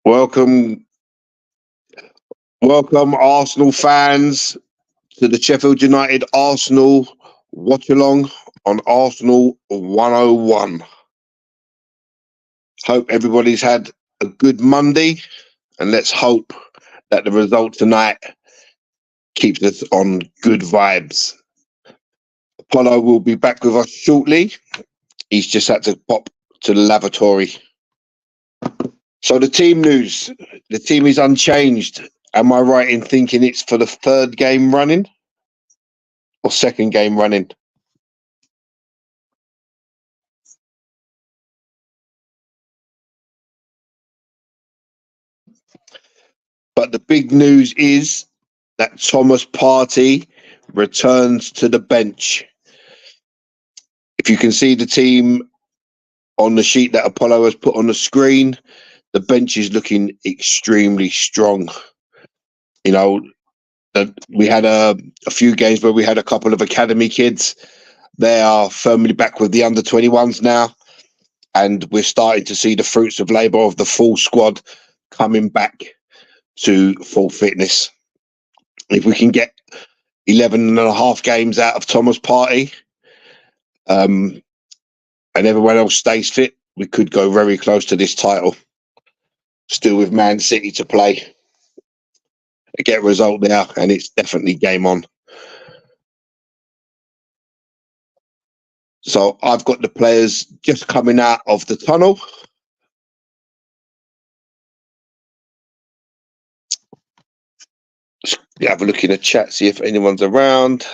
Welcome, welcome, Arsenal fans, to the Sheffield United Arsenal watch along on Arsenal 101. Hope everybody's had a good Monday, and let's hope that the result tonight keeps us on good vibes. Apollo will be back with us shortly. He's just had to pop to the lavatory. So the team news, the team is unchanged. Am I right in thinking it's for the third game running or second game running? But the big news is that Thomas Partey returns to the bench. If you can see the team on the sheet that Apollo has put on the screen, the bench is looking extremely strong. You know, we had a few games where we had a couple of academy kids. They are firmly back with the under-21s now, and we're starting to see the fruits of labour of the full squad coming back to full fitness. If we can get 11 and a half games out of Thomas Partey, and everyone else stays fit, we could go very close to this title. Still with Man City to play. Get a result there, and it's definitely game on. So I've got the players just coming out of the tunnel. Have a look in the chat, see if anyone's around.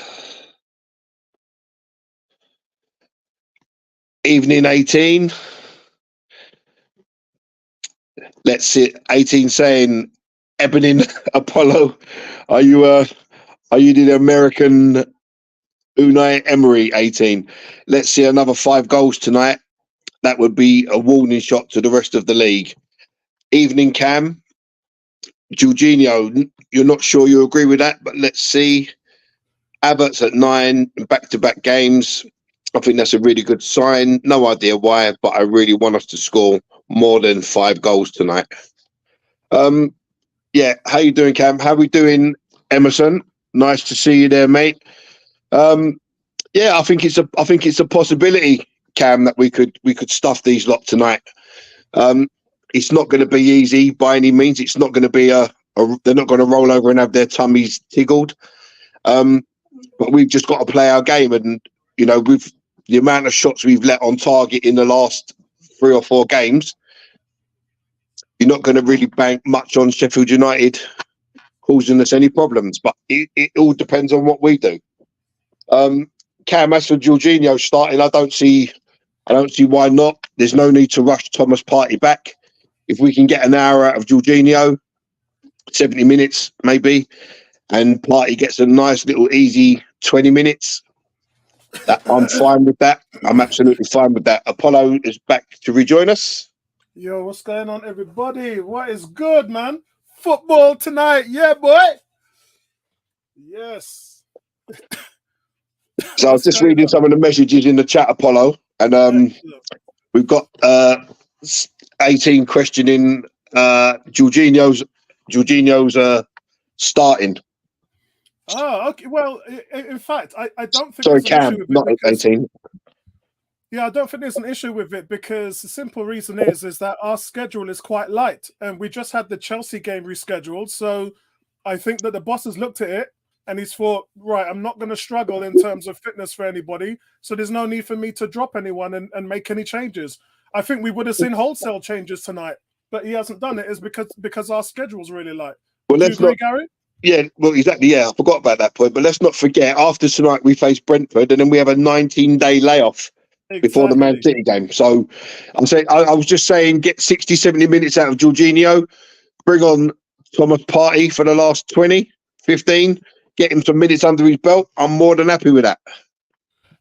Evening 18. Let's see. 18 saying, Ebony Apollo, are you the American Unai Emery? 18. Let's see another 5 goals tonight. That would be a warning shot to the rest of the league. Evening Cam. Jorginho, you're not sure you agree with that, but let's see. Havertz at 9, back-to-back games. I think that's a really good sign. No idea why, but I really want us to score more than 5 goals tonight. Yeah, how you doing, Cam? How we doing, Emerson? Nice to see you there, mate. Yeah, I think it's a possibility, Cam, that we could stuff these lot tonight. It's not going to be easy by any means. It's not going to be they're not going to roll over and have their tummies tiggled. But we've just got to play our game, and you know, with the amount of shots we've let on target in the last 3 or 4 games, you're not going to really bank much on Sheffield United causing us any problems. But it all depends on what we do. Cam, as for Jorginho starting, I don't see why not. There's no need to rush Thomas Partey back. If we can get an hour out of Jorginho, 70 minutes maybe, and Partey gets a nice little easy 20 minutes, I'm fine with that. I'm absolutely fine with that. Apollo is back to rejoin us. Yo, what's going on, everybody? What is good, man? Football tonight, yeah, boy. Yes. So I was just reading some of the messages in the chat, Apollo, and we've got 18 questioning Jorginho's starting. Oh, okay. Well, in fact, I don't think. Sorry, Cam, not 18. Yeah, I don't think there's an issue with it because the simple reason is that our schedule is quite light, and we just had the Chelsea game rescheduled. So I think that the boss has looked at it and he's thought, right, I'm not going to struggle in terms of fitness for anybody, so there's no need for me to drop anyone and make any changes. I think we would have seen wholesale changes tonight, but he hasn't done it. Is because our schedule's really light. Well, do you agree, Gary? Yeah, well, exactly. Yeah, I forgot about that point. But let's not forget, after tonight, we face Brentford, and then we have a 19-day layoff before the Man City game. So I'm saying, I was just saying, get 60, 70 minutes out of Jorginho, bring on Thomas Partey for the last 20, 15, get him some minutes under his belt. I'm more than happy with that.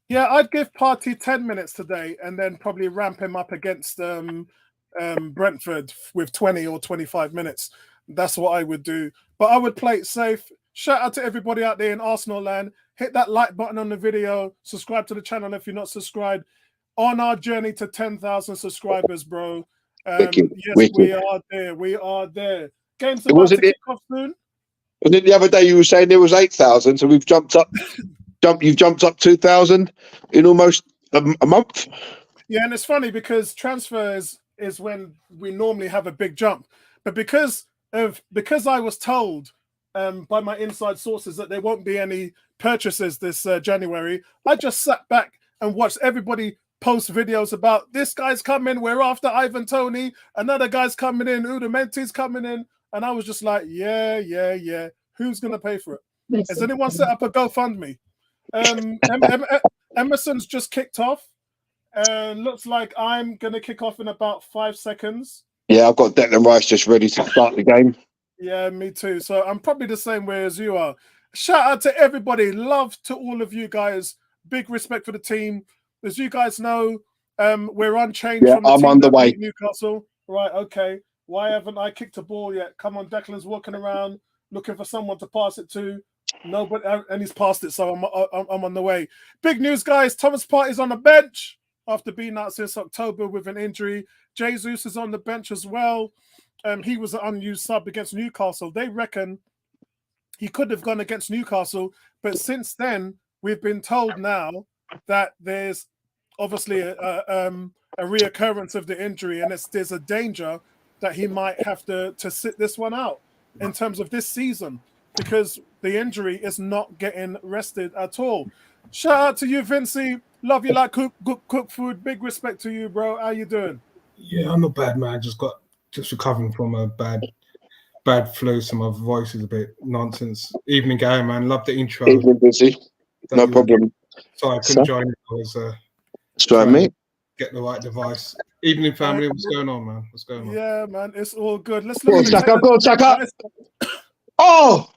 Yeah, I'd give Partey 10 minutes today and then probably ramp him up against Brentford with 20 or 25 minutes. That's what I would do. But I would play it safe. Shout out to everybody out there in Arsenal land. Hit that like button on the video. Subscribe to the channel if you're not subscribed. On our journey to 10,000 subscribers, bro. Wicked, Yes, wicked. we are there. We are there. Game's It about wasn't to it. kick off soon. Wasn't it the other day you were saying there was 8,000, so we've jumped up. You've jumped up 2,000 in almost a month. Yeah, and it's funny because transfers is when we normally have a big jump, but because I was told by my inside sources that there won't be any purchases this January, I just sat back and watched everybody post videos about this guy's coming, we're after Ivan Toney, another guy's coming in, Udamenti's coming in, and I was just like, yeah. Who's gonna pay for it? Has anyone set up a GoFundMe? Emerson's just kicked off. And looks like I'm going to kick off in about 5 seconds. Yeah, I've got Declan Rice just ready to start the game. Yeah, me too. So I'm probably the same way as you are. Shout out to everybody. Love to all of you guys. Big respect for the team. As you guys know, we're unchanged from the I'm team on the that way. beat Newcastle. Right, okay. Why haven't I kicked a ball yet? Come on, Declan's walking around looking for someone to pass it to. Nobody, and he's passed it, so I'm on the way. Big news, guys. Thomas Partey's on the bench after being out since October with an injury. Jesus is on the bench as well. He was an unused sub against Newcastle. They reckon he could have gone against Newcastle, but since then, we've been told now that there's obviously a reoccurrence of the injury, and there's a danger that he might have to sit this one out in terms of this season because the injury is not getting rested at all. Shout out to you, Vincey. Love you like cook food. Big respect to you, bro. How you doing? Yeah, I'm not bad, man. Just recovering from a bad flu, so my voice is a bit nonsense. Evening, Gary, man. Love the intro. Evening, busy. No problem. Sorry, I couldn't join. I was trying to get the right device. Evening, family. What's going on, man? What's going on? Yeah, man. It's all good. Let's Go on, look Saka. Go on, Saka. Oh,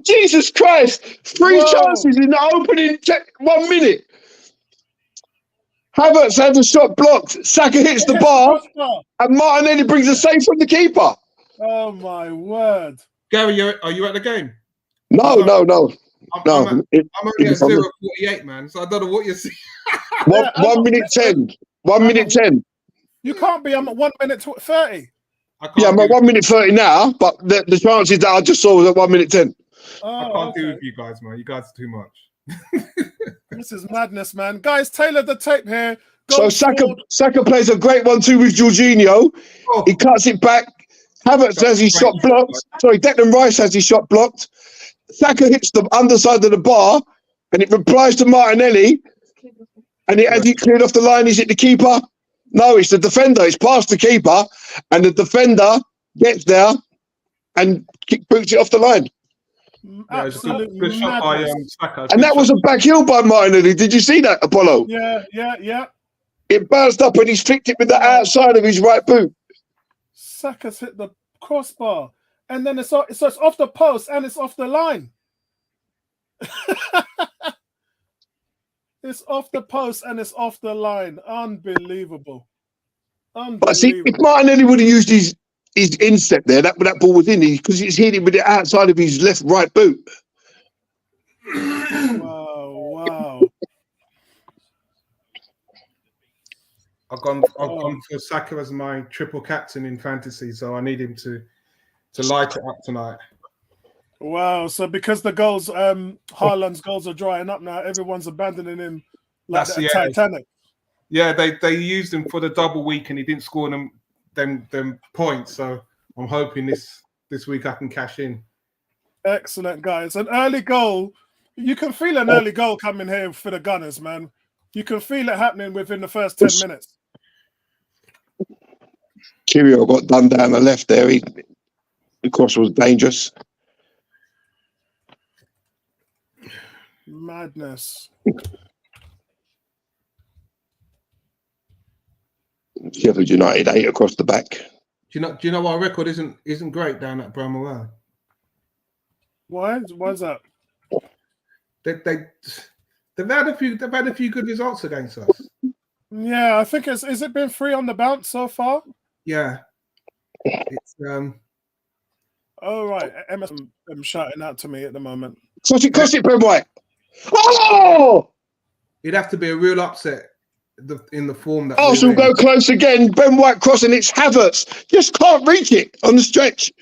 Jesus Christ. Three chances in the opening 1 minute. Havertz has a shot blocked. Saka hits the bar. And Martinelli brings a save from the keeper. Oh, my word. Gary, are you at the game? No. I'm only at 0:48, man. So I don't know what you're saying. 1 minute 10. 1 minute 10. You can't be. I'm at 1 minute 30. Yeah, I'm at 1 minute 30 now, but the chances that I just saw was at 1 minute 10. I can't do with you guys, man. You guys are too much. This is madness, man. Guys, tailor the tape here. So Saka plays a great 1-2 with Jorginho. Oh. He cuts it back. Havertz has his shot blocked. Sorry, Declan Rice has his shot blocked. Saka hits the underside of the bar, and it replies to Martinelli. And as he cleared off the line, is it the keeper? No, it's the defender. It's past the keeper, and the defender gets there and boots it off the line. Absolutely. Good shot by Saka. And that was a back heel by Martinelli. Did you see that, Apollo? Yeah. It bounced up and he's flicked it with the outside of his right boot. Saka's hit the crossbar, and then it's off the post and it's off the line. It's off the post and it's off the line. Unbelievable. But see, if Martinelli would have used his instep there, that ball was in because he's hit it with the outside of his right boot. Wow. I've gone for Saka as my triple captain in fantasy, so I need him to light it up tonight. Wow. So because the goals, Haaland's goals are drying up now, everyone's abandoning him like the Titanic. Yeah, they used him for the double week and he didn't score them points. So I'm hoping this week I can cash in. Excellent, guys. An early goal. You can feel an early goal coming here for the Gunners, man. You can feel it happening within the first 10 minutes. Kirio got done down the left there. The cross was dangerous. Madness. Sheffield United 8 across the back. Do you know our record isn't great down at Bramwell? Why? Why's that? They've had a few good results against us. Yeah, I think is it been 3 on the bounce so far? Yeah. It's Oh right, Emerson shouting out to me at the moment. Cross it, Ben White. Oh! It'd have to be a real upset in the form that Arsenal go close again. Ben White crossing, it's Havertz. Just can't reach it on the stretch.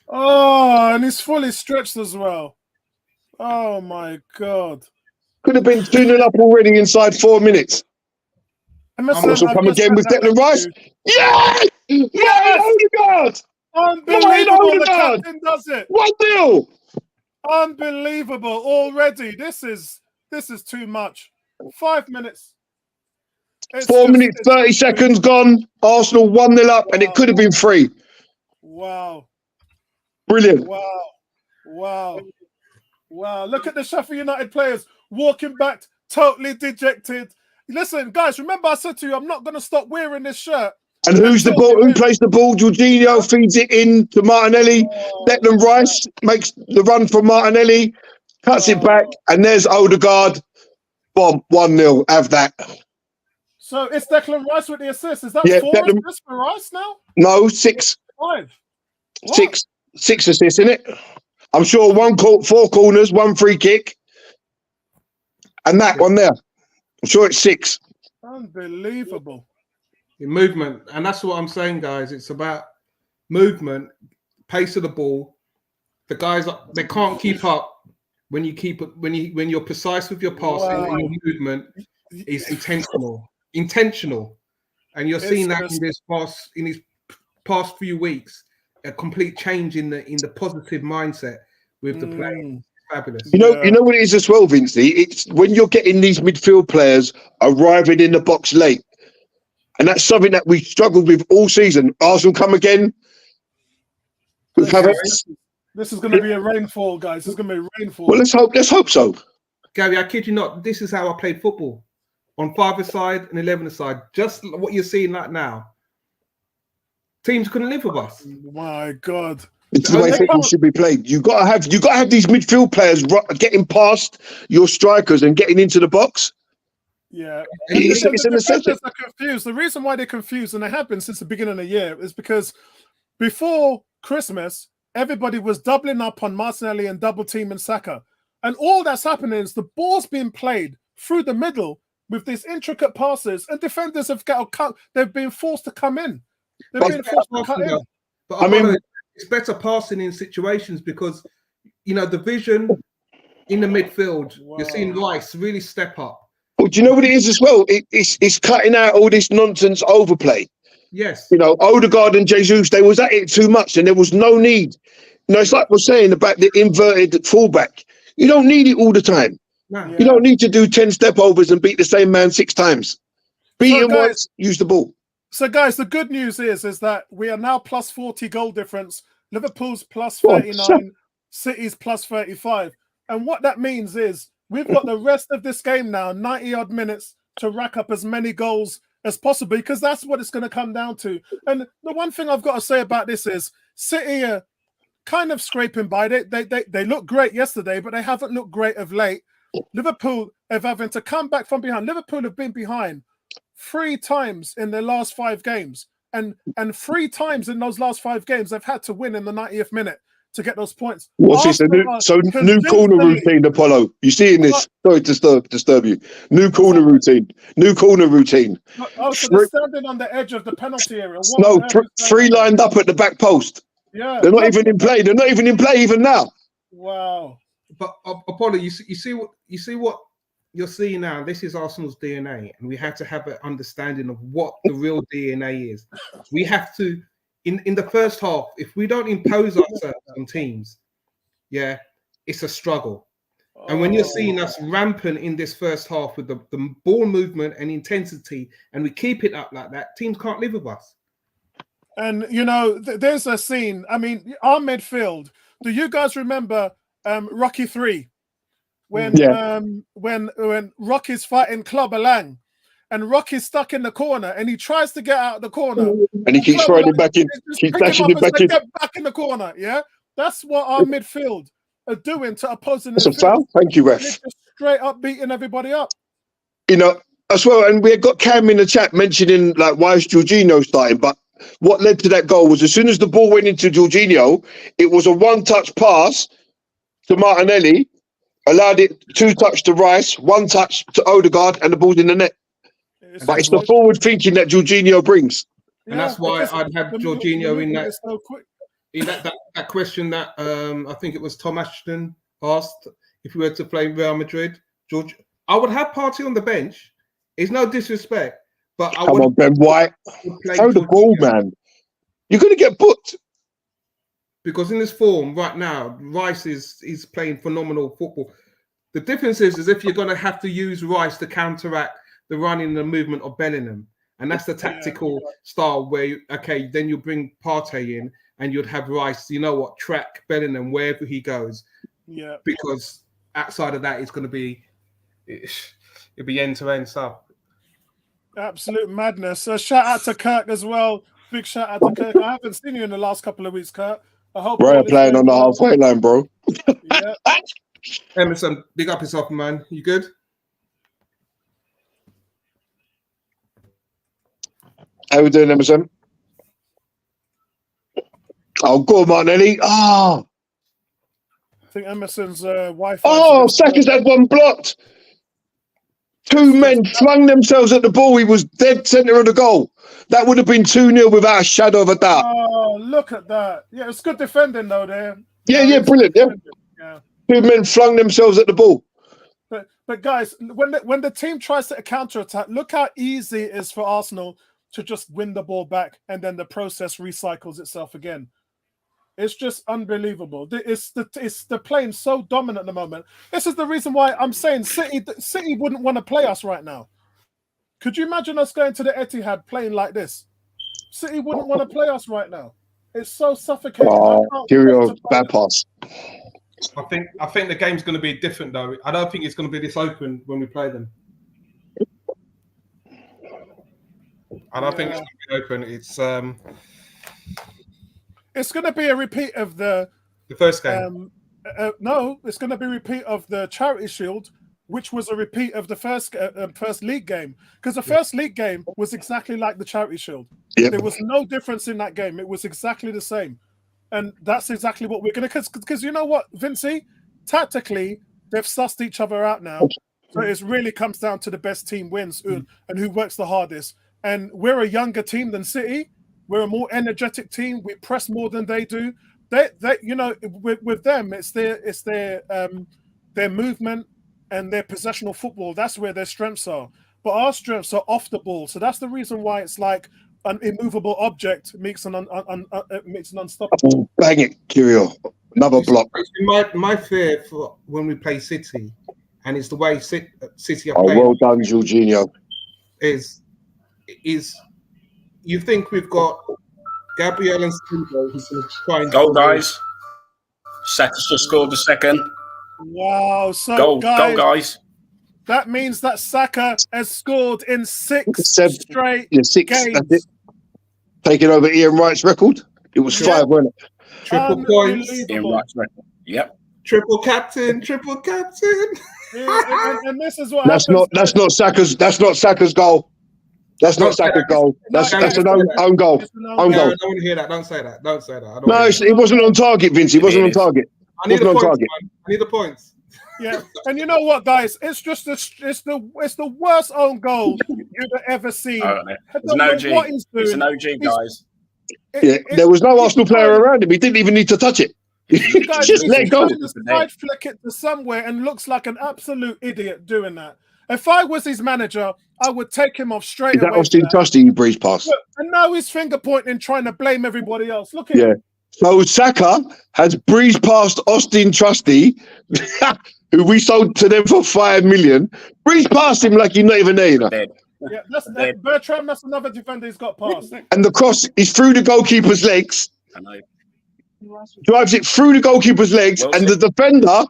Oh, and he's fully stretched as well. Oh my God. Could have been 2-0 up already inside 4 minutes. Emerson, Come again with Declan Rice. Yeah! Yes! Ødegaard! Unbelievable. The captain does it. 1-0. Unbelievable already. This is too much. 5 minutes. 4 minutes, 30 seconds gone. Arsenal 1-0 up, and it could have been 3. Wow. Brilliant. Wow. Look at the Sheffield United players walking back, totally dejected. Listen, guys, remember I said to you, I'm not going to stop wearing this shirt. And who's the ball? Who plays the ball? Jorginho feeds it in to Martinelli. Declan Rice makes the run for Martinelli, cuts it back, and there's Ødegaard. Bomb, 1-0. Have that. So it's Declan Rice with the assist. Is that 4 assists for Rice now? No, 6. 5. What? 6 assists, in it. I'm sure 4 corners, 1 free kick, and that one there. I'm sure it's 6. Unbelievable. Movement, and that's what I'm saying, guys. It's about movement, pace of the ball. The guys, they can't keep up when you're precise with your passing and your movement is intentional, and you're seeing that in these past few weeks, a complete change in the positive mindset with the play. Fabulous. You know what it is as well, Vincey? It's when you're getting these midfield players arriving in the box late. And that's something that we struggled with all season. Arsenal come again with Havertz. This is going to be a rainfall, guys. This is going to be a rainfall. Well, let's hope so. Gary, I kid you not. This is how I played football. On 5-a-side and 11-a-side. Just what you're seeing right now. Teams couldn't live with us. My God. It's the way football should be played. You got to have these midfield players getting past your strikers and getting into the box. Yeah, it's a necessity. Are confused. The reason why they're confused, and they have been since the beginning of the year, is because before Christmas, everybody was doubling up on Martinelli and double teaming Saka, and all that's happening is the ball's being played through the middle with these intricate passes, and defenders they've been forced to come in. They've been forced to cut in. But I mean, it's better passing in situations because the vision in the midfield. You're seeing Rice really step up. Well, do you know what it is as well? It's cutting out all this nonsense overplay. Yes. Ødegaard and Jesus, they was at it too much and there was no need. It's like we're saying about the inverted fullback. You don't need it all the time. No. You don't need to do 10 step overs and beat the same man 6 times. Beat him once, use the ball. So, guys, the good news is that we are now plus 40 goal difference. Liverpool's plus 39, City's plus 35. And what that means is we've got the rest of this game now, 90-odd minutes, to rack up as many goals as possible, because that's what it's going to come down to. And the one thing I've got to say about this is City are kind of scraping by. They looked great yesterday, but they haven't looked great of late. Liverpool are having to come back from behind. Liverpool have been behind 3 times in their last 5 games. And 3 times in those last 5 games, they've had to win in the 90th minute to get those points. What's this? New corner routine, Apollo. You seeing this? Sorry to disturb you. New corner routine. Oh, so they're standing on the edge of the penalty area. No, 3 lined up at the back post. Yeah, they're not even in play. They're not even in play even now. Wow. But Apollo, you see what you're seeing now. This is Arsenal's DNA, and we have to have an understanding of what the real DNA is. We have to. In the first half, if we don't impose ourselves on teams, it's a struggle. And when you're seeing us rampant in this first half with the ball movement and intensity, and we keep it up like that, teams can't live with us. And, there's a scene. I mean, our midfield, do you guys remember Rocky 3? When Rocky's fighting Clubber Lang? And Rocky's stuck in the corner, and he tries to get out of the corner, and he keeps throwing it back in. Keeps dashing it back in. Get back in the corner. Yeah, that's what our midfield are doing to opposing. That's a foul. Thank you, ref. Just straight up beating everybody up. As well. And we got Cam in the chat mentioning why is Jorginho starting, but what led to that goal was as soon as the ball went into Jorginho, it was a 1-touch pass to Martinelli, allowed it 2 touch to Rice, 1 touch to Ødegaard, and the ball's in the net. But it's the forward thinking that Jorginho brings. And that's why I'd have Jorginho in that. So quick. In that question that I think it was Tom Ashton asked if we were to play Real Madrid, George, I would have Partey on the bench. It's no disrespect, but I Come would. on, Ben White, throw the ball, man. You're going to get booked. Because in this form right now, Rice is playing phenomenal football. The difference is if you're going to have to use Rice to counteract the running and the movement of Bellingham, and that's the tactical style where then you bring Partey in. And you'd have Rice, track Bellingham wherever he goes. Yeah. Because outside of that, it'll be end-to-end stuff. Absolute madness. Shout out to Kirk as well. Big shout out to Kirk. I haven't seen you in the last couple of weeks, Kirk. I hope Brian playing on the halfway line, bro. Yeah. Emerson, big up yourself, man. You good? How we doing, Emerson? Oh, go on, Martinelli. Oh. I think Emerson's Wi-Fi. Oh, Saka's had one blocked. Two men flung themselves at the ball. He was dead centre of the goal. That would have been 2-0 without a shadow of a doubt. Oh, look at that. Yeah, it's good defending, though, there. Yeah, brilliant. Yeah. Two men flung themselves at the ball. But guys, when the team tries to counter-attack, look how easy it is for Arsenal to just win the ball back, and then the process recycles itself again. It's just unbelievable. It's the playing so dominant at the moment. This is the reason why I'm saying City wouldn't want to play us right now. Could you imagine us going to the Etihad playing like this? City wouldn't want to play us right now. It's so suffocating. Curio, bad pass. I think the game's going to be different though. I don't think it's going to be this open when we play them. I don't think it's going to be open. It's going to be a repeat of the first game. No, it's going to be a repeat of the Charity Shield, which was a repeat of the first league game. Because the first league game was exactly like the Charity Shield. Yep. There was no difference in that game. It was exactly the same. And that's exactly what we're going to... Because you know what, Vincey? Tactically, they've sussed each other out now. So it really comes down to the best team wins and who works the hardest. And we're a younger team than City. We're a more energetic team. We press more than they do. They with them, it's their movement and their possessional football. That's where their strengths are. But our strengths are off the ball. So that's the reason why it's like an immovable object makes an unstoppable. Bang it, Curio. Another block. My fear for when we play City, and it's the way City are playing. Oh, well done, Jorginho. Is you think we've got Gabriel and Zinchenko who's going to try and goal, guys. Saka's just scored the second. Wow! So goal, guys. That means that Saka has scored in six straight games. That's it. Taking over Ian Wright's record. It was 5, wasn't it? Triple points. Ian Wright's record. Yep. Triple captain. Yeah, and this is what that's not Saka's goal. That's not Saka's goal. That's an own goal. Own goal. I don't want to hear that. Don't say that. No, it wasn't on target, Vince. It wasn't on target. I need the points. Yeah, and you know what, guys? It's just the worst own goal you've ever seen. It's an OG. It's an OG, guys. There was no Arsenal player around him. He didn't even need to touch it. Just let go. Side flick it to somewhere and looks like an absolute idiot doing that. If I was his manager, I would take him off straight away. Is that Austin Trusty you breezed past? Look, and now he's finger pointing, trying to blame everybody else. Look at him. So Saka has breezed past Austin Trusty, who we sold to them for 5 million. Breezed past him like you're not even there, you know. Yeah, that's Bertrand. That's another defender he's got past. And the cross is through the goalkeeper's legs. I know. Drives it through the goalkeeper's legs, and the defender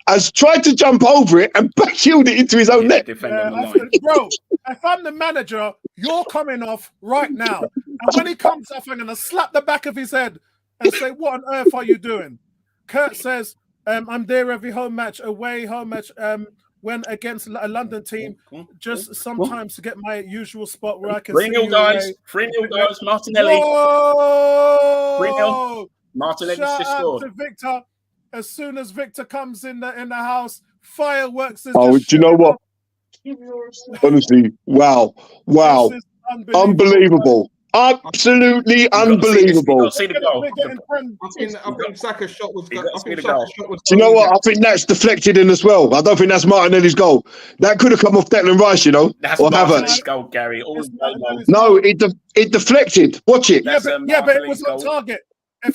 has tried to jump over it and backheeled it into his own net. Bro, if I'm the manager, you're coming off right now. And when he comes off, I'm going to slap the back of his head and say, what on earth are you doing? Kurt says, I'm there every home match, when against a London team, just sometimes to get my usual spot where I can 3-0, guys. 3-0, guys. Martinelli. 3-0. Martinelli just scored. To Victor. As soon as Victor comes in the house, fireworks. Do you know what? Honestly, wow. This is Unbelievable. Absolutely unbelievable. See the goal. I think Saka's shot was. You got to see the Saka's goal. shot was. Do you know what? I think that's deflected in as well. I don't think that's Martinelli's goal. That could have come off Declan Rice, you know, That's or Martinelli's Havertz. goal, Gary. No, it deflected. Watch it. Yeah, but it was on target.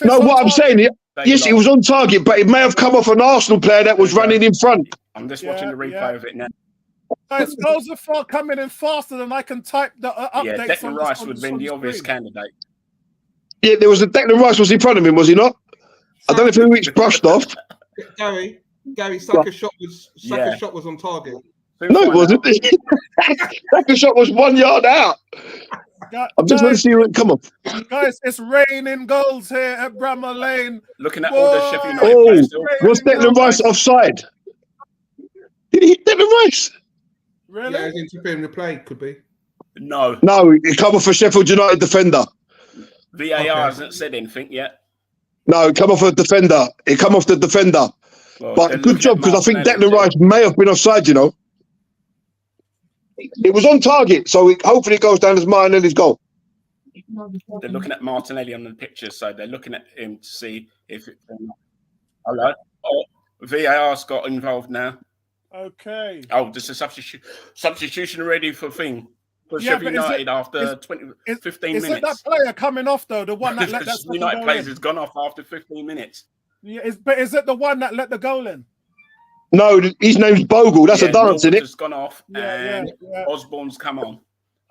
No, what I'm saying, yes, it was on target, but it may have come off an Arsenal player that was running in front. I'm just watching the replay of it now. Guys, goals are far coming in faster than I can type the updates. Yeah, Declan Rice would have been the obvious candidate. Yeah, there was a Declan Rice was in front of him, was he not? I don't know if he reached brushed off. Gary, Saka's shot was on target. No, it wasn't. Saka's shot was 1 yard out. I'm just want to see it come off. Guys, it's raining goals here at Bramall Lane. Looking at all the Sheffield United players still. Was Declan Rice offside? Did he hit Declan Rice? Really? Yeah, he's interfering with play, could be. No, it come off a Sheffield United defender. VAR hasn't said anything yet. No, it come off a defender. It come off the defender. Well, But good job, because I think Declan Rice may have been offside, you know. It was on target, so hopefully it goes down as Martinelli's goal. They're looking at Martinelli on the picture, so they're looking at him to see if it. Hello. Oh, VAR's got involved now. Okay. Oh, there's a substitution ready for Sheffield United after 15 minutes. Is it that player coming off, though? The one that let that United players has gone off after 15 minutes. Yeah, but is it the one that let the goal in? No, his name's Bogle. That's a dance, isn't it? Has gone off, and Osborne's come on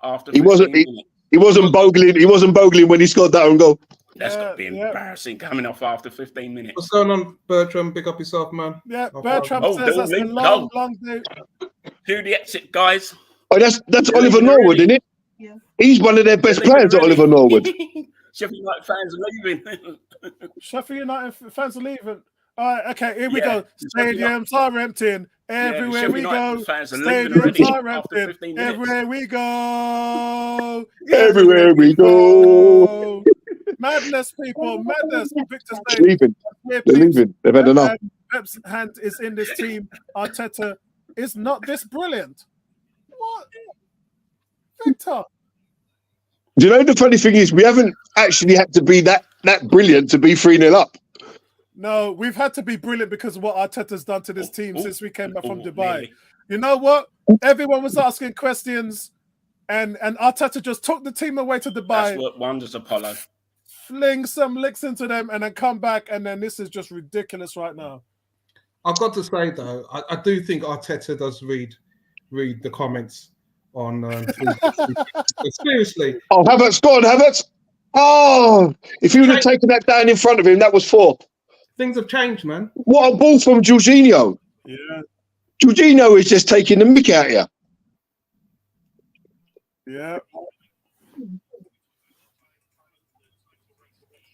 after. He wasn't bogling. He wasn't bogling when he scored that own goal. That's got to be embarrassing coming off after 15 minutes. What's going on, Bertram? Big up yourself, man. Yeah, Bertram says that's a long day. Who the exit, guys? Oh, that's Oliver Norwood, isn't it? Yeah. He's one of their best players, Oliver Norwood. Sheffield United fans are leaving. Sheffield United fans are leaving. All right, okay, here we go. Stadiums are emptying. Everywhere we go. Stadiums are emptying. Everywhere we go. Everywhere we go. Madness, people. Madness. Victor leaving. They're leaving. They've had enough. Pep's hand is in this team. Arteta is not this brilliant. What? Victor. Do you know the funny thing is we haven't actually had to be that brilliant to be 3-0 up. No, we've had to be brilliant because of what Arteta's done to this team since we came back from Dubai. Really? You know what? Everyone was asking questions, and Arteta just took the team away to Dubai. That's what wonders, Apollo. Fling some licks into them, and then come back, and then this is just ridiculous right now. I've got to say though, I do think Arteta does read the comments on. Seriously. Oh, Havertz, go on, Havertz. Oh, if he would have taken that down in front of him, that was 4. Things have changed, man. What a ball from Jorginho. Yeah. Jorginho is just taking the mick out of you. Yeah.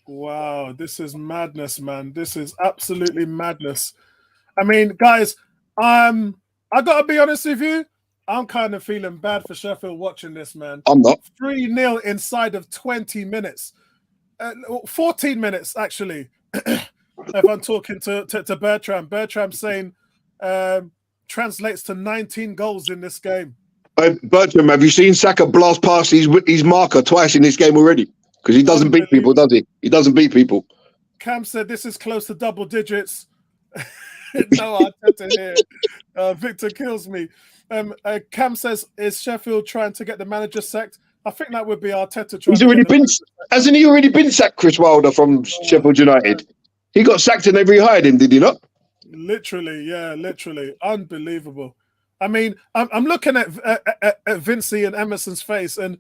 Wow, this is madness, man. This is absolutely madness. I mean, guys, I got to be honest with you. I'm kind of feeling bad for Sheffield watching this, man. I'm not. 3-0 inside of 20 minutes. 14 minutes, actually. If I'm talking to Bertram. Bertram saying translates to 19 goals in this game. Bertram, have you seen Saka blast past his marker twice in this game already? Because he doesn't beat people, does he? He doesn't beat people. Cam said this is close to double digits. No, Arteta here. Victor kills me. Cam says, is Sheffield trying to get the manager sacked? I think that would be Arteta trying. Hasn't he already been sacked, Chris Wilder from Sheffield United? He got sacked and they rehired him, did he not? Literally, yeah, literally. Unbelievable. I mean, I'm looking at Vincey and Emerson's face, and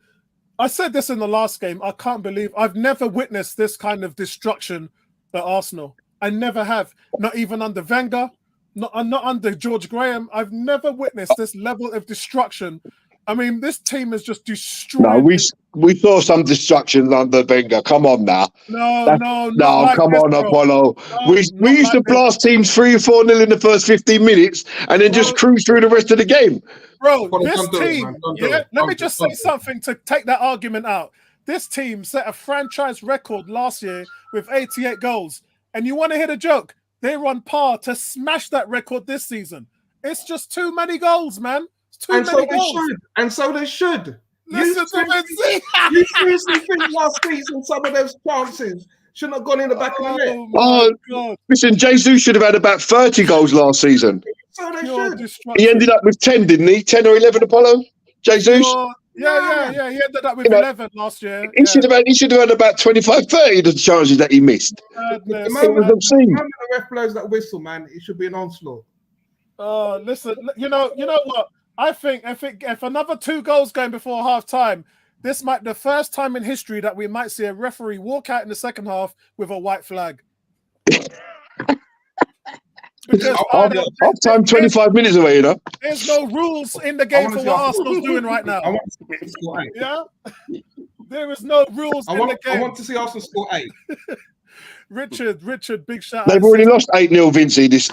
I said this in the last game. I can't believe I've never witnessed this kind of destruction at Arsenal. I never have. Not even under Wenger, not under George Graham. I've never witnessed this level of destruction. I mean, this team is just destroyed. No, we saw some destruction under Wenger. Come on now. No, like come on, bro. Apollo. No, we used to blast teams 3-4-0 in the first 15 minutes and then just cruise through the rest of the game. Bro, this team, let me just say something to take that argument out. This team set a franchise record last year with 88 goals. And you want to hear the joke? They're on par to smash that record this season. It's just too many goals, man. It's too And so many they goals. should. And so they should. Listen to Vinci. You seriously think last season some of those chances shouldn't have gone in the back of the net? Oh my God. Listen, Jesus should have had about 30 goals last season. So they Pure should. destruction. He ended up with 10, didn't he? 10 or 11, Apollo? Jesus? Yeah. He ended up with You know, 11 last year. He should have had about 25, 30 of the chances that he missed. The It moment was obscene. the ref blows that whistle, man, it should be an onslaught. Oh, listen, you know what? I think if another 2 goals going before half time, this might be the first time in history that we might see a referee walk out in the second half with a white flag. Because Half time, 25 minutes away, you know. there's no rules in the game for what Arsenal's doing right now. I want to see score 8. Yeah, there is no rules in the game. I want to see Arsenal score 8. Richard, big shout out. They've already lost 8-0, Vinci, this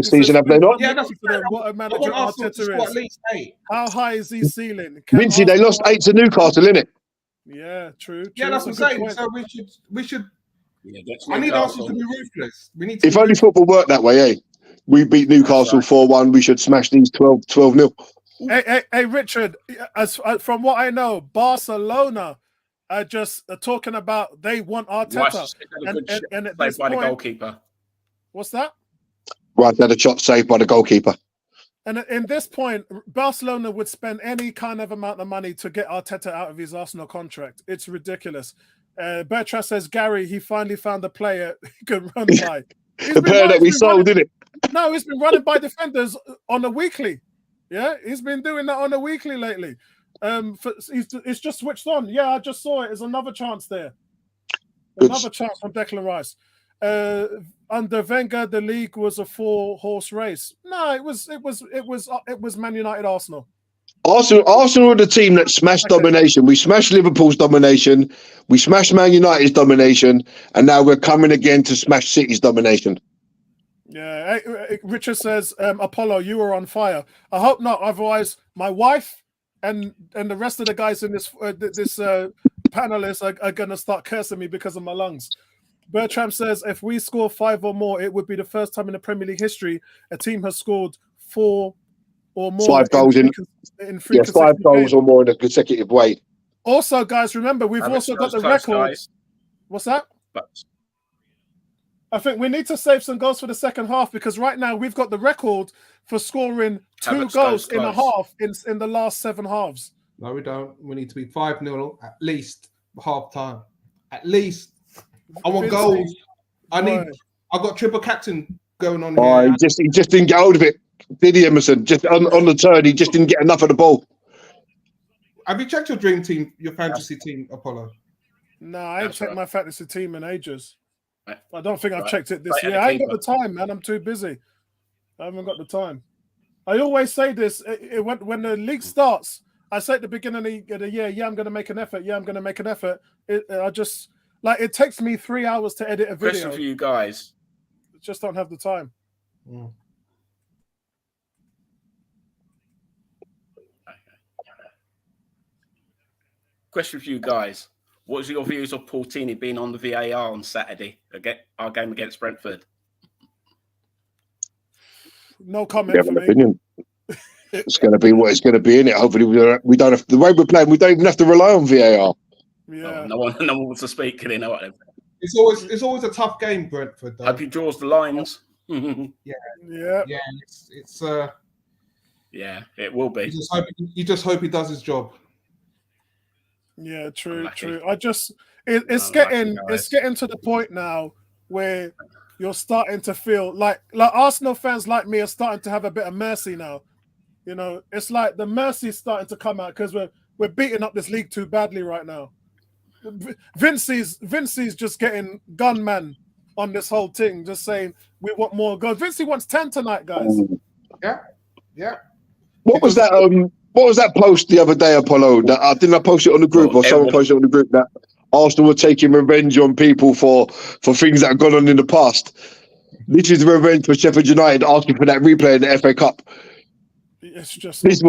season, have they not? Yeah, that's what a I manager want Arsenal to Arteta score at is. least 8. How high is he ceiling? Can Vinci, they Arsenal- lost 8 to Newcastle, innit? Yeah, true. Yeah, that's what That's I'm a saying. good point. So we should. Yeah, that's I need Newcastle. Arsenal to be ruthless. We need to. If only football worked that way, eh? We beat Newcastle 4-1, we should smash these 12-0. Hey, Richard. From what I know, Barcelona are just talking about they want Arteta. And at this by the point, goalkeeper. what's that? Right, they had a shot saved by the goalkeeper. And in this point, Barcelona would spend any kind of amount of money to get Arteta out of his Arsenal contract. It's ridiculous. Bertrand says, Gary, he finally found a player he can run by. The player that we sold, didn't it? No, he's been running by defenders on a weekly. Yeah, he's been doing that on a weekly lately. It's just switched on. Yeah, I just saw it. There's another chance there. Another chance from Declan Rice. Under Wenger, the league was a 4-horse race. No, it was Man United Arsenal. Arsenal are the team that smashed domination. We smashed Liverpool's domination. We smashed Man United's domination. And now we're coming again to smash City's domination. Yeah. Richard says, Apollo, you were on fire. I hope not. Otherwise, my wife and the rest of the guys in this panelists are going to start cursing me because of my lungs. Bertram says, if we score 5 or more, it would be the first time in the Premier League history a team has scored 4 or more. 5 goals in 3 5 goals games. or more in a consecutive way. Also, guys, remember, we've also got the records. Guys. What's that? But I think we need to save some goals for the second half because right now we've got the record for scoring 2 Havertz goals goes in a close. half in the last 7 halves. No, we don't. We need to be 5-0 at least half time. At least. I want goals. I got triple captain going on Oh, here. he just didn't get hold of it. Did he, Emerson? Just on the turn, he just didn't get enough of the ball. Have you checked your dream team, your fantasy team, Apollo? No, I ain't checked my fantasy team in ages. Right. I don't think I've checked it this Right, year. and I ain't the got the time, man. I'm too busy. I haven't got the time. I always say this when the league starts. I say at the beginning of the year, yeah, I'm going to make an effort. Yeah, I'm going to make an effort. It takes me 3 hours to edit a video. question for you guys. Just don't have the time. Mm. Question for you guys. What was your views of Portini being on the VAR on Saturday, our game against Brentford? No We comment have for an me. opinion. It's going to be what it's going to be in it. Hopefully, we don't have the way we're playing. We don't even have to rely on VAR. Yeah. No one wants to speak. Can they know what? It's always a tough game, Brentford. Though. Hope he draws the lines. Yeah. Yeah, it's Yeah, it will be. you just hope he does his job. Yeah, true, Unlucky. true. It's Unlucky, getting to the point now where you're starting to feel like Arsenal fans like me are starting to have a bit of mercy now. You know, it's like the mercy is starting to come out because we're beating up this league too badly right now. Vincey's just getting gunman on this whole thing, just saying we want more goals. Vincey wants 10 tonight, guys. Yeah. What was that? What was that post the other day, Apollo? That didn't I post it on the group, or someone posted it on the group that Arsenal were taking revenge on people for things that have gone on in the past. This is revenge for Sheffield United asking for that replay in the FA Cup. It's just This is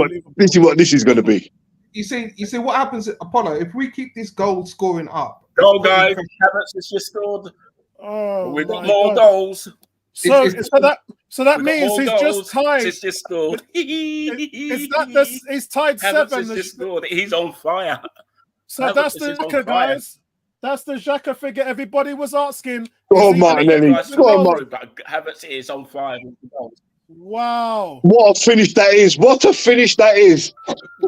what this is going to be. You see what happens, Apollo. If we keep this goal scoring up, Go, guys. Havertz has just scored. Oh, We've got my more God. goals. So It's- so that We've got means more he's goals just tied. since just scored. Is that he's tied Havertz 7? has just scored. He's on fire. So Havertz that's is the on Xhaka, fire. guys. That's the Xhaka figure everybody was asking. Go on, Is he Martinelli. gonna get the Go on, goal? Martin. But Havertz is on fire with the goals. Wow. What a finish that is. What a finish that is.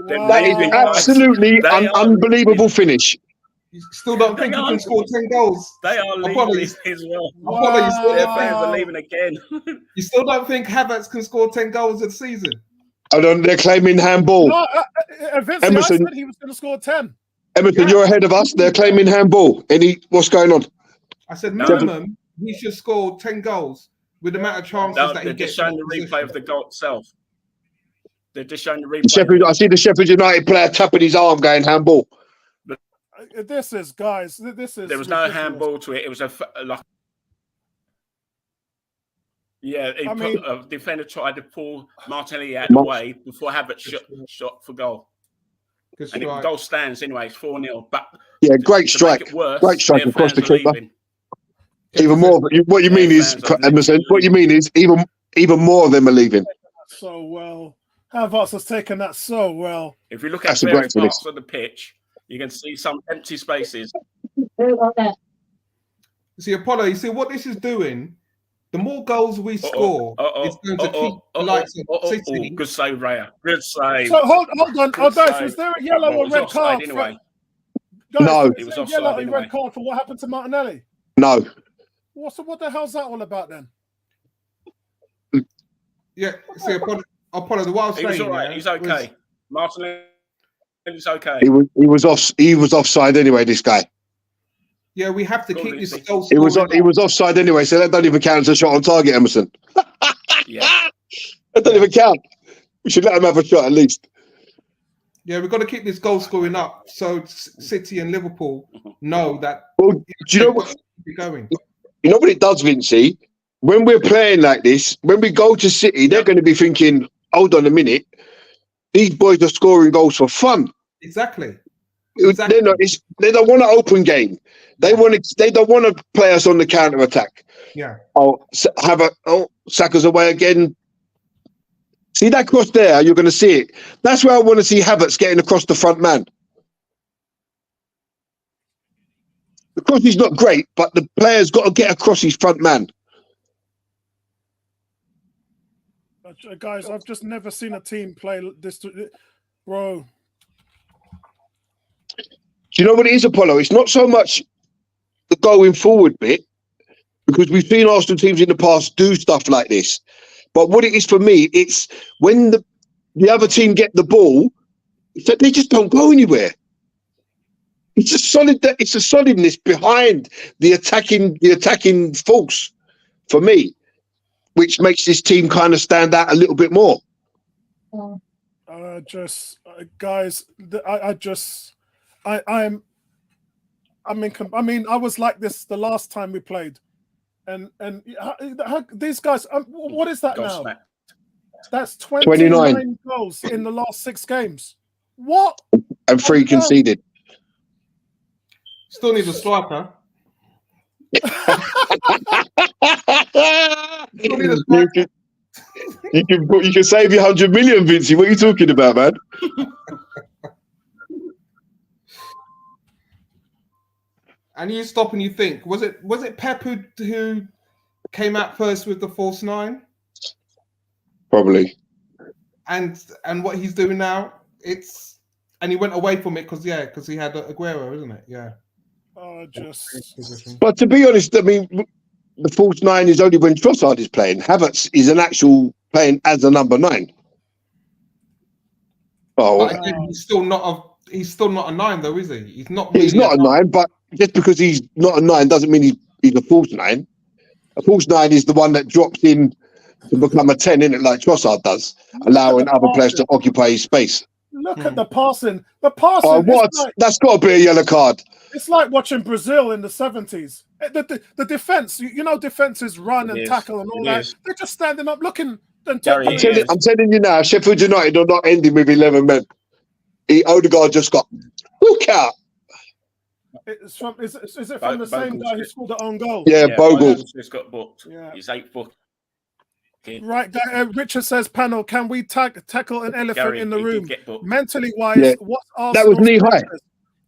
They're That is leaving, guys. absolutely They an are unbelievable leaving. finish. You still don't think he can score 10 goals? They are leaving Apologies. as well. Apologies. Their fans are leaving again. You still don't think Havertz can score 10 goals a season? They're claiming handball. No, Vinci, Emerson. I said he was going to score 10. Emerson, you're ahead of us. They're claiming handball. What's going on? I said No. minimum he should score 10 goals with the amount of chances No, that they're he just gets. showing the replay of the goal itself. They're just showing the replay. I see the Sheffield United player tapping his arm going handball. This is, guys, this is. There was no ridiculous. handball to it. It was like. Yeah, a defender tried to pull Martinelli out of the way before Havertz shot for goal. Good And strike. goal stands anyway. It's 4-0. But Yeah, great to strike. make it worse, Great strike their across the fans are keeper. leaving. Even more. What you mean is, Emerson, what you mean is even more of them are leaving. So well. Havertz has taken that so well. If you look at That's a various great finish. parts of the pitch, you can see some empty spaces. See, Apollo, you see what this is doing? The more goals we score, it's going to keep the likes of City. Good save, Raya. Good save. So hold on. Good Guys, save. was there a yellow Well, or it red was offside card? anyway. Guys, No. was It was there a offside yellow and anyway. red card for what happened to Martinelli? No. What the hell's that all about then? Yeah, see, Apollo, the wild He was saying, all right. yeah, He's okay. Martinelli is okay. He was offside anyway, this guy. Yeah, we have to keep this goal He was scoring. offside anyway, so that don't even count as a shot on target, Emerson. Yeah. That don't even count. We should let him have a shot at least. Yeah, we've got to keep this goal scoring up so City and Liverpool know that. Well, do you know what? We're going. You know what it does, Vincey? When we're playing like this, when we go to City, they're going to be thinking, hold on a minute, these boys are scoring goals for fun. Exactly. They don't want an open game. They don't want to play us on the counter attack. Yeah. Saka's away again. See that cross there? You're going to see it. That's where I want to see Havertz getting across the front man. The cross is not great, but the player's got to get across his front man. Guys, I've just never seen a team play this, bro. Do you know what it is, Apollo? It's not so much the going forward bit, because we've seen Arsenal teams in the past do stuff like this. But what it is for me, it's when the other team get the ball, that they just don't go anywhere. It's a solidness behind the attacking force for me, which makes this team kind of stand out a little bit more. Guys, I was like this the last time we played, and these guys. What is that now? Smack. That's 29 goals in the last 6 games. What? And 3 conceded. Still need a striker. You can save your 100 million, Vincey. What are you talking about, man? And you stop and you think, was it Pep who came out first with the false 9? Probably. And what he's doing now, and he went away from it because he had Aguero, isn't it? Yeah. But to be honest, I mean, the false 9 is only when Trossard is playing. Havertz is an actual playing as a number 9. But again, he's still not a 9 though, is he? He's not. Really He's not a 9, but just because he's not a 9 doesn't mean he's a false 9. A false 9 is the one that drops in to become a 10, innit, like Trossard does, allowing other players to occupy his space. Look at the passing. The passing. Oh, what? That's got to be a yellow card. It's like watching Brazil in the 70s. The defense, defenses run and tackle and all that. They're just standing up, looking. I'm telling you now, Sheffield United are not ending with 11 men. Ødegaard just got look out. It's from. Is it from the same guy who scored the own goal? Yeah, Bogle. Just got booked. Yeah. He's 8 booked. Right, Richard says, panel, can we tackle an elephant Gary, in the he room? did get booked. Mentally wise, Yeah. what's That was Arsenal's knee high. purpose?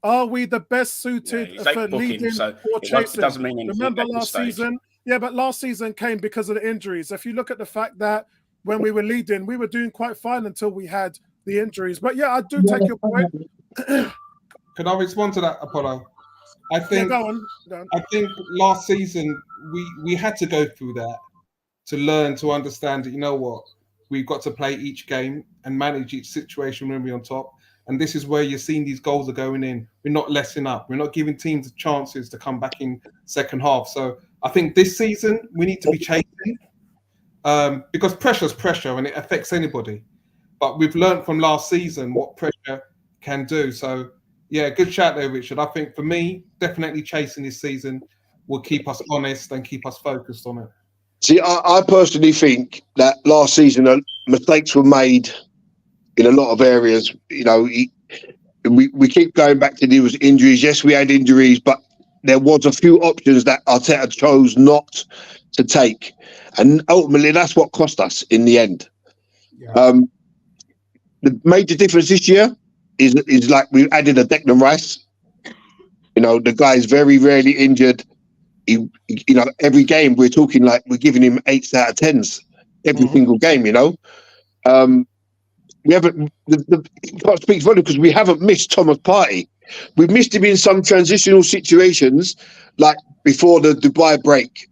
Are we the best suited he's for 8 booking, leading so or it chasing? doesn't mean anything. Remember at this last stage. season? Yeah, but last season came because of the injuries. If you look at the fact that when we were leading, we were doing quite fine until we had the injuries. But yeah, I do take your point. Can I respond to that, Apollo? I think Go on. I think last season we had to go through that to learn to understand that, you know what, we've got to play each game and manage each situation when we're on top. And this is where you're seeing these goals are going in. We're not letting up. We're not giving teams chances to come back in second half. So I think this season we need to be chasing because pressure's pressure and it affects anybody. But we've learned from last season what pressure can do. So yeah, good shout there, Richard. I think for me, definitely chasing this season will keep us honest and keep us focused on it. See, I personally think that last season mistakes were made in a lot of areas. You know, we keep going back to there was injuries. Yes, we had injuries, but there was a few options that Arteta chose not to take, and ultimately that's what cost us in the end. Yeah. The major difference this year is like we've added a Declan Rice. You know, the guy's very rarely injured. You know, every game we're talking like we're giving him 8s out of 10s every single game. You know, we haven't. Can't speak for him because we haven't missed Thomas Partey. We've missed him in some transitional situations, like before the Dubai break.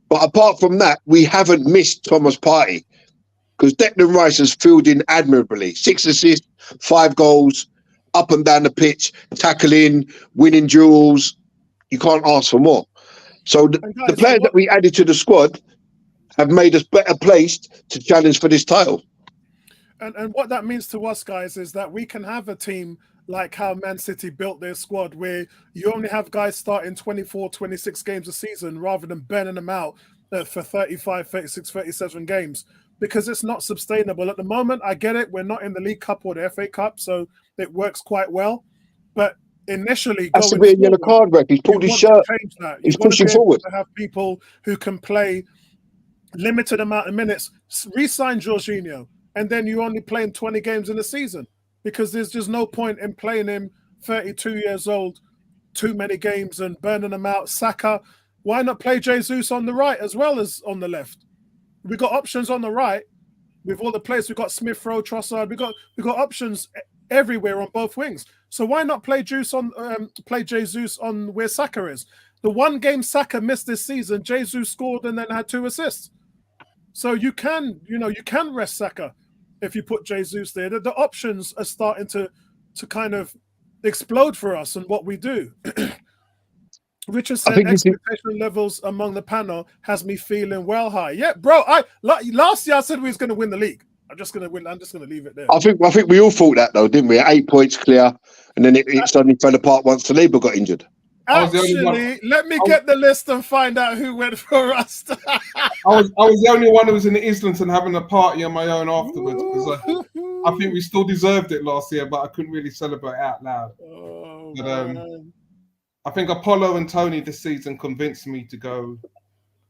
But apart from that, we haven't missed Thomas Partey because Declan Rice has filled in admirably. 6 assists, 5 goals, up and down the pitch, tackling, winning duels. You can't ask for more. So the players that we added to the squad have made us better placed to challenge for this title. And what that means to us, guys, is that we can have a team like how Man City built their squad, where you only have guys starting 24, 26 games a season rather than burning them out for 35, 36, 37 games, because it's not sustainable. At the moment, I get it. We're not in the League Cup or the FA Cup, so it works quite well. But initially, that's to be a yellow card, Rep. He's pulled his shirt. He's pushing forward. To have people who can play limited amount of minutes. Re-sign Jorginho, and then you only playing 20 games in a season because there's just no point in playing him 32 years old, too many games and burning them out. Saka, why not play Jesus on the right as well as on the left? We got options on the right with all the players. We've got Smith Rowe, Trossard. We got options everywhere on both wings. So why not play Jesus on where Saka is? The one game Saka missed this season, Jesus scored and then had 2 assists. So you can rest Saka if you put Jesus there. The options are starting to kind of explode for us and what we do. Richard said expectation levels among the panel has me feeling well high. Yeah, bro. Last year I said we was going to win the league. I'm just going to leave it there. I think we all thought that though, didn't we? 8 points clear, and then it suddenly fell apart once Saliba got injured. Actually, let me get the list and find out who went for us. I was the only one who was in Islington having a party on my own afterwards because I think we still deserved it last year, but I couldn't really celebrate out loud. I think Apollo and Tony this season convinced me to go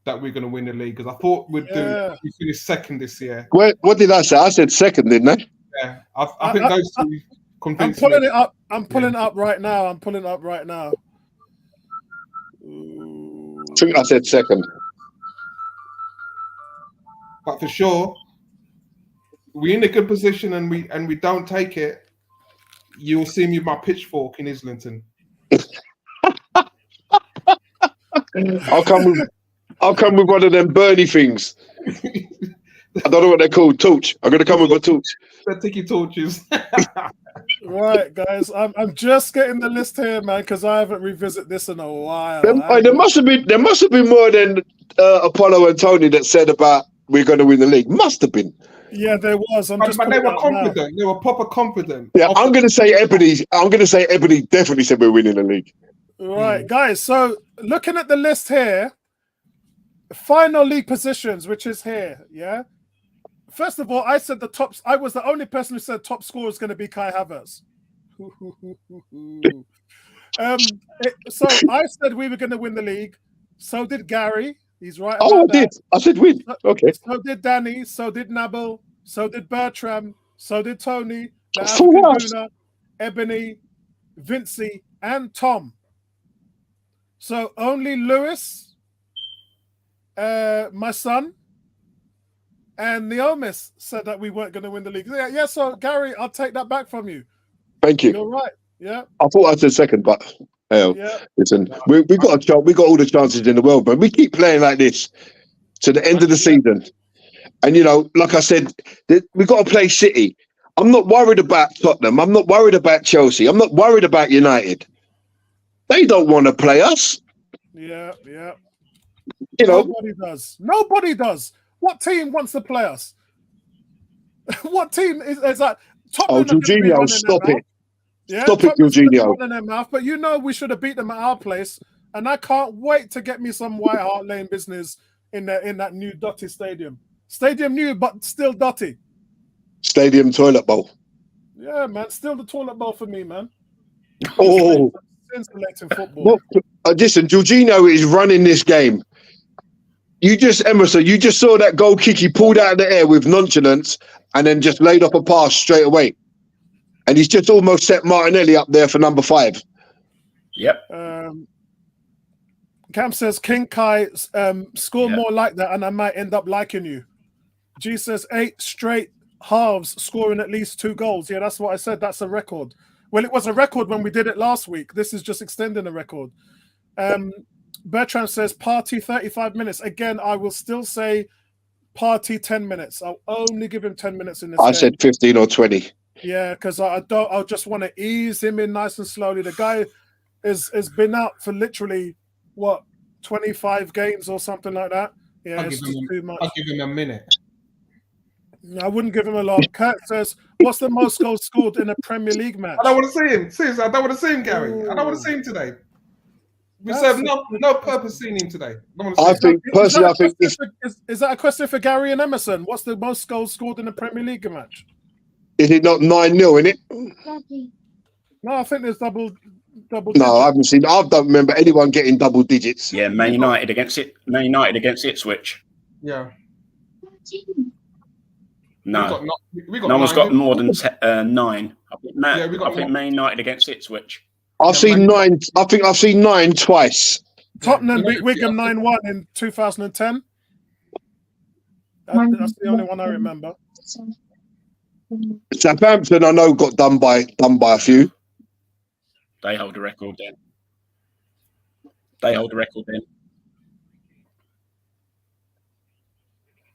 that we're going to win the league because I thought we finished second this year. What did I say? I said second, didn't I? Yeah, I think those two convinced I'm pulling me. it up. I'm pulling it up right now. I think I said second. But for sure, we're in a good position and we don't take it. You'll see me with my pitchfork in Islington. I'll come with one of them Bernie things. I don't know what they're called. Torch. I'm going to come with a torch. They're tiki torches. Right, guys. I'm just getting the list here, man, because I haven't revisited this in a while. There must have been more than Apollo and Tony that said about we're going to win the league. Must have been. Yeah, there was. But they were confident. Now. They were proper confident. Yeah, I'm going to say Ebony definitely said we're winning the league. Right, guys. So looking at the list here, final league positions, which is here. Yeah. First of all, I said the tops. I was the only person who said top scorer is going to be Kai Havertz. So I said we were going to win the league. So did Gary. He's right. Oh, I about did. I said win. Okay. So did Danny. So did Nabil. So did Bertram. So did Tony. The For African what? Luna, Ebony, Vincey, and Tom. So only Lewis, my son, and Neomis said that we weren't going to win the league. Yeah. So Gary, I'll take that back from you. Thank you. You're right. Yeah. I thought I said second, but Yeah. listen, we got a chance. We got all the chances in the world, but we keep playing like this to the end of the season. And you know, like I said, we got to play City. I'm not worried about Tottenham. I'm not worried about Chelsea. I'm not worried about United. They don't want to play us. Yeah. You know, Nobody does. Nobody does. What team wants to play us? What team is that? Tottenham are gonna be Jorginho, running stop their it. mouth. Yeah, Stop it, Tottenham's gonna be Jorginho. running their mouth, but you know we should have beat them at our place, and I can't wait to get me some White Hart Lane business in that new Dotty Stadium. Stadium new, but still Dotty. Stadium toilet bowl. Yeah, man, still the toilet bowl for me, man. Oh, Insulating football. listen, Jorginho is running this game. Emerson, you just saw that goal kick he pulled out of the air with nonchalance and then just laid off a pass straight away. And he's just almost set Martinelli up there for number 5. Yep. Cam says, King Kai, score more like that and I might end up liking you. G says 8 straight halves scoring at least 2 goals. Yeah, that's what I said. That's a record. Well, it was a record when we did it last week. This is just extending a record. Bertrand says Partey 35 minutes. Again, I will still say Partey 10 minutes. I'll only give him 10 minutes in this game. said 15 or 20. Yeah, because I just want to ease him in nice and slowly. The guy has been out for literally 25 games or something like that. Yeah, it's just too much. I'll give him a minute. I wouldn't give him a lot. Kurt says, what's the most goals scored in a Premier League match? I don't want to see him. Seriously, I don't want to see him, Gary. Ooh. I don't want to see him today. We serve no purpose seeing him today. I think personally, is that a question for Gary and Emerson? What's the most goals scored in a Premier League match? is it not 9-0 in it? No, I think there's double. No, I haven't seen. I don't remember anyone getting double digits. Yeah, Man United against Ipswich. Yeah. No, We got no one's 9. got more than 9. I think Man United against Ipswich. I've seen 9. I think I've seen 9 twice. Tottenham beat Wigan 9-1 in 2010. That's the only one I remember. Southampton, I know, got done by a few. They hold the record then.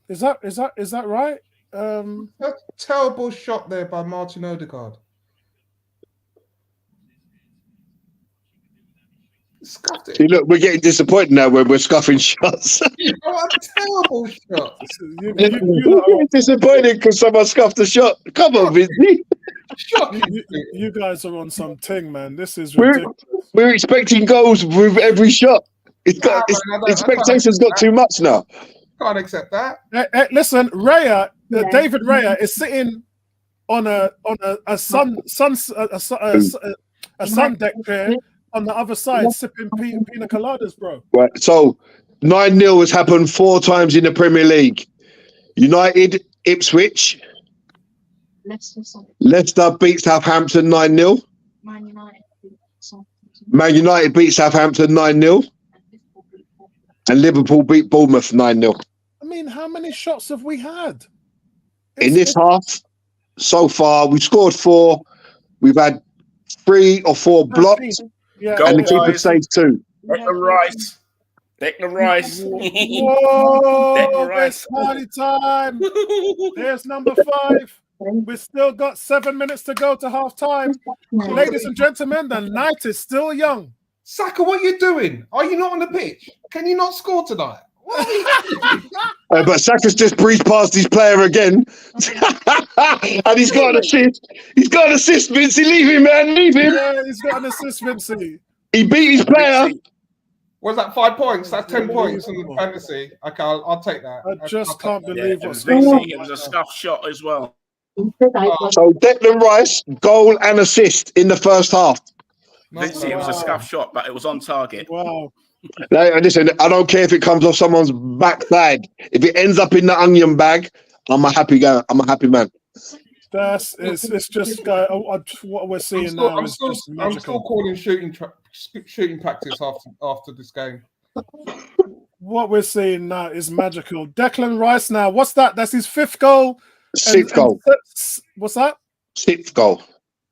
Is that right? A terrible shot there by Martin Ødegaard. Scuffed it. See, look, we're getting disappointed now when we're scuffing shots. What a terrible shot. You're We're getting disappointed because someone scuffed a shot. Come on, Vinny. you guys are on some ting, man. This is ridiculous. We're expecting goals with every shot. Expectations got too much now. Can't accept that. Hey, listen, Raya, David Raya is sitting on a sun deck chair on the other side, sipping pina coladas, bro. Right. So 9-0 has happened 4 times in the Premier League. United, Ipswich. Leicester beat Southampton 9-0. Man United beat Southampton 9-0. And Liverpool beat Bournemouth 9-0. I mean, how many shots have we had? In this half, so far, we've scored 4. We've had 3 or 4 blocks. Yeah. And the keeper saved 2. Declan Rice. Whoa, it's party time. There's number 5. We've still got 7 minutes to go to half time. Ladies and gentlemen, the night is still young. Saka, what are you doing? Are you not on the pitch? Can you not score tonight? But Saka's just breezed past his player again. And he's got an assist. He's got an assist, Vincey. Leave him, man. Leave him. Yeah, he's got an assist, Vincey. He beat his player. Was that 5 points? That's 10 points in the fantasy. Okay, I'll take that. I just can't believe what's going going on. on. It was a scuff shot as well. So Declan Rice, goal and assist in the first half. Vinci, it was a scuff shot, but it was on target. Wow. Listen, I don't care if it comes off someone's backside. If it ends up in the onion bag, I'm a happy guy. I'm a happy man. It's just what we're seeing now is just magical. I'm still calling shooting practice after this game. What we're seeing now is magical. Declan Rice now. What's that? That's his 5th goal. Sixth goal. What's that? 6th goal.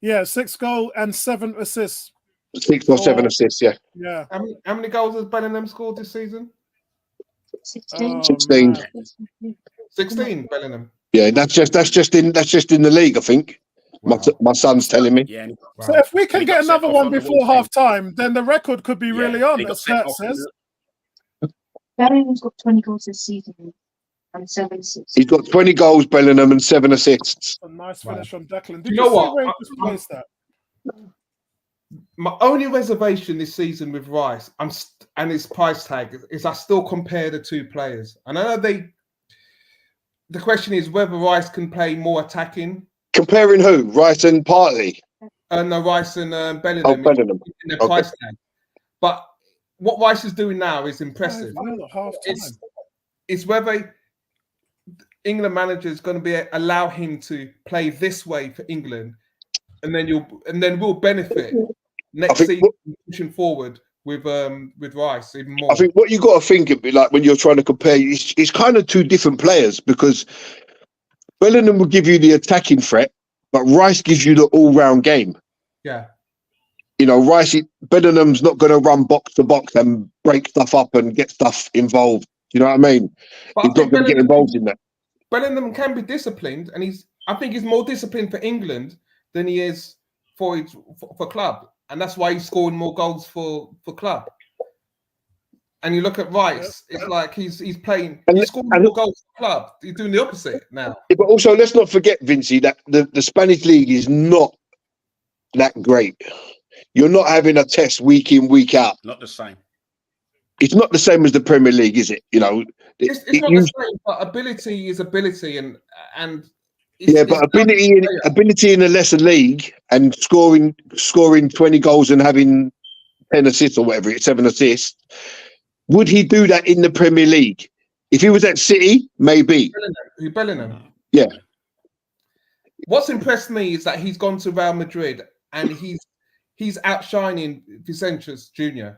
Yeah, 6th goal and 7 assists. 6 or 7 assists, yeah. Yeah. How many goals has Bellingham scored this season? 16. 16, Bellingham. Yeah, that's just in the league, I think. Wow. My son's telling me. Yeah. So if we can get another one before half time, then the record could be really on, as Kurt says. Bellingham's got 20 goals this season and 7 assists. He's got 20 goals, Bellingham, and 7 assists. A nice finish from Declan. Did You know what? Where he just placed that? My only reservation this season with Rice and his price tag is I still compare the two players. And I know the question is whether Rice can play more attacking. Comparing who? Rice and Partey? No, Rice and Bellingham, Oh, Bellingham. in their price tag. But what Rice is doing now is impressive. It's whether England manager is going to allow him to play this way for England, and then we'll benefit next season pushing forward with Rice even more. I think what you got to think of, like when you're trying to compare, it's kind of two different players, because Bellingham will give you the attacking threat, but Rice gives you the all-round game. Yeah. You know, Bellingham's not going to run box to box and break stuff up and get stuff involved. You know what I mean? But he's not going to get involved in that. Bellingham can be disciplined, and I think he's more disciplined for England than he is for club, and that's why he's scoring more goals for club. And you look at Rice, it's like he's playing, he's scoring more goals for club. He's doing the opposite now. Yeah, but also, let's not forget, Vinci, that the Spanish league is not that great. You're not having a test week in, week out. Not the same. It's not the same as the Premier League, is it? You know, it's not the same, but ability is ability, and but ability in a lesser league and scoring 20 goals and having 10 assists or whatever, it's 7 assists. Would he do that in the Premier League? If he was at City, maybe. Bellingham. Yeah. What's impressed me is that he's gone to Real Madrid and he's outshining Vincentius Jr.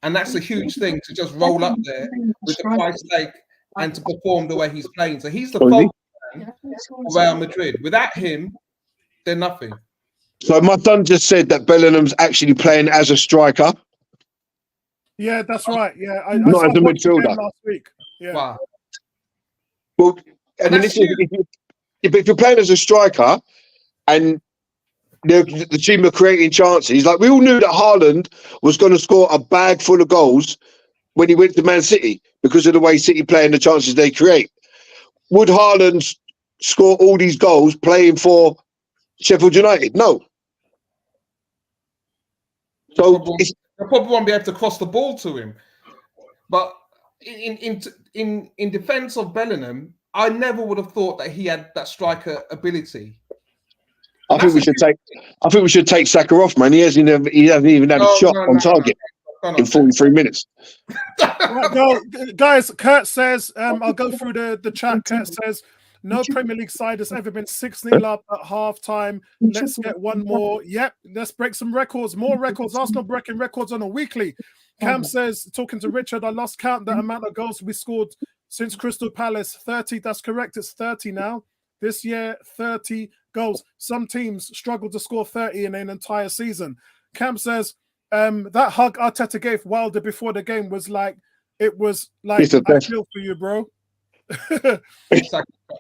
And that's a huge thing, to just roll up there with the price tag and to perform the way he's playing. So he's the focal man for Real Madrid. Without him, they're nothing. So my son just said that Bellingham's actually playing as a striker. Yeah, that's right. Yeah, I not as a midfielder last week. Yeah. Wow. Well, I mean, if you're playing as a striker and the team are creating chances, like we all knew that Haaland was going to score a bag full of goals when he went to Man City because of the way City play and the chances they create. Would Haaland score all these goals playing for Sheffield United? No. So they probably won't be able to cross the ball to him. But in defence of Bellingham, I never would have thought that he had that striker ability. I think we should take Saka off, man. He hasn't even had a shot on target in 43 minutes. Right, guys, Kurt says, I'll go through the chat. Kurt says, no Premier League side has ever been 6-0 up at half time. Let's get one more. Yep, let's break some records. More records. Arsenal breaking records on a weekly. Cam says, talking to Richard, I lost count the amount of goals we scored since Crystal Palace. 30. That's correct. It's 30 now. This year, 30 goals. Some teams struggle to score 30 in an entire season. Cam says, that hug Arteta gave Wilder before the game was like, I feel for you, bro.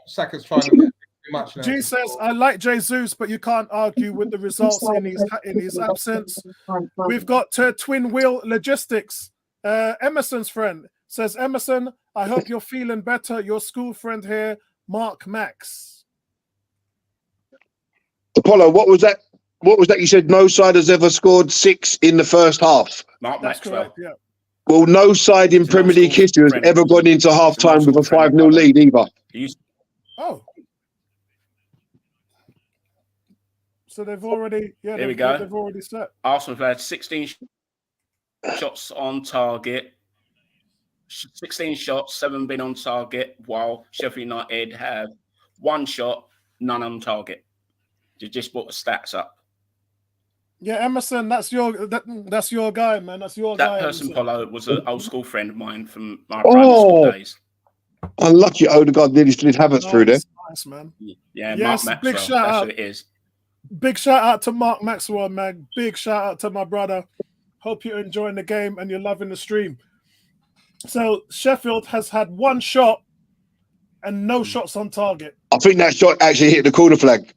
Saka's trying to get too much now. G says, I like Jesus, but you can't argue with the results in his absence. We've got Twin Wheel Logistics. Emerson's friend says, Emerson, I hope you're feeling better. Your school friend here, Mark Max. Apollo, what was that? What was that? You said no side has ever scored 6 in the first half. Mark Maxwell. Yeah. Well, no side in Premier League history has ever gone into half time with a 5-0 lead either. Oh. So they've already, Here they've, we go. they've already set. Arsenal have had 16 shots on target. 16 shots, 7 been on target, while Sheffield United have 1 shot, none on target. You just brought the stats up. Yeah, Emerson, that's your guy, man. That's your guy. That person, Emerson. Polo, was an old school friend of mine from my primary school days. Unlucky Ødegaard nearly slid Havertz through there. Nice, man. Yeah, Yes, Mark big Maxwell. shout That's out. who it is. Big shout out to Mark Maxwell, man. Big shout out to my brother. Hope you're enjoying the game and you're loving the stream. So Sheffield has had 1 shot and no shots on target. I think that shot actually hit the corner flag.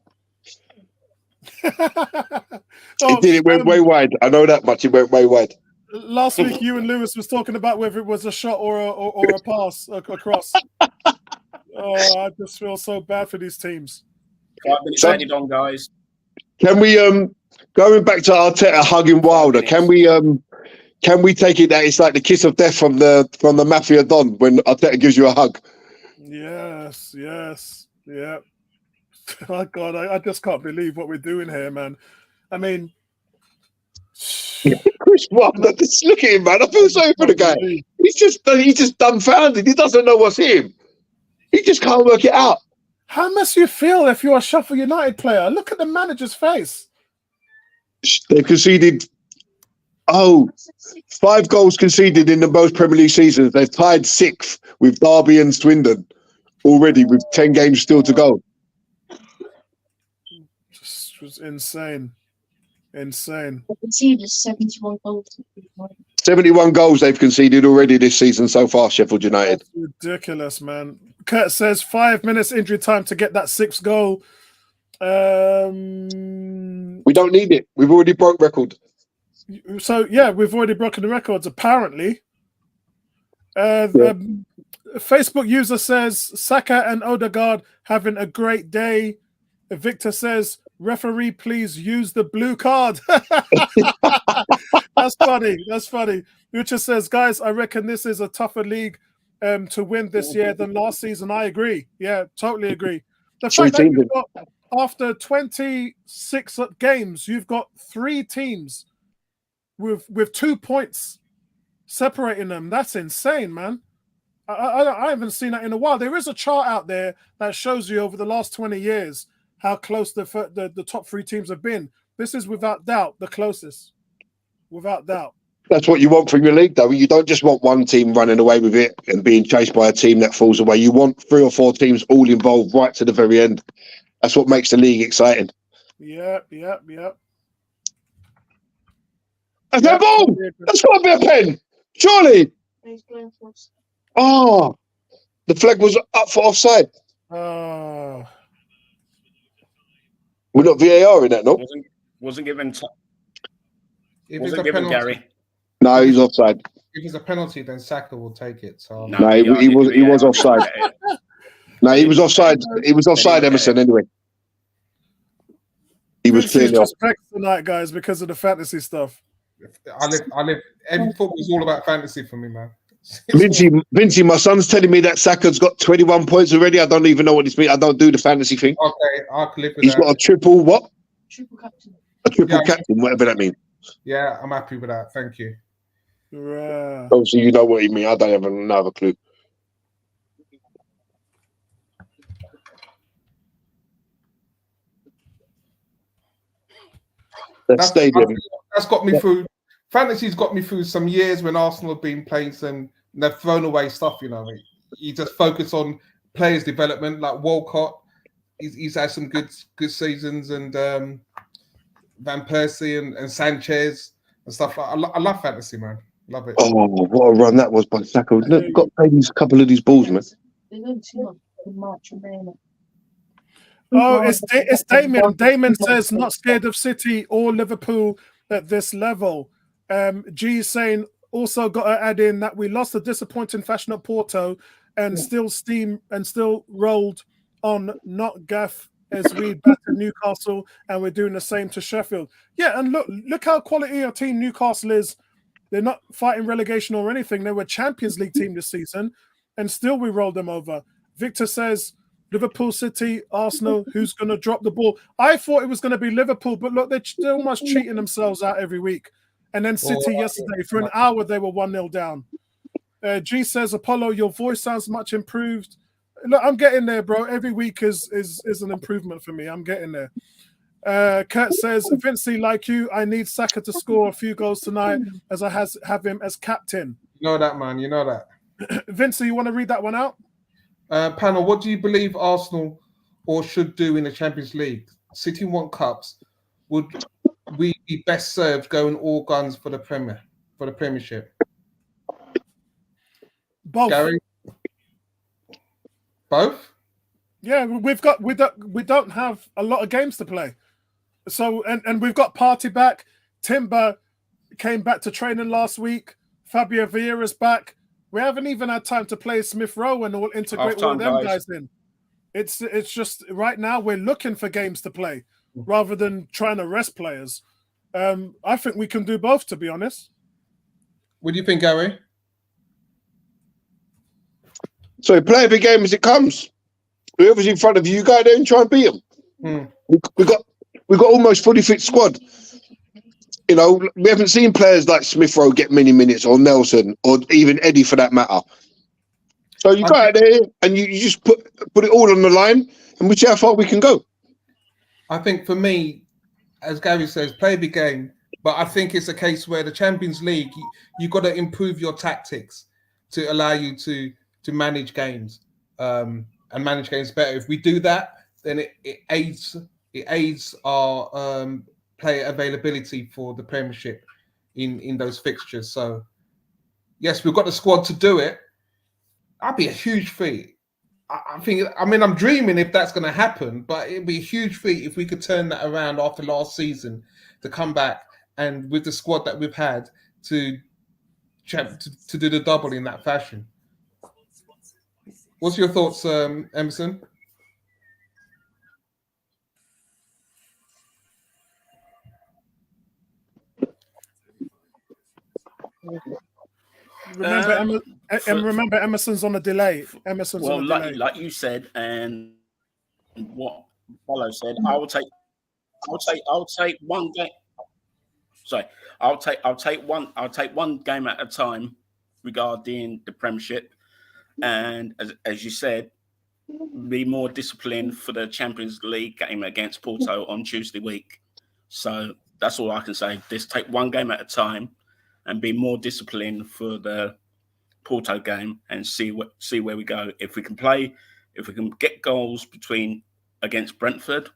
It did. It went way wide. I know that much. It went way wide. Last week, you and Lewis was talking about whether it was a shot or a pass across. Oh, I just feel so bad for these teams. 5 minutes added on, guys. Can we going back to Arteta hugging Wilder? Can we take it that it's like the kiss of death from the Mafia Don when Arteta gives you a hug? Yes, yeah. Oh God, I just can't believe what we're doing here, man. I mean, Chris Wilder, just look at him, man. I feel sorry for the guy. He's just dumbfounded. He doesn't know what's him. He just can't work it out. how must you feel if you're a Sheffield United player? Look at the manager's face. They've conceded 5 goals conceded in the most Premier League seasons. They've tied 6th with Derby and Swindon already with 10 games still to go. Just was insane. Insane. I can see there's 71 goals. 71 goals they've conceded already this season so far, Sheffield United. That's ridiculous, man. Kurt says 5 minutes injury time to get that 6th goal. We don't need it. We've already broke record. So yeah, we've already broken the records apparently. Facebook user says Saka and Ødegaard having a great day. Victor says, referee, please use the blue card. That's funny. That's funny. Richard says, guys, I reckon this is a tougher league to win this year than last season. I agree. Yeah, totally agree. The fact that you've got, after 26 games, you've got 3 teams with 2 points separating them. That's insane, man. I haven't seen that in a while. There is a chart out there that shows you over the last 20 years how close the top 3 teams have been. This is without doubt the closest. Without doubt. That's what you want from your league, though. You don't just want one team running away with it and being chased by a team that falls away. You want 3 or 4 teams all involved right to the very end. That's what makes the league exciting. Yeah. That's that ball! That's got to be a pen! Surely! Oh! The flag was up for offside. We're not VAR in that, no? Wasn't given time. If Wasn't it's a given, penalty, Gary. No, he's offside. if it's a penalty, then Saka will take it. So No, he was offside. No, he was offside. He was offside, Emerson, anyway. He was clearly off. Respect tonight, guys, because of the fantasy stuff. I live. Every football's all about fantasy for me, man. Vincey, my son's telling me that Saka's got 21 points already. I don't even know what this means. I don't do the fantasy thing. Okay, I can live with He's that. got a triple what? Triple captain. A triple captain, whatever that means. Yeah, I'm happy with that. Thank you. Right. Obviously, you know what he means. I don't have another clue. That's stadium. That's got me through. Fantasy's got me through some years when Arsenal have been playing some. They've thrown away stuff. You know, you just focus on players' development, like Walcott. He's had some good seasons, and Van Persie and Sanchez and stuff. I love fantasy, man. Love it. Oh, what a run that was by Saka. Look, got to play these couple of these balls, man. They're going too much in March and May. Oh, it's Damien. Damien says not scared of City or Liverpool at this level. G is saying also got to add in that we lost a disappointing fashion at Porto and still rolled on not gaff as we battered Newcastle, and we're doing the same to Sheffield. Yeah, and look how quality our team Newcastle is. They're not fighting relegation or anything. They were Champions League team this season, and still we rolled them over. Victor says Liverpool, City, Arsenal, who's going to drop the ball? I thought it was going to be Liverpool, but look, they're still much cheating themselves out every week. And then City yesterday, for an hour, they were 1-0 down. G says, Apollo, your voice sounds much improved. Look, I'm getting there, bro. Every week is an improvement for me. I'm getting there. Kurt says, Vincey, like you, I need Saka to score a few goals tonight as I have him as captain. You know that, man. You know that. Vincey, you want to read that one out? Panel, what do you believe Arsenal or should do in the Champions League? City want cups. Would we be best served going all guns for the Premiership? Both. Gary? Both? Yeah, we don't have a lot of games to play. So and we've got Partey back. Timber came back to training last week. Fabio Vieira's back. We haven't even had time to play Smith Rowe and all integrate all of them guys in. It's just right now we're looking for games to play rather than trying to rest players. I think we can do both, to be honest. What do you think, Gary? So play every game as it comes. Whoever's in front of you, go there and try and beat them. We got almost fully fit squad. You know, we haven't seen players like Smith Rowe get many minutes, or Nelson, or even Eddie for that matter. So you go out there and you just put it all on the line, and we see how far we can go. I think for me, as Gary says, play every game. But I think it's a case where the Champions League, you've got to improve your tactics to allow you to manage games and manage games better. If we do that, then it aids our player availability for the Premiership in those fixtures. So yes, we've got the squad to do it. That'd be a huge feat. I'm dreaming if that's going to happen, but it'd be a huge feat if we could turn that around after last season to come back and with the squad that we've had to do the double in that fashion. What's your thoughts, Emerson? Remember, Emerson's on a delay. Like you said, and what Apollo said, I'll take one game. Sorry, I'll take one game at a time regarding the Premiership, and as you said, be more disciplined for the Champions League game against Porto on Tuesday week. So that's all I can say. Just take one game at a time and be more disciplined for the Porto game and see where we go. If we can get goals against Brentford,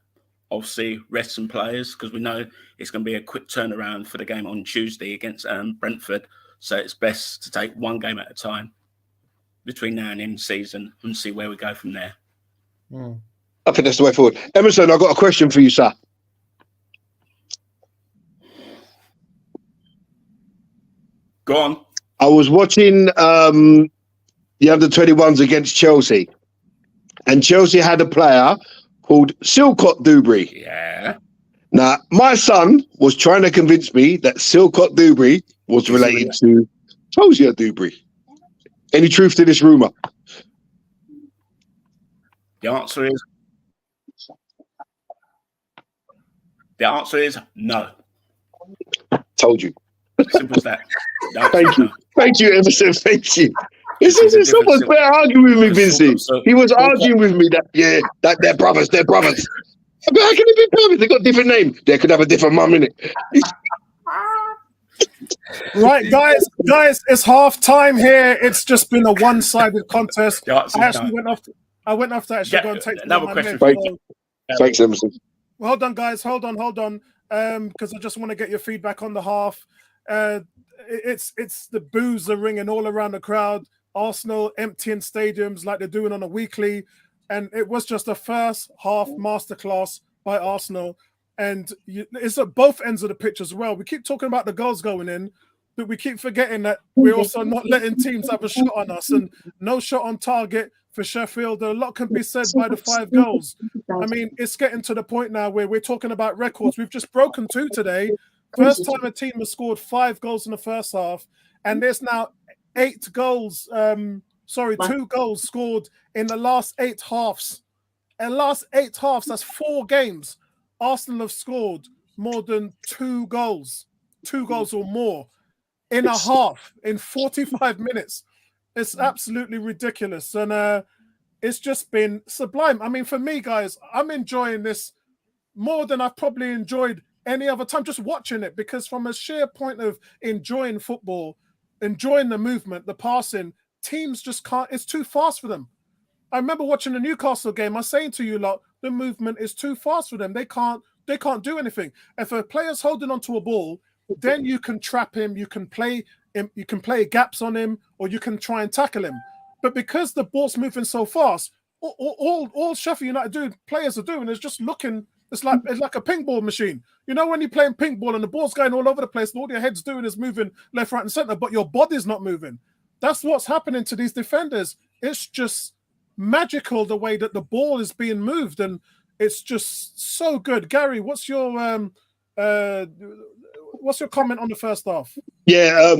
obviously rest some players because we know it's going to be a quick turnaround for the game on Tuesday against Brentford. So it's best to take one game at a time between now and end season and see where we go from there. I think that's the way forward. Emerson, I've got a question for you, sir. Go on. I was watching the under-21s against Chelsea, and Chelsea had a player called Silcott Dubry. Yeah. Now, my son was trying to convince me that Silcott Dubry was related to Tosia Dubry. Any truth to this rumour? The answer is no. Told you. Simple as that. Thank you, Emerson. Thank you. Someone's better arguing with me, Vincey. He was arguing with me that they're brothers. They're brothers. How can they be brothers? They got different names. They could have a different mum, innit? Right, guys, it's half time here. It's just been a one-sided contest. I went off to actually go and take another question. Thanks, Emerson. Well, hold on, guys. Hold on. Because I just want to get your feedback on the half. It's the boos are ringing all around the crowd. Arsenal emptying stadiums like they're doing on a weekly, and it was just a first half masterclass by Arsenal. And it's at both ends of the pitch as well. We keep talking about the goals going in, but we keep forgetting that we're also not letting teams have a shot on us, and no shot on target for Sheffield. A lot can be said by the 5 goals. I mean, it's getting to the point now where we're talking about records. We've just broken 2 today. First time a team has scored 5 goals in the first half, and there's now 2 goals scored in the last 8 halves In the last 8 halves, that's 4 games, Arsenal have scored more than 2 goals or more in a half, in 45 minutes. It's absolutely ridiculous. And it's just been sublime. I mean, for me, guys, I'm enjoying this more than I've probably enjoyed any other time, just watching it, because from a sheer point of enjoying football, enjoying the movement, the passing, teams just can't, it's too fast for them. I remember watching the Newcastle game. I was saying to you, lot, the movement is too fast for them. They can't do anything. If a player's holding onto a ball, then you can trap him, you can play gaps on him, or you can try and tackle him. But because the ball's moving so fast, all Sheffield United players are doing is just looking. It's like a ping ball machine. You know, when you're playing ping ball and the ball's going all over the place, and all your head's doing is moving left, right, and center, but your body's not moving. That's what's happening to these defenders. It's just magical the way that the ball is being moved, and it's just so good. Gary, what's your comment on the first half? Yeah,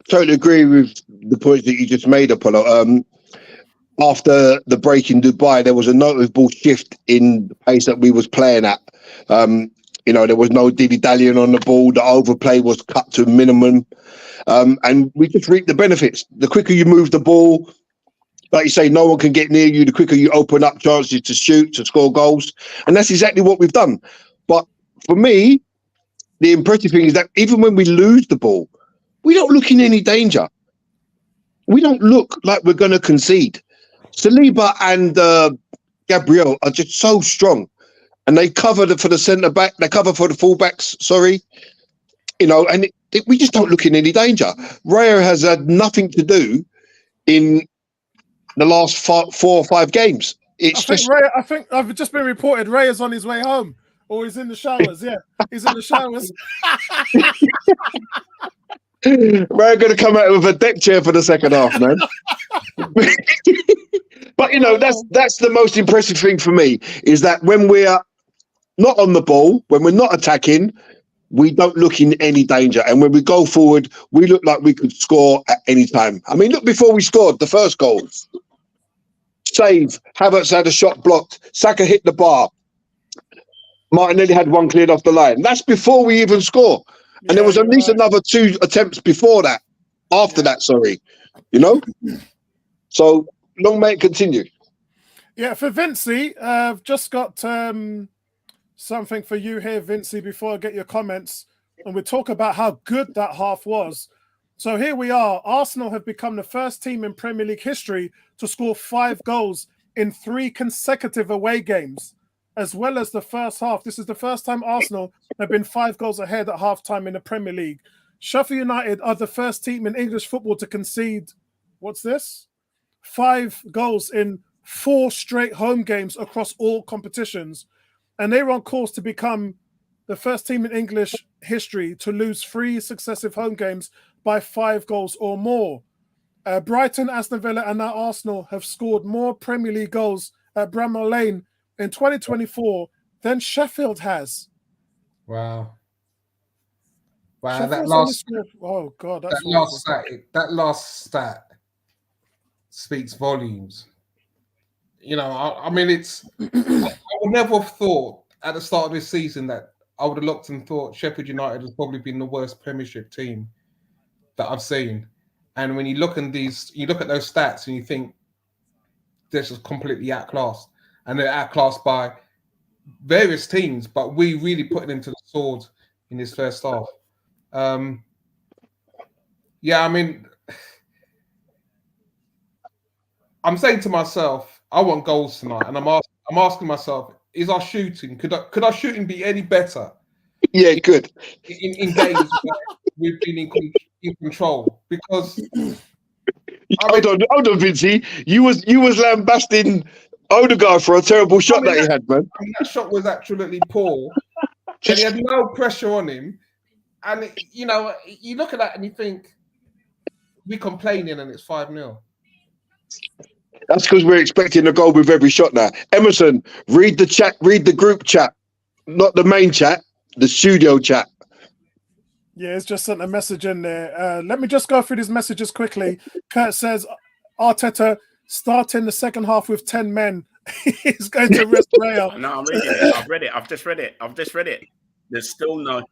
totally agree with the points that you just made, Apollo. After the break in Dubai, there was a noticeable shift in the pace that we was playing at. There was no dilly-dallying on the ball. The overplay was cut to a minimum. And we just reaped the benefits. The quicker you move the ball, like you say, no one can get near you. The quicker you open up chances to shoot, to score goals. And that's exactly what we've done. But for me, the impressive thing is that even when we lose the ball, we don't look in any danger. We don't look like we're going to concede. Saliba and Gabriel are just so strong, and they cover for the centre back. They cover for the fullbacks. Sorry, and we just don't look in any danger. Raya has had nothing to do in the last 4 or 5 games. I think I've just been reported Raya's on his way home, or he's in the showers. Yeah, he's in the showers. Raya going to come out with a deck chair for the second half, man. But that's the most impressive thing for me, is that when we're not on the ball, when we're not attacking, we don't look in any danger. And when we go forward, we look like we could score at any time. I mean, look, before we scored the first goal, save, Havertz had a shot blocked, Saka hit the bar, Martinelli had one cleared off the line. That's before we even score. And there was at least another 2 attempts before that, after that, sorry. So, long may it continue. Yeah, for Vincey, I've just got something for you here, Vincey, before I get your comments. And we talk about how good that half was. So here we are. Arsenal have become the first team in Premier League history to score 5 goals in 3 consecutive away games, as well as the first half. This is the first time Arsenal have been 5 goals ahead at halftime in the Premier League. Sheffield United are the first team in English football to concede, what's this? 5 goals in 4 straight home games across all competitions. And they were on course to become the first team in English history to lose 3 successive home games by 5 goals or more. Brighton, Aston Villa, and now Arsenal have scored more Premier League goals at Bramall Lane in 2024 than Sheffield has. Wow. Sheffield's that last stat speaks volumes. I mean, I would never have thought at the start of this season that I would have looked and thought Sheffield United has probably been the worst Premiership team that I've seen. And when you look at those stats and you think they're just completely outclassed, and they're outclassed by various teams, but we really put them to the sword in this first half. I mean, I'm saying to myself, I want goals tonight, and I'm asking myself, is our shooting, could our shooting be any better? Yeah, good. In games where we've been in control, because hold on, Vincey. You was lambasting Ødegaard for a terrible shot that he had, man. I mean, that shot was absolutely poor. And he had no pressure on him. And, you look at that and you think, we're complaining and it's 5-0. That's because we're expecting a goal with every shot now. Emerson, read the chat, read the group chat, not the main chat, the studio chat. Yeah, it's just sent a message in there. Let me just go through these messages quickly. Kurt says, Arteta starting the second half with 10 men He's going to rest Raya. No, I'm reading it. I've read it. I've just read it. There's still no.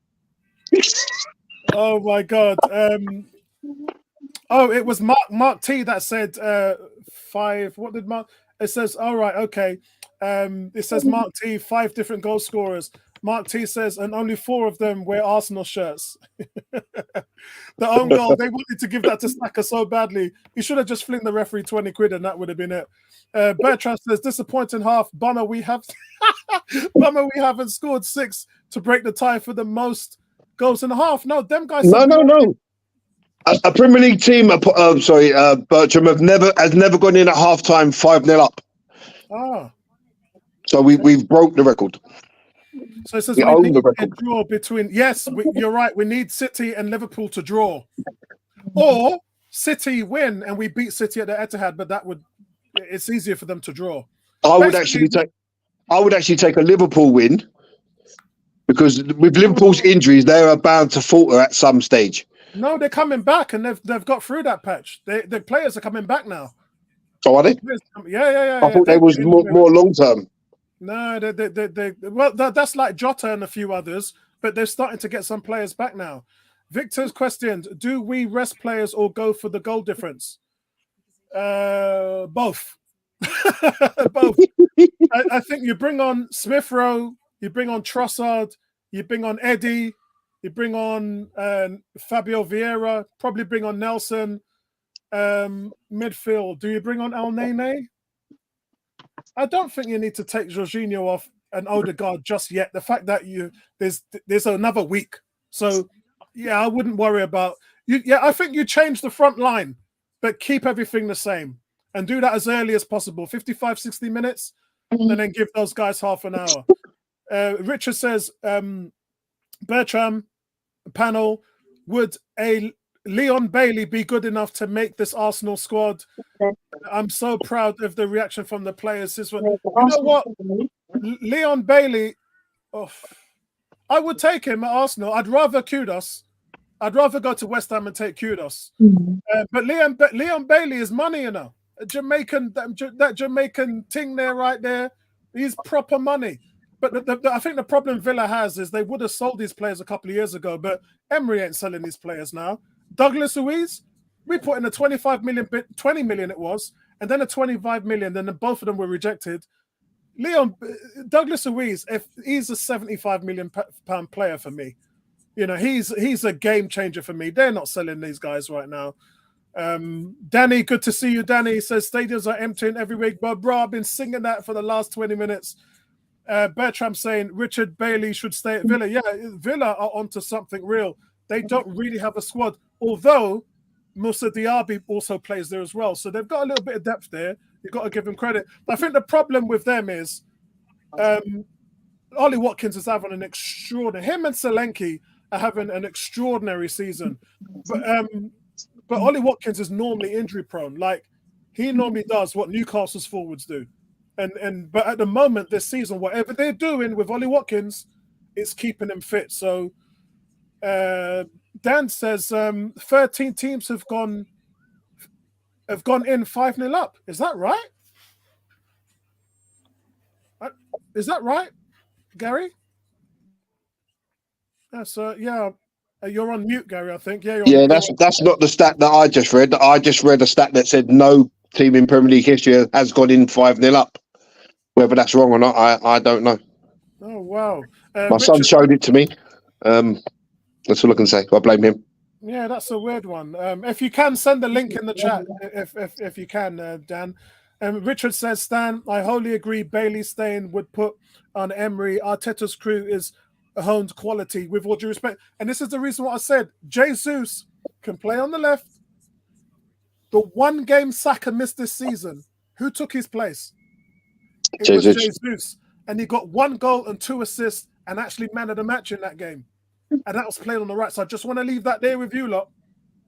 Oh my God. Oh, it was Mark T that said 5. What did Mark? It says, all right, okay. It says Mark T, 5 different goal scorers. Mark T says, and only 4 of them wear Arsenal shirts. The own goal, they wanted to give that to Saka so badly. He should have just flinged the referee 20 quid and that would have been it. Bertrand says, disappointing half. Bummer we haven't scored 6 to break the tie for the most goals in a half. No, them guys. No. A Premier League team, Bertram, has never gone in at halftime 5-0 up. Ah. So we've broke the record. So it says we need a draw between. Yes, you're right. We need City and Liverpool to draw, or City win and we beat City at the Etihad. But it's easier for them to draw. I would actually take a Liverpool win, because with Liverpool's injuries, they are bound to falter at some stage. No, they're coming back, and they've got through that patch. The players are coming back now. Oh, are they? Yeah. I thought they was more long term. No, that's like Jota and a few others, but they're starting to get some players back now. Victor's question: do we rest players or go for the goal difference? Both. Both. I think you bring on Smith Rowe, you bring on Trossard, you bring on Eddie, you bring on Fabio Vieira, probably bring on Nelson. Midfield, do you bring on El Nene? I don't think you need to take Jorginho off and Ødegaard just yet. The fact that there's another week, so yeah, I wouldn't worry about you. Yeah, I think you change the front line, but keep everything the same and do that as early as possible, 55, 60 minutes, and then give those guys half an hour. Richard says, Bertram panel, would a Leon Bailey be good enough to make this Arsenal squad? I'm so proud of the reaction from the players. You know what? Leon Bailey, I would take him at Arsenal. I'd rather Kudos. I'd rather go to West Ham and take Kudos. But Leon Bailey is money, you know. That Jamaican thing there, right there, he's proper money. But I think the problem Villa has is they would have sold these players a couple of years ago, but Emery ain't selling these players now. Douglas Luiz, we put in a 25 million, 20 million it was, and then a 25 million, then both of them were rejected. Douglas Luiz, if he's a 75 million pound player for me, you know, he's a game changer for me. They're not selling these guys right now. Danny, good to see you. Danny says stadiums are emptying every week, but bro, I've been singing that for the last 20 minutes. Bertram saying Richard Bailey should stay at Villa. Yeah, Villa are onto something real. They don't really have a squad, although Moussa Diaby also plays there as well. So they've got a little bit of depth there. You've got to give them credit. But I think the problem with them is Ollie Watkins is having an extraordinary... Him and Solanke are having an extraordinary season. But Ollie Watkins is normally injury prone. Like, he normally does what Newcastle's forwards do. But at the moment this season, whatever they're doing with Ollie Watkins, it's keeping him fit. So Dan says 13 teams have gone in 5-0 up. Is that right? Is that right, Gary? That's yeah. You're on mute, Gary. I think. Yeah. That's not the stat that I just read. I just read a stat that said no team in Premier League history has gone in 5-0 up. Whether that's wrong or not, I don't know. Oh wow! My son showed it to me. That's all I can say. I blame him. Yeah, that's a weird one. If you can send the link in the chat, if you can, Dan. Richard says, Stan, I wholly agree. Bailey staying would put on Emery. Arteta's crew is honed quality, with all due respect. And this is the reason why I said Jesus can play on the left. The one game Saka missed this season, who took his place? It was Jesus. And he got 1 goal and 2 assists and actually man of the match in that game. And that was played on the right. So I just want to leave that there with you lot.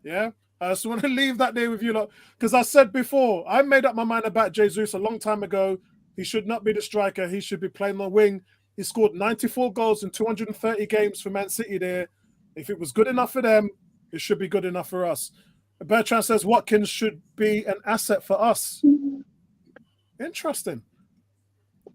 Yeah? I just want to leave that there with you lot. Because I said before, I made up my mind about Jesus a long time ago. He should not be the striker. He should be playing on the wing. He scored 94 goals in 230 games for Man City there. If it was good enough for them, it should be good enough for us. Bertrand says Watkins should be an asset for us. Interesting.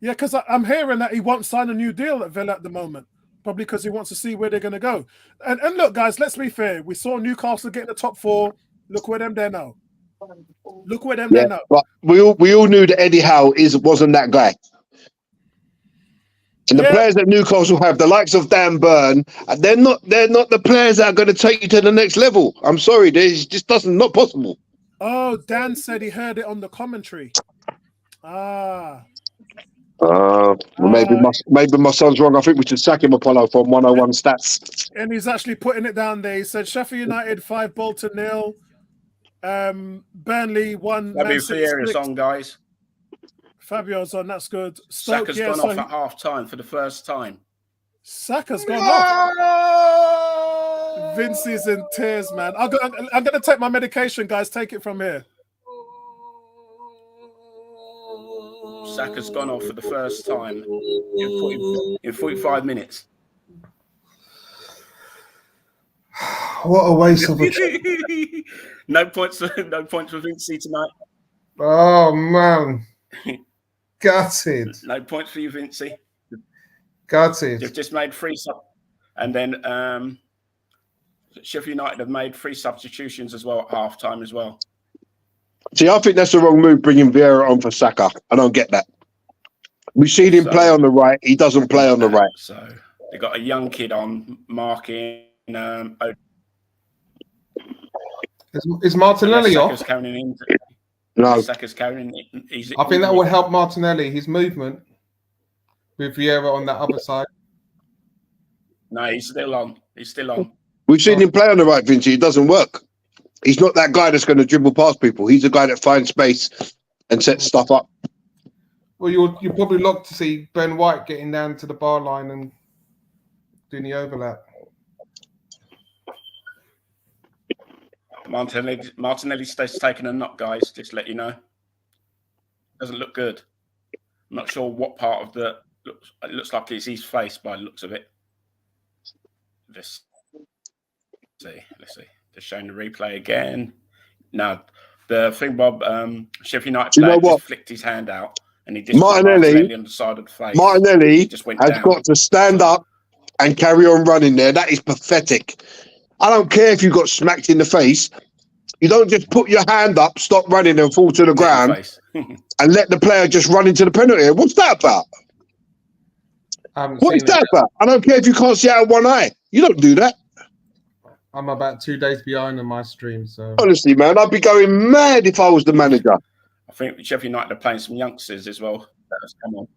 Yeah, because I'm hearing that he won't sign a new deal at Villa at the moment. Probably because he wants to see where they're going to go. And look, guys, let's be fair. We saw Newcastle get in the top 4. Look where them there now. Look where them there now. But we all knew that Eddie Howe wasn't that guy. And the players that Newcastle have, the likes of Dan Burn, they're not the players that are going to take you to the next level. I'm sorry, it's just not possible. Oh, Dan said he heard it on the commentary. Maybe my son's wrong. I think we should sack him, Apollo, from 101 stats. And he's actually putting it down there. He said Sheffield United 5 Bolton 0. Burnley 1. Fabio Vieira's on, guys. Fabio's on. That's good. Stoke, Saka's gone off at half time for the first time. Saka's gone off. Vincey's in tears, man. I'm going to take my medication, guys. Take it from here. Saka's gone off for the first time in 45 minutes. What a waste of a No points for Vincey tonight. Oh man. Gutted. No points for you, Vincey. Gutted. They've just made 3 and then Sheffield United have made 3 substitutions as well at half time as well. See, I think that's the wrong move, bringing Vieira on for Saka. I don't get that. We've seen him play on the right. He doesn't play on the right. So they got a young kid on marking. Is Martinelli off? No. Saka's carrying it. I think that will help Martinelli, his movement with Vieira on that other side. No, he's still on. He's still on. We've seen him play on the right, Vinci. It doesn't work. He's not that guy that's going to dribble past people. He's a guy that finds space and sets stuff up. Well, you're probably locked to see Ben White getting down to the bar line and doing the overlap. Martinelli's taking a knock, guys. Just to let you know, doesn't look good. I'm not sure what part of it looks like it's his face by the looks of it. Let's see. Just showing the replay again. No, the thing, Bob. Sheffield United player just flicked his hand out, and he just Martinelli on the side of the face. Martinelli has got to stand up and carry on running there. That is pathetic. I don't care if you got smacked in the face. You don't just put your hand up, stop running, and fall to the ground, and let the player just run into the penalty area. What's that about? What is that about? I don't care if you can't see out of one eye. You don't do that. I'm about 2 days behind on my stream, so honestly, man, I'd be going mad if I was the manager. I think Sheffield United are playing some youngsters as well that have come on.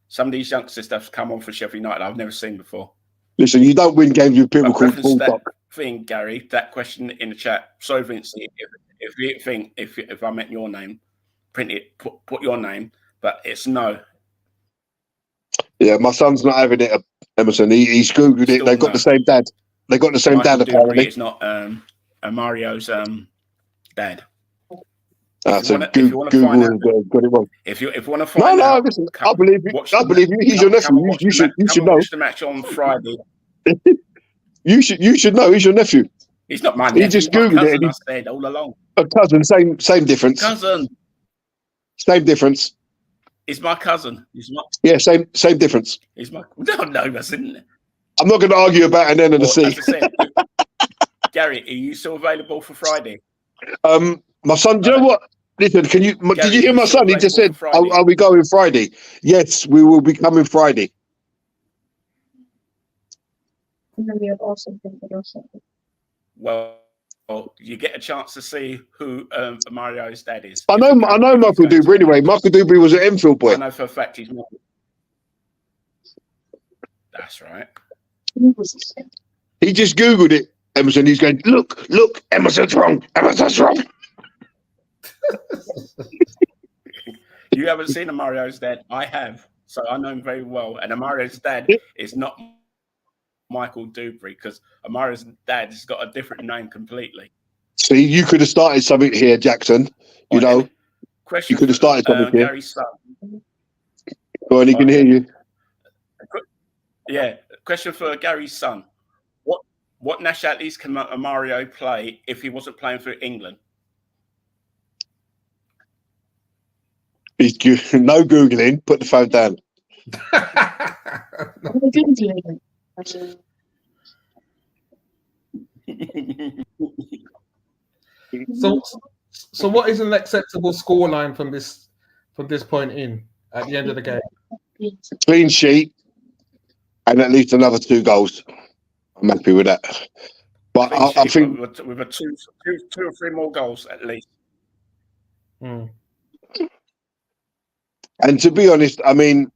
Some of these youngsters that have come on for Sheffield United I've never seen before. Listen, you don't win games with people called Baldock. Thing, Gary, that question in the chat. Sorry, Vince, if I meant your name, print it, put your name, but it's no. Yeah, my son's not having it, Emerson. He's Googled it. They've got the same dad. They got the same dad, apparently. It's not Mario's dad. So Google got it wrong. If you want to find out, no, listen, I believe you. I believe you. He's your nephew. You should know. Watch the match on Friday. You should know. He's your nephew. He's not my nephew. He just Googled it. I said all along. A cousin, same difference. Cousin. Same difference. He's my cousin. He's not. Yeah, same difference. He's my. No, that's isn't it. I'm not going to argue about an end of the sea. As I said, Gary, are you still available for Friday? My son, do you know what? Listen, did you hear my son? He just said, are we going Friday? Yes, we will be coming Friday. Well, you get a chance to see who Mario's dad is. I know Michael Dubry anyway. Michael Dubry was an Enfield boy. I know for a fact he's not. That's right. He just Googled it, Emerson. He's going, look, Emerson's wrong. Emerson's wrong. You haven't seen Mario's dad. I have. So I know him very well. And Mario's dad is not Michael Dubry because Mario's dad has got a different name completely. See, you could have started something here, Jackson. You know, you could have started something here. Gary's son. Go on, he can hear you. Yeah, question for Gary's son. What nationalities can Mario play if he wasn't playing for England? No Googling, put the phone down. I'm gonna Google it. So what is an acceptable scoreline from this point in at the end of the game? Clean sheet and at least another 2 goals. I'm happy with that. But I think with a two or three more goals at least. Hmm. And to be honest, I mean,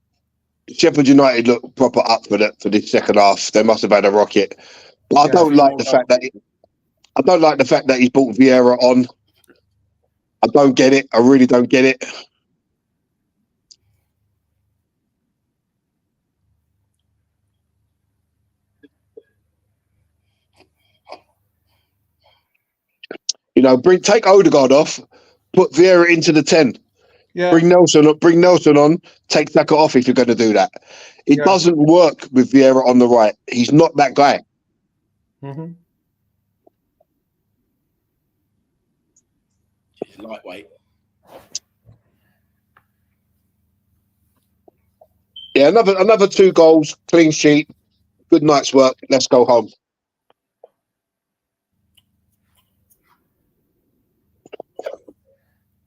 Sheffield United look proper up for this second half. They must have had a rocket. But I don't like the fact that he's brought Vieira on. I don't get it. I really don't get it. You know, take Ødegaard off, put Vieira into the 10. Yeah. Bring Nelson on, take Saka off if you're going to do that. It doesn't work with Vieira on the right. He's not that guy. Mm-hmm. He's lightweight. Yeah, another 2 goals, clean sheet, good night's work. Let's go home.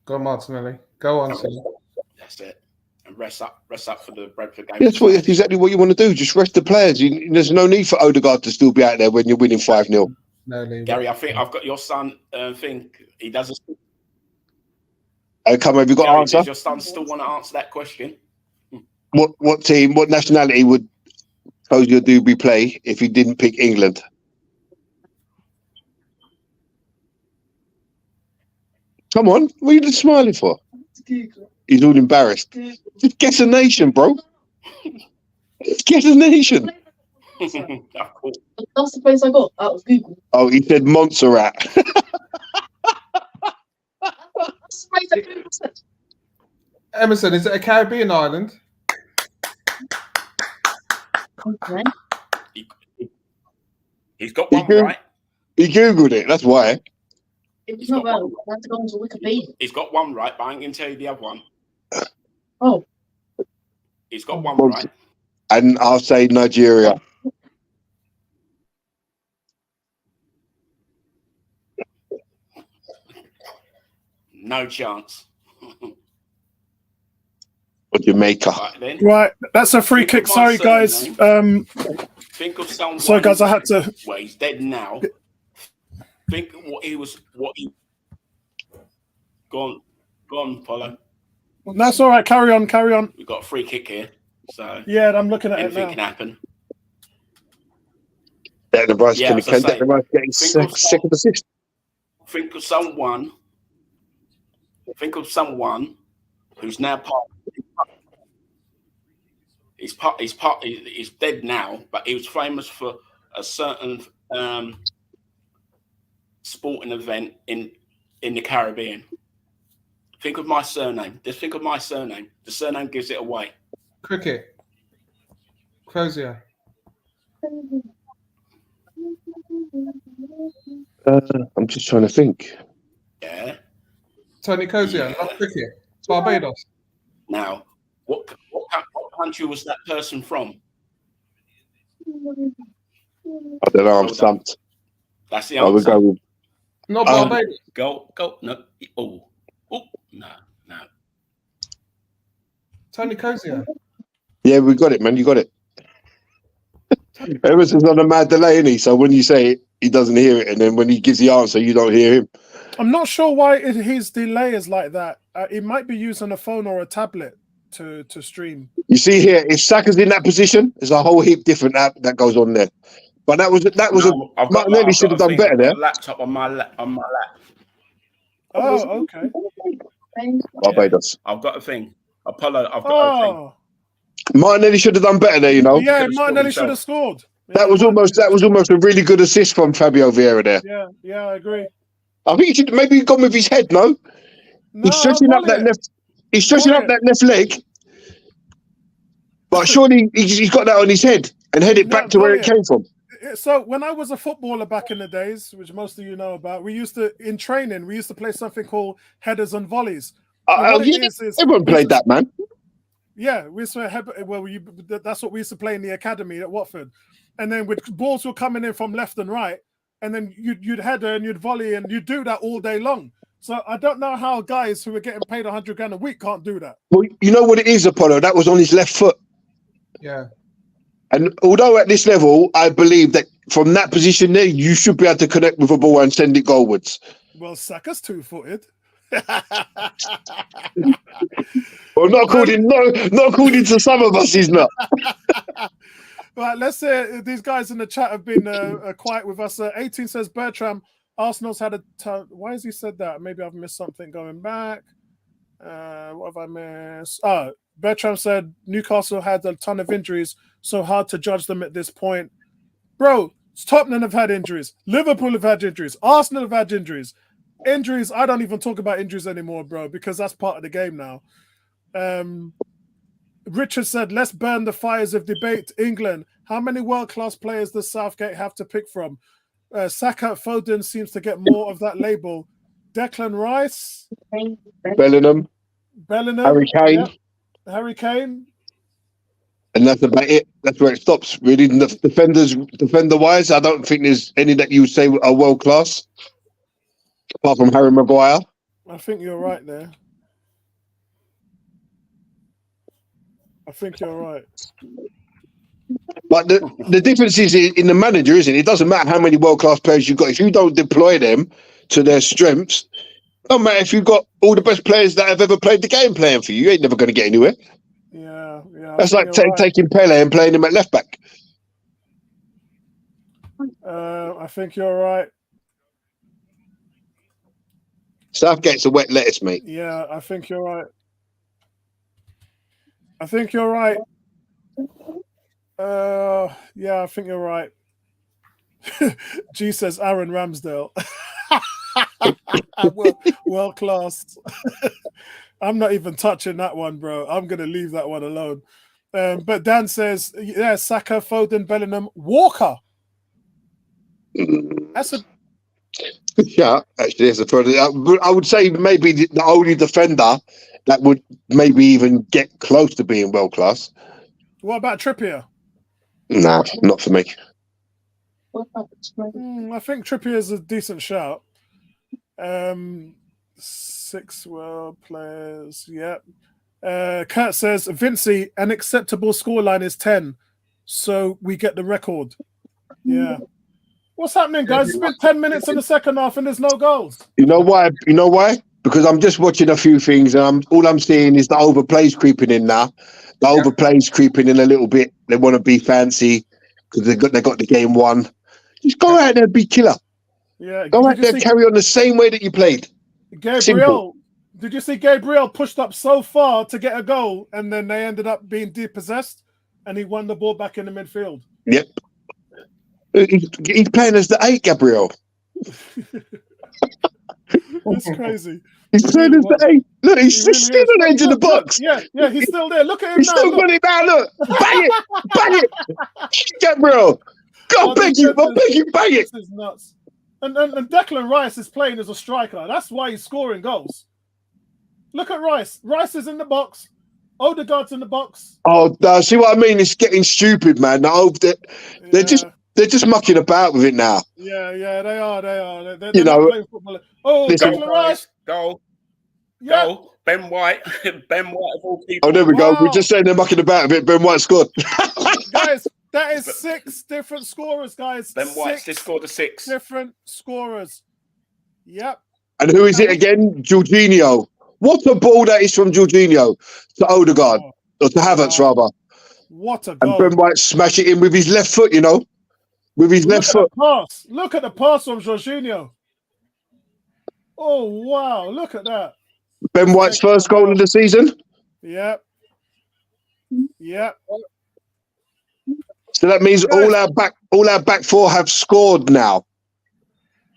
Go Martinelli. Go on, Sam. That's it. And rest up for the Brentford game. That's exactly what you want to do. Just rest the players. There's no need for Ødegaard to still be out there when you're winning 5-0. No need. Gary, I think I've got your son. Think he doesn't. Come on, have you got an answer? Does your son still want to answer that question? What team, what nationality would Tomiyasu play if he didn't pick England? Come on, what are you smiling for? He's all embarrassed. Just guess a nation, bro. Guess a nation. That's the place I got. That was Google. Oh, he said Montserrat. That's the place that Google said. Emerson, is it a Caribbean island? Okay. He's got one right. He Googled it, that's why. It's not well. I have to go onto Wikipedia. He's got one right, but I ain't going to tell you the other one. Oh. He's got one right. And I'll say Nigeria. No chance. Or Jamaica. Right, that's a free kick. Sorry, guys. Think of someone. Sorry, guys. I had to. Well, he's dead now. Think of what he. Go on, Paulo. That's all right. Carry on. We've got a free kick here, so yeah, I'm looking at it anything now. can happen. Declan Rice getting second assist. Think of someone who's now part. He's dead now, but he was famous for a certain sporting event in the Caribbean. Think of my surname. Just think of my surname. The surname gives it away. Cricket. Crozier. I'm just trying to think. Yeah. Tony Crozier, not cricket. Barbados. Now, what country was that person from? I don't know. I'm stumped. That's the I would answer. go with Not Barbados. Go. No. Oh, no. Tony Crozier. Yeah, we got it, man. You got it. Emerson's on a mad delay, isn't he? So when you say it, he doesn't hear it, and then when he gives the answer, you don't hear him. I'm not sure why his delay is like that. It might be using a phone or a tablet to stream. You see here, if Saka's in that position, there's a whole heap different that goes on there. But that was Martinelli should have done better there. Laptop on my lap. Oh, okay. Barbados. I've got a thing. Apollo. I've got a thing. Martinelli should have done better there, you know. Yeah, Martinelli should have scored. That was almost a really good assist from Fabio Vieira there. Yeah, I agree. I think he should maybe gone with his head. No, he's stretching up that left. He's stretching up that left leg, but surely he's got that on his head and head it back to where it came from. So when I was a footballer back in the days, which most of you know about, in training we used to play something called headers and volleys. what yeah, it is everyone played that, man. Yeah, that's what we used to play in the academy at Watford, and then with balls were coming in from left and right, and then you'd header and you'd volley and you'd do that all day long. So I don't know how guys who are getting paid 100 grand a week can't do that. Well, you know what it is, Apollo? That was on his left foot. Yeah. And although at this level, I believe that from that position there, you should be able to connect with a ball and send it goalwards. Well, Saka's two-footed. Well, not according to some of us, he's not. Right, let's say these guys in the chat have been quiet with us. 18 says Bertram, Arsenal's had a ton. Why has he said that? Maybe I've missed something going back. What have I missed? Bertram said Newcastle had a ton of injuries, so hard to judge them at this point. Bro, Tottenham have had injuries. Liverpool have had injuries. Arsenal have had injuries. Injuries, I don't even talk about injuries anymore, bro, because that's part of the game now. Richard said, let's burn the fires of debate. England, how many world-class players does Southgate have to pick from? Saka, Foden seems to get more of that label. Declan Rice. Bellingham. Harry Kane. Yep. Harry Kane. And that's about it. That's where it stops, really. Defender-wise, I don't think there's any that you would say are world-class, apart from Harry Maguire. I think you're right there. I think you're right. But the difference is in the manager, isn't it? It doesn't matter how many world-class players you've got. If you don't deploy them to their strengths, it don't matter if you've got all the best players that have ever played the game playing for you. You ain't never going to get anywhere. Yeah. That's like taking Pele and playing him at left back. I think you're right. Southgate's a wet lettuce, mate. Yeah, I think you're right. I think you're right. Yeah, I think you're right. G says Aaron Ramsdale. World class. I'm not even touching that one, bro. I'm going to leave that one alone. But Dan says, yeah, Saka, Foden, Bellingham, Walker. That's a... Yeah, actually, that's a further. I would say maybe the only defender that would maybe even get close to being world class. What about Trippier? Nah, not for me. I think Trippier is a decent shout. 6 world players, yeah. Kurt says, Vincey, an acceptable scoreline is 10, so we get the record. Yeah. What's happening, guys? It's been 10 minutes in the second half and there's no goals. You know why? Because I'm just watching a few things and all I'm seeing is the overplays creeping in now. The overplays creeping in a little bit. They want to be fancy because they got the game won. Just go out there and be killer. Yeah. Go out there and carry on the same way that you played. Gabriel, Simple. Did you see Gabriel pushed up so far to get a goal and then they ended up being depossessed and he won the ball back in the midfield? Yep. He's playing as the 8, Gabriel. That's crazy. He's playing as the 8. Look, he's still on the edge of the box. Yeah, he's still there. Look at him he's now. He's still got it now. Look, bang it, Gabriel. Go, bang it, bang it. This is nuts. And Declan Rice is playing as a striker. That's why he's scoring goals. Look at Rice. Rice is in the box. Ødegaard's in the box. Oh, no, see what I mean? It's getting stupid, man. They're just mucking about with it now. Yeah, they are. They're you not know, playing football. Oh, Declan Rice. Goal. Yeah. Goal. Ben White. Ben White of all people. Oh, there we go. We're just saying they're mucking about a bit. Ben White scored. Guys, that is 6 different scorers, guys. Ben White's just scored a 6. Different scorers. Yep. And who is it again? Jorginho. What a ball that is from Jorginho to Ødegaard. Or to Havertz, rather. What a goal. And Ben White smash it in with his left foot, you know. With his left foot. Pass. Look at the pass from Jorginho. Oh, wow. Look at that. Ben White's first goal of the season. Yep. So that means all our back four have scored now.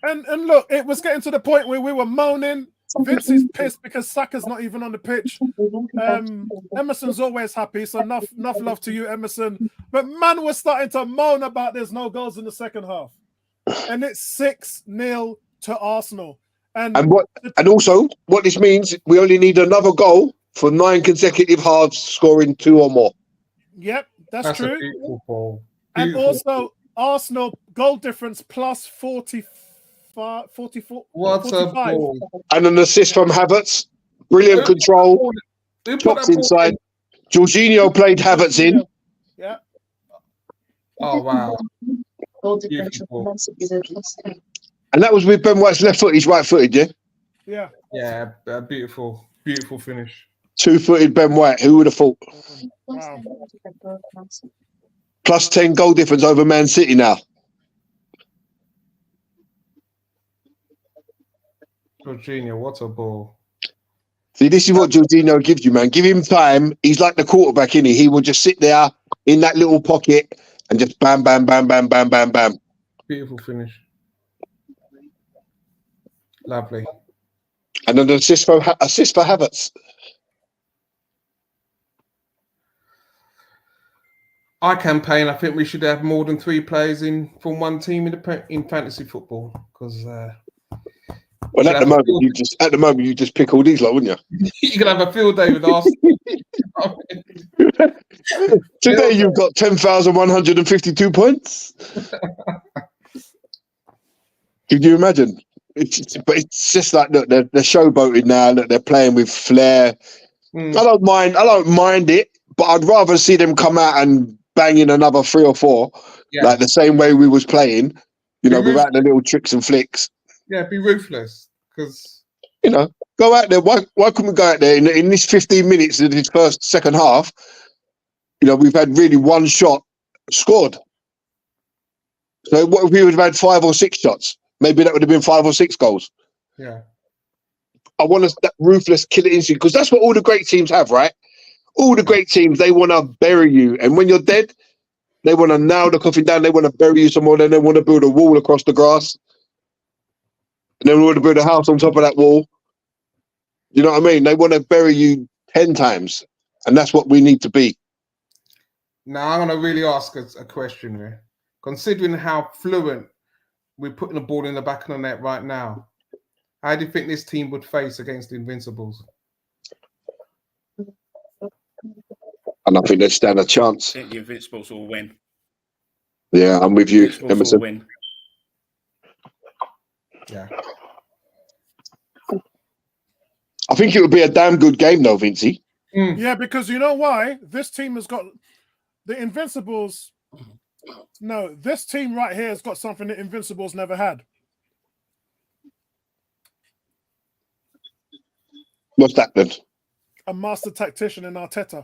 And look, it was getting to the point where we were moaning. Vincey's pissed because Saka's not even on the pitch. Emerson's always happy, so enough love to you, Emerson. But man, we're starting to moan about there's no goals in the second half. And it's 6-0 to Arsenal. And And also what this means, we only need another goal for 9 consecutive halves, scoring 2 or more. yep, that's true. A beautiful ball. And Beautiful. also Arsenal goal difference plus 44. What a 45. ball. And an assist from Havertz. Brilliant control. Who put Chops that ball inside. in? Jorginho played Havertz in. Yeah. Oh, wow. Goal differential Beautiful. from Man City is a +10. And that was with Ben White's left foot, his right footed, yeah? Yeah. Yeah, a beautiful, beautiful finish. 2-footed Ben White. Who would have thought? Wow. Plus 10 goal difference over Man City now. Jorginho, what a ball. See, this is what Jorginho gives you, man. Give him time. He's like the quarterback, innit? He will just sit there in that little pocket and just bam, bam, bam, bam, bam, bam, bam. Beautiful finish. Lovely. And an assist for Havertz. I campaign. I think we should have more than 3 players from one team in fantasy football because Well, at the moment you just pick all these, like, wouldn't you? you can have a field day with Arsenal. Today you've got 10,152 points. Could you imagine? It's just like, look, they're showboating now. Look, they're playing with flair. I don't mind it, but I'd rather see them come out and bang in another 3 or 4, like the same way we was playing, without the little tricks and flicks. Yeah, be ruthless because go out there. Why couldn't we go out there in this 15 minutes of this second half? We've had really 1 shot scored. So what if we would have had 5 or 6 shots? Maybe that would have been 5 or 6 goals. Yeah. I want that ruthless killer instinct because that's what all the great teams have, right? All the great teams, they want to bury you. And when you're dead, they want to nail the coffin down. They want to bury you some more. Then they want to build a wall across the grass. And then we want to build a house on top of that wall. You know what I mean? They want to bury you 10 times. And that's what we need to be. Now, I'm going to really ask a question here. Considering how fluent we're putting the ball in the back of the net right now, how do you think this team would face against the Invincibles? And I think they stand a chance. I think the Invincibles will win. Yeah, I'm with you, Invincibles Emerson. will win. Yeah. I think it would be a damn good game, though, Vincey. Yeah, because you know why? This team has got the Invincibles. No, this team right here has got something that Invincibles never had. What's that then? A master tactician in Arteta.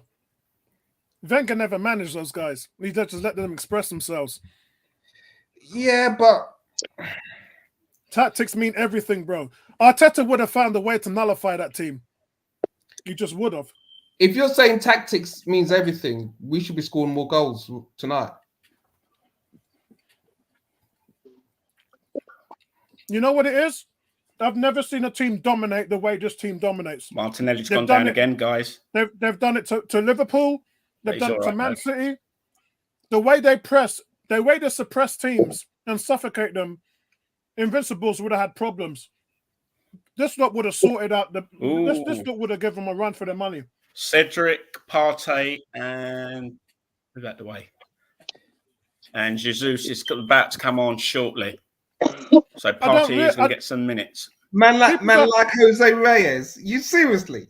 Wenger never managed those guys. He just let them express themselves. Yeah, but Tactics mean everything, bro. Arteta would have found a way to nullify that team. He just would have. if you're saying tactics means everything, we should be scoring more goals tonight. You know what it is? I've never seen a team dominate the way this team dominates. Martinelli's gone down again, guys. They've done it to Liverpool. They've done it to Man mate. City. The way they press, the way they suppress teams and suffocate them, Invincibles would have had problems. This lot would have sorted out the. This lot would have given them a run for their money. Cedric, Partey, and move out the way. And Jesus is about to come on shortly. So Partey is going to get some minutes. Man like Jose Reyes. You seriously?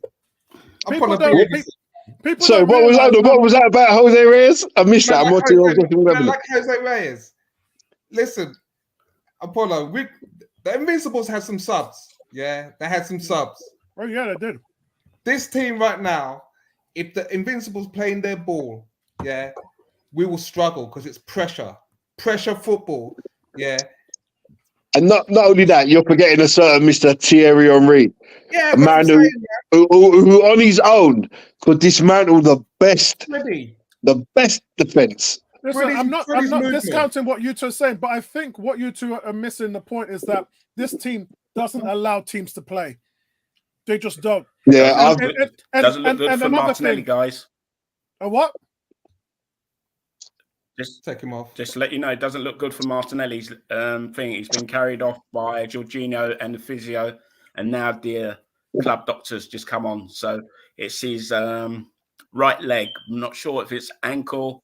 So what was that about Jose Reyes? I missed that. Man like Jose Reyes. Listen, Apollo, the Invincibles had some subs. Yeah, they had some subs. Oh yeah, they did. This team right now, if the Invincibles playing their ball, yeah, we will struggle because it's pressure football. Yeah. And not only that, you're forgetting a certain Mr. Thierry Henry. Yeah, a man who on his own could dismantle the best defense. Listen, I'm not discounting what you two are saying, but I think what you two are missing the point is that this team doesn't allow teams to play. They just don't. Yeah, doesn't look good for Martinelli, guys. A what? Just take him off. Just to let you know, it doesn't look good for Martinelli's thing. He's been carried off by Jorginho and the physio. and now the club doctor's just come on. So it's his right leg. I'm not sure if it's ankle,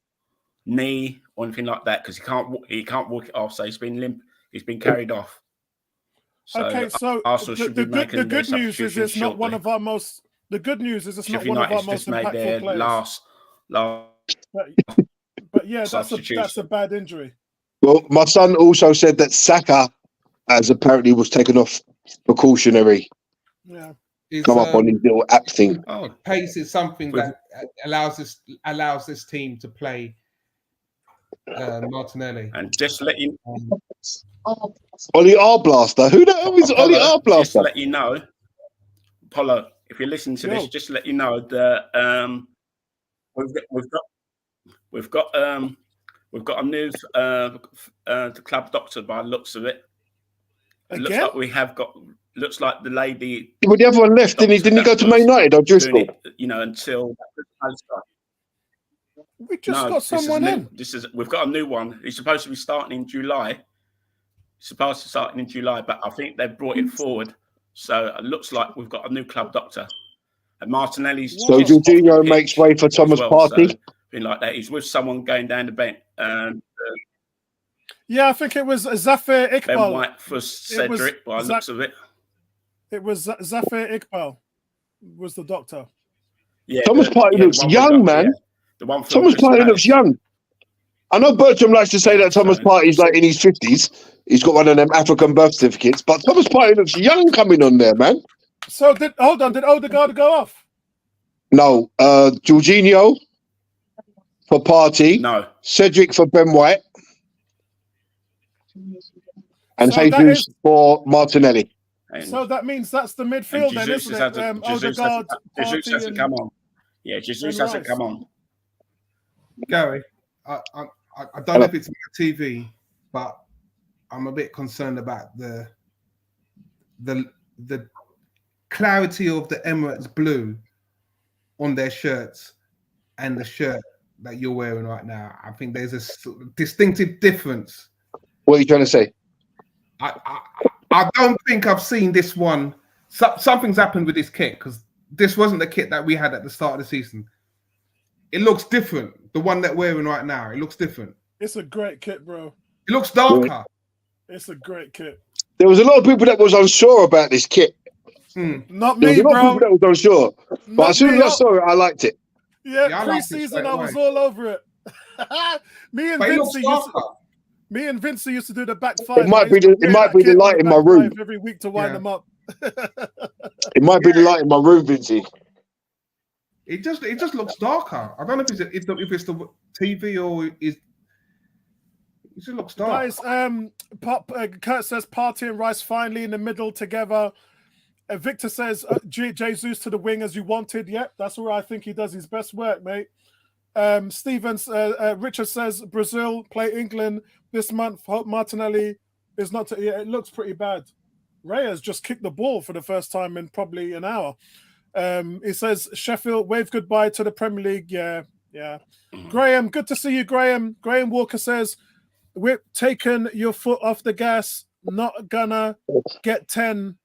knee, or anything like that because he can't walk it off. So he's been limp. He's been carried off. So Okay, so Arsenal should be making the good news is it's not one of our most. The good news is it's not one of our most impactful players. Last. But yeah, that's a bad injury. Well, my son also said that Saka, as apparently was taken off precautionary. Yeah. Come up on his little app thing. Pace is something that allows this team to play Martinelli. And just let you Ollie Arblaster. Who the hell is Ollie Arblaster? Just to let you know, Apollo, if you're listening to this, just to let you know that we've got a new the club doctor by the looks of it. It looks like we have got. Looks like the lady. Well, the other one left, didn't he? Didn't he go to Man United or Driscoll? Until. We just got someone in. We've got a new one. He's supposed to be starting in July. But I think they've brought it forward. So it looks like we've got a new club doctor. And Martinelli's. So Jorginho makes way for Thomas Partey. So, been like that. He's with someone going down the bench. Yeah, I think it was Zafir Iqbal. Ben White for Cedric, by the looks of it. It was Zafir Iqbal was the doctor. Yeah, Thomas Partey looks young, man. The one Thomas Partey looks young. I know Bertram likes to say that Thomas Partey's like in his 50s. He's got one of them African birth certificates, but Thomas Partey looks young coming on there, man. So did Ødegaard go off? No, Jorginho for Partey. No, Cedric for Ben White, and Jesus for Martinelli. So that means that's the midfield then, isn't it? Ødegaard, Jesus has to come on. Yeah, Jesus has to come on. Gary, I don't know if it's on TV, but I'm a bit concerned about the clarity of the Emirates blue on their shirts and the shirt that you're wearing right now. I think there's a distinctive difference. What are you trying to say? I don't think I've seen this one. Something's happened with this kit because this wasn't the kit that we had at the start of the season. It looks different. The one that we're wearing right now, it looks different. It's a great kit, bro. It looks darker. It's a great kit. There was a lot of people that was unsure about this kit. Not me, bro. A lot of people that was unsure. But as soon as I saw it, I liked it. Yeah, pre-season, I was all over it. Me and Vincey used to do the back five. It might be the light in my room every week to wind them up. It might be the light in my room, Vincey. It just looks darker. I don't know if it's the TV or it just looks dark. Guys, Kurt says Partey and Rice finally in the middle together. Victor says Jesus to the wing as you wanted. Yep, that's where I think he does his best work, mate. Stevens, Richard says Brazil play England this month. Hope Martinelli is not. It looks pretty bad. Reyes just kicked the ball for the first time in probably an hour. He says Sheffield wave goodbye to the Premier League. Yeah. Graham, good to see you, Graham. Graham Walker says we're taking your foot off the gas. Not gonna get 10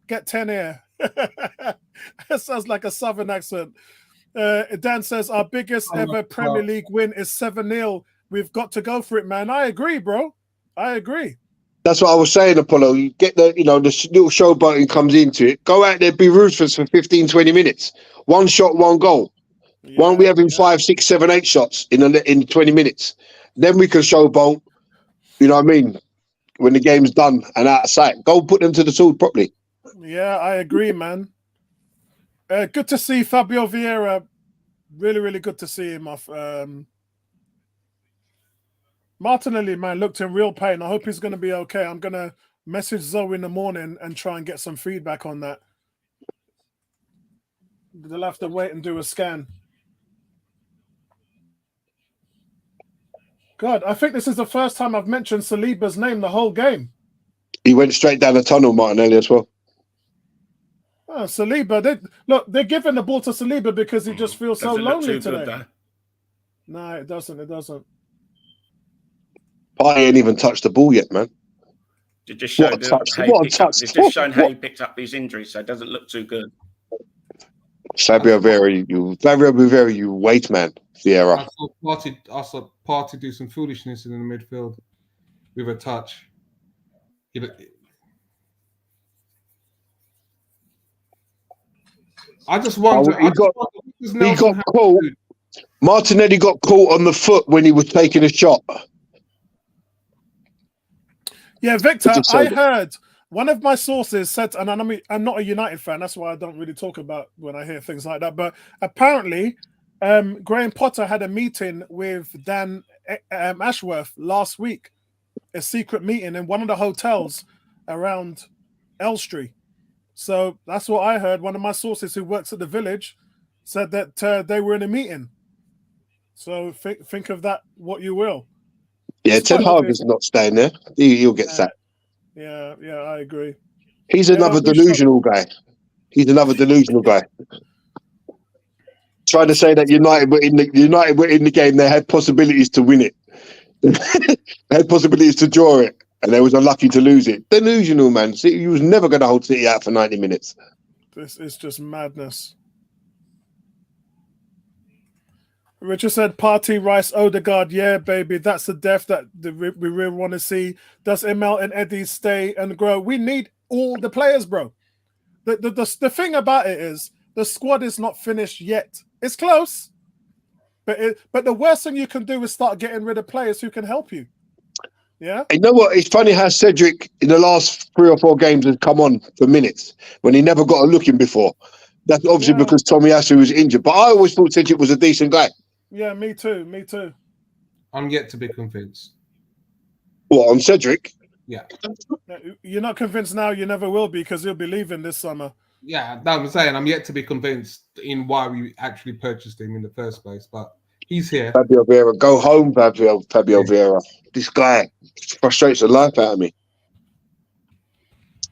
here. That sounds like a southern accent. Dan says our biggest ever Premier League win is 7-0. We've got to go for it, man. I agree, bro. I agree. That's what I was saying, Apollo. You get the little showboating comes into it. Go out there, be ruthless for 15, 20 minutes. One shot, one goal. Why aren't we having 5, 6, 7, 8 shots in 20 minutes? Then we can showboat, you know what I mean, when the game's done and out of sight. Go put them to the sword properly. Yeah, I agree, man. Good to see Fabio Vieira. Really, really good to see him off. Martinelli, man, looked in real pain. I hope he's going to be okay. I'm going to message Zoe in the morning and try and get some feedback on that. They'll have to wait and do a scan. God, I think this is the first time I've mentioned Saliba's name the whole game. He went straight down the tunnel, Martinelli, as well. Oh, Saliba, they're giving the ball to Saliba because he just feels so lonely today. No, it doesn't. Partey ain't even touched the ball yet, man. It just showed What a touch! What a touch! It's just shown how he picked up his injury, so it doesn't look too good. Fabio Vieira, you wait, man. Vieira. I saw Partey do some foolishness in the midfield with a touch. I just wonder. He got caught. Martinelli got caught on the foot when he was taking a shot. Yeah, Victor, I heard one of my sources said, and I'm not a United fan, that's why I don't really talk about when I hear things like that, but apparently Graham Potter had a meeting with Dan Ashworth last week, a secret meeting in one of the hotels around Elstree. So that's what I heard. One of my sources who works at the Village said that they were in a meeting. So think of that what you will. Yeah, Ten Hag is not staying there. He'll get sacked. Yeah, I agree. He's another delusional guy. He's another delusional guy. Trying to say that United were in the game. They had possibilities to win it. They had possibilities to draw it, and they was unlucky to lose it. Delusional, man. City, he was never going to hold City out for 90 minutes. This is just madness. Richard said, Partey, Rice, Ødegaard. Yeah, baby, that's the depth that we really want to see. Does Emil and Eddie stay and grow? We need all the players, bro. The thing about it is the squad is not finished yet. It's close, but the worst thing you can do is start getting rid of players who can help you. Yeah. You know what? It's funny how Cedric in the last 3 or 4 games has come on for minutes when he never got a look in before. That's obviously because Tomiyasu was injured. But I always thought Cedric was a decent guy. Yeah, me too. I'm yet to be convinced. What, on Cedric? Yeah. You're not convinced now, you never will be, because he'll be leaving this summer. Yeah, I'm saying I'm yet to be convinced in why we actually purchased him in the first place, but he's here. Fabio Vieira, go home, Fabio Vieira. This guy frustrates the life out of me.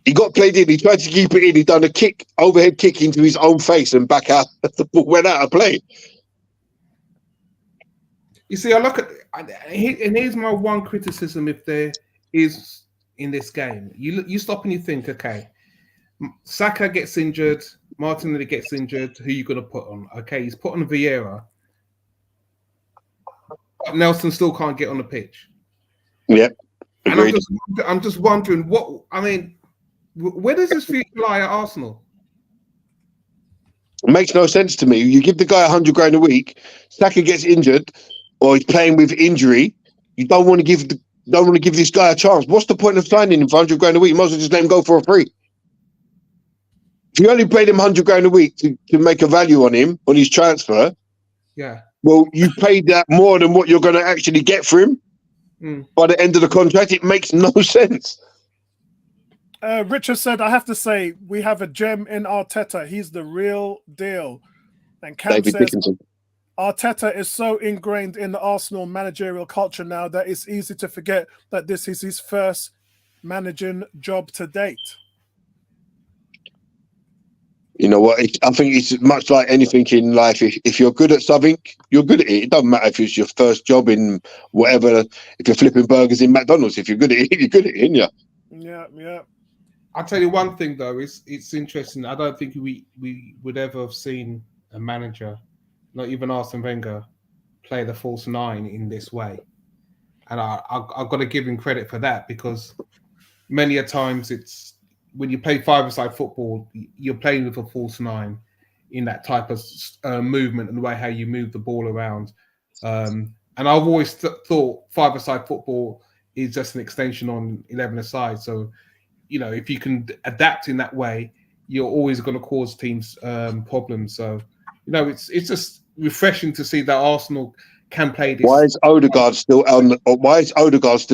He got played in, he tried to keep it in, he done a overhead kick into his own face and back out. The ball went out of play. You see, I look at, and here's my one criticism if there is in this game. You stop and you think, okay, Saka gets injured, Martinelli gets injured, who are you going to put on? Okay, he's put on Vieira. But Nelson still can't get on the pitch. Yep. And I'm just wondering, where does this future lie at Arsenal? It makes no sense to me. You give the guy $100,000 a week, Saka gets injured, or he's playing with injury. You don't want to give this guy a chance. What's the point of signing him for $100,000 a week? You might as well just let him go for a free. If you only paid him $100,000 a week to make a value on him on his transfer, yeah. Well, you paid that more than what you're going to actually get for him by the end of the contract. It makes no sense. Richard said, I have to say, we have a gem in Arteta. He's the real deal. And Cam says, Dickinson. Arteta is so ingrained in the Arsenal managerial culture now that it's easy to forget that this is his first managing job to date. You know what? I think it's much like anything in life. If you're good at something, you're good at it. It doesn't matter if it's your first job in whatever. If you're flipping burgers in McDonald's, if you're good at it, you're good at it, ain't you? Yeah. I'll tell you one thing though. It's interesting. I don't think we would ever have seen a manager, not even Arsene Wenger, play the false 9 in this way. And I've got to give him credit for that, because many a times it's when you play five-a-side football, you're playing with a false 9 in that type of movement and the way how you move the ball around. And I've always thought five-a-side football is just an extension on 11-a-side. So, you know, if you can adapt in that way, you're always going to cause teams problems. So, you know, it's just refreshing to see that Arsenal can play this. Why is Ødegaard still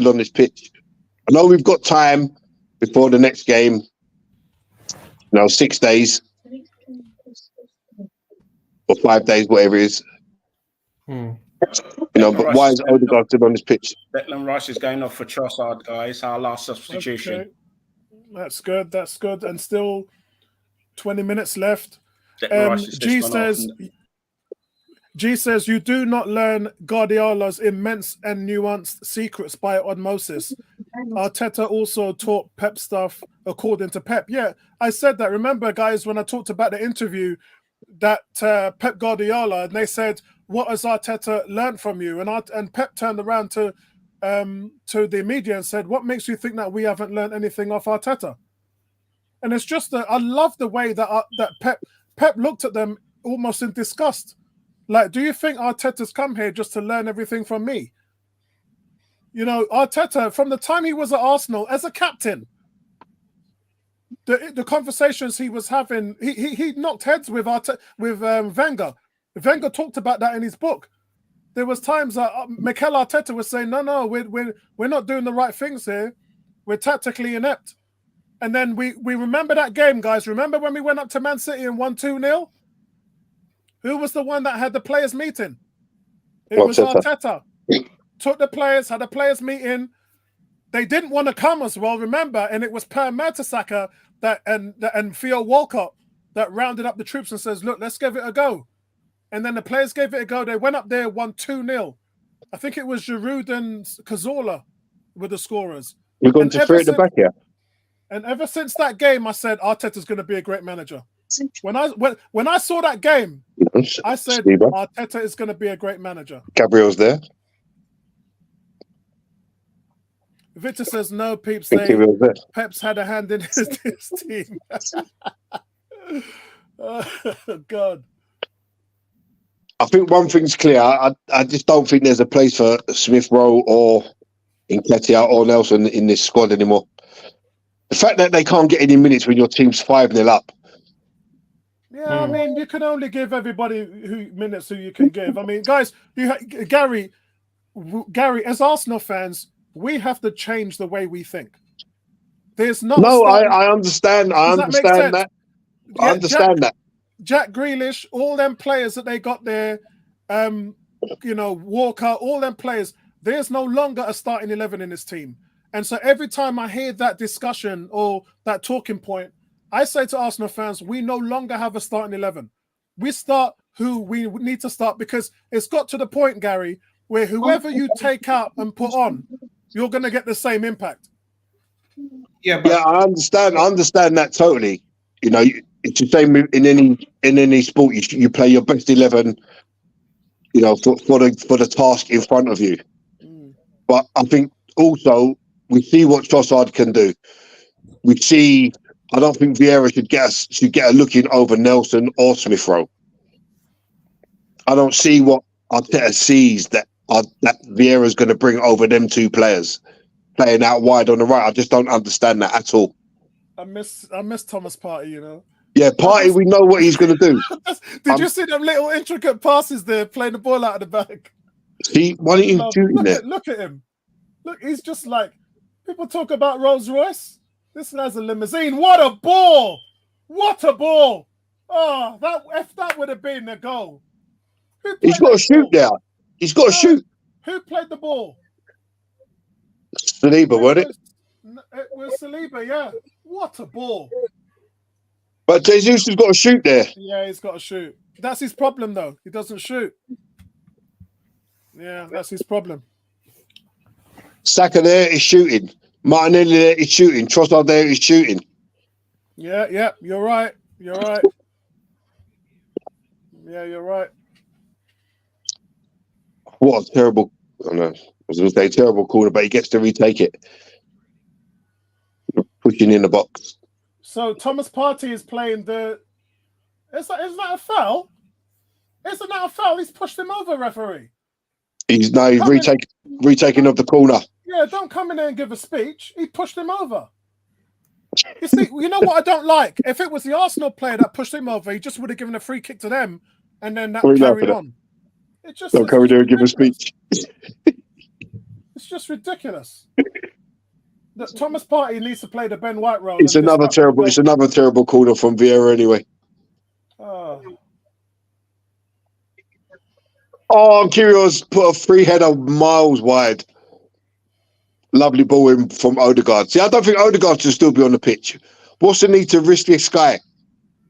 on this pitch? I know we've got time before the next game. 6 days or 5 days, whatever it is. But why is Ødegaard still on this pitch? Declan Rice is going off for Trossard, guys. Our last substitution. Okay. That's good. And still 20 minutes left. G says, G says, you do not learn Guardiola's immense and nuanced secrets by osmosis. Arteta also taught Pep stuff according to Pep. Yeah, I said that. Remember, guys, when I talked about the interview that Pep Guardiola, and they said, what has Arteta learned from you? And Pep turned around to the media and said, what makes you think that we haven't learned anything off Arteta? And it's just that I love the way that Pep looked at them almost in disgust. Like, do you think Arteta's come here just to learn everything from me? You know, Arteta, from the time he was at Arsenal as a captain, the conversations he was having, he knocked heads with Wenger. Wenger talked about that in his book. There was times that Mikel Arteta was saying, no, we're not doing the right things here. We're tactically inept. And then we remember that game, guys. Remember when we went up to Man City and won 2-0? Who was the one that had the players meeting? It was Arteta. Took the players, had a players meeting. They didn't want to come as well, remember? And it was Per Mertesacker and Theo Walcott that rounded up the troops and says, look, let's give it a go. And then the players gave it a go. They went up there, won 2-0. I think it was Giroud and Cazorla were the scorers. We're going to throw it the back here. And ever since that game, I said, Arteta's going to be a great manager. When I saw that game, I said, Arteta is going to be a great manager. Gabriel's there. Victor says, no, peeps. Pep's had a hand in his team. Oh, God. I think one thing's clear. I just don't think there's a place for Smith Rowe or Nketiah or Nelson in this squad anymore. The fact that they can't get any minutes when your team's 5-0 up. Yeah, I mean, you can only give everybody minutes who you can give. I mean, guys, Gary, as Arsenal fans, we have to change the way we think. There's not. No, I understand. I understand that. I understand that. Jack Grealish, all them players that they got there, Walker, all them players. There's no longer a starting 11 in this team. And so every time I hear that discussion or that talking point, I say to Arsenal fans, we no longer have a starting 11. We start who we need to start because it's got to the point, Gary, where whoever you take out and put on, you're going to get the same impact. Yeah, I understand. I understand that totally. You know, it's the same in any sport. You play your best 11. You know, for the task in front of you. But I think also we see what Trossard can do. We see. I don't think Vieira should get a look in over Nelson or Smith Rowe. I don't see what Arteta sees that Vieira's going to bring over them two players playing out wide on the right. I just don't understand that at all. I miss Thomas Partey, you know. Yeah, Partey, we know what he's going to do. Did you see them little intricate passes there, playing the ball out of the back? See, why don't you shoot there? Look at him. Look, he's just like, people talk about Rolls Royce. This guy's a limousine. What a ball! What a ball! Oh, that would have been the goal. He's got to shoot there. He's got to shoot. Who played the ball? Saliba, wasn't it? It was Saliba, yeah. What a ball. But Jesus has got to shoot there. Yeah, he's got to shoot. That's his problem, though. He doesn't shoot. Yeah, that's his problem. Saka there is shooting. Martinelli there is shooting. Trossard there is shooting. Yeah, you're right. You're right. Yeah, you're right. What a terrible, I know, I was going to say terrible corner, but he gets to retake it. Pushing in the box. So Thomas Partey is playing the... Isn't that a foul? Isn't that a foul? He's pushed him over, referee. He's retaking of the corner. Yeah, don't come in there and give a speech. He pushed him over. You see, you know what I don't like? If it was the Arsenal player that pushed him over, he just would have given a free kick to them, and then that carried on. It just don't come in there and give a speech. It's just ridiculous. Thomas Partey needs to play the Ben White role. It's another terrible corner from Vieira anyway. Oh, Kyrgios put a free header miles wide. Lovely ball in from Ødegaard. See, I don't think Ødegaard should still be on the pitch. What's the need to risk this guy?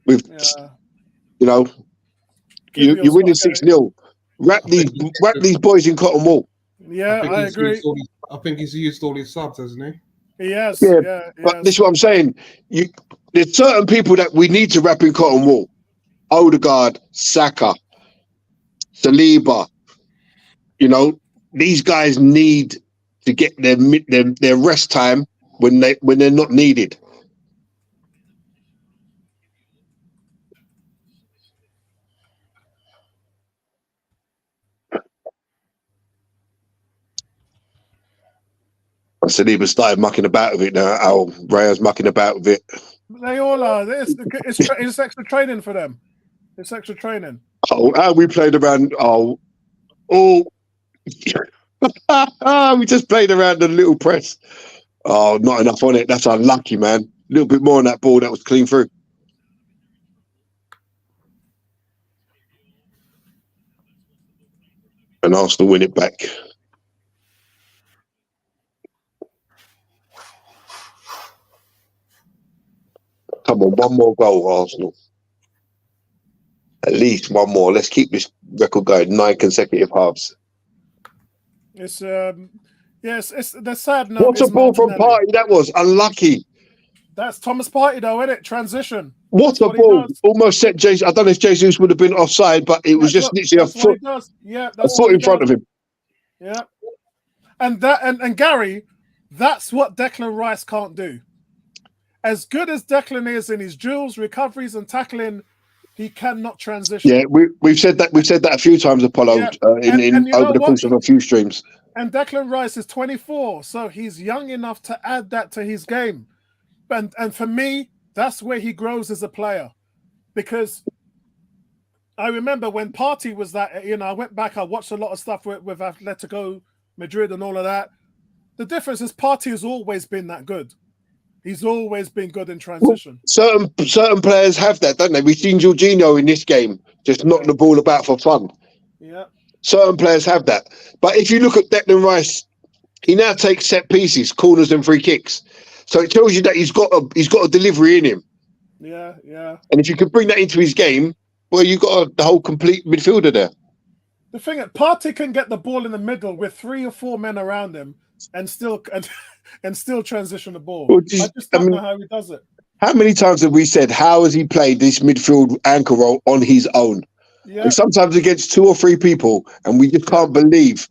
With, you're winning 6-0. wrap these boys in cotton wool. Yeah, I agree. I think he's used all his subs, hasn't he? He has. Yeah, Yeah, but this is what I'm saying. There's certain people that we need to wrap in cotton wool. Ødegaard, Saka, Saliba. You know, these guys need to get their rest time when they're not needed. Saliba started mucking about with it now. Raya's mucking about with it. They all are. It's extra training for them. It's extra training. Oh, how we played around. We just played around the little press. Oh, not enough on it. That's unlucky, man. A little bit more on that ball. That was clean through. And Arsenal win it back. Come on, one more goal, Arsenal. At least one more. Let's keep this record going. 9 consecutive halves. It's it's the sad note. What's a ball from Partey? That was unlucky. That's Thomas Partey, though, isn't it? Transition. What a ball! Almost set Jesus. I don't know if Jesus would have been offside, but it was just literally a foot. Yeah, a foot in front of him. Yeah, and Gary, that's what Declan Rice can't do. As good as Declan is in his drills, recoveries, and tackling, he cannot transition. Yeah, we've said that a few times, Apollo, over the course of a few streams. And Declan Rice is 24, so he's young enough to add that to his game. And for me, that's where he grows as a player. Because I remember when Partey was that, I went back, I watched a lot of stuff with Atletico Madrid and all of that. The difference is Partey has always been that good. He's always been good in transition. Well, certain players have that, don't they? We've seen Jorginho in this game just knock the ball about for fun. Yeah. Certain players have that. But if you look at Declan Rice, he now takes set pieces, corners and free kicks. So it tells you that he's got a delivery in him. Yeah, yeah. And if you could bring that into his game, well, you've got the whole complete midfielder there. The thing is, Partey can get the ball in the middle with 3 or 4 men around him and still transition the ball. Well, I just don't know how he does it. How many times have we said, how has he played this midfield anchor role on his own? Yeah. And sometimes against 2 or 3 people, and we just can't believe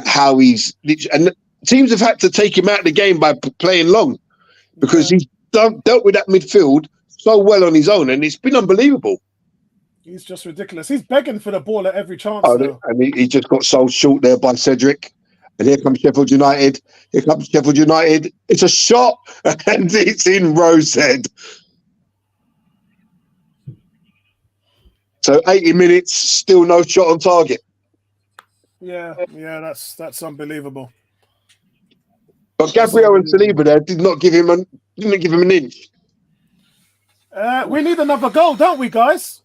how he's... And teams have had to take him out of the game by playing long because he's dealt with that midfield so well on his own, and it's been unbelievable. He's just ridiculous. He's begging for the ball at every chance now. And he just got sold short there by Cedric. And here comes Sheffield United. It's a shot, and it's in Rosehead. So 80 minutes, still no shot on target. Yeah, that's unbelievable. But Gabriel and Saliba there didn't give him an inch. We need another goal, don't we, guys?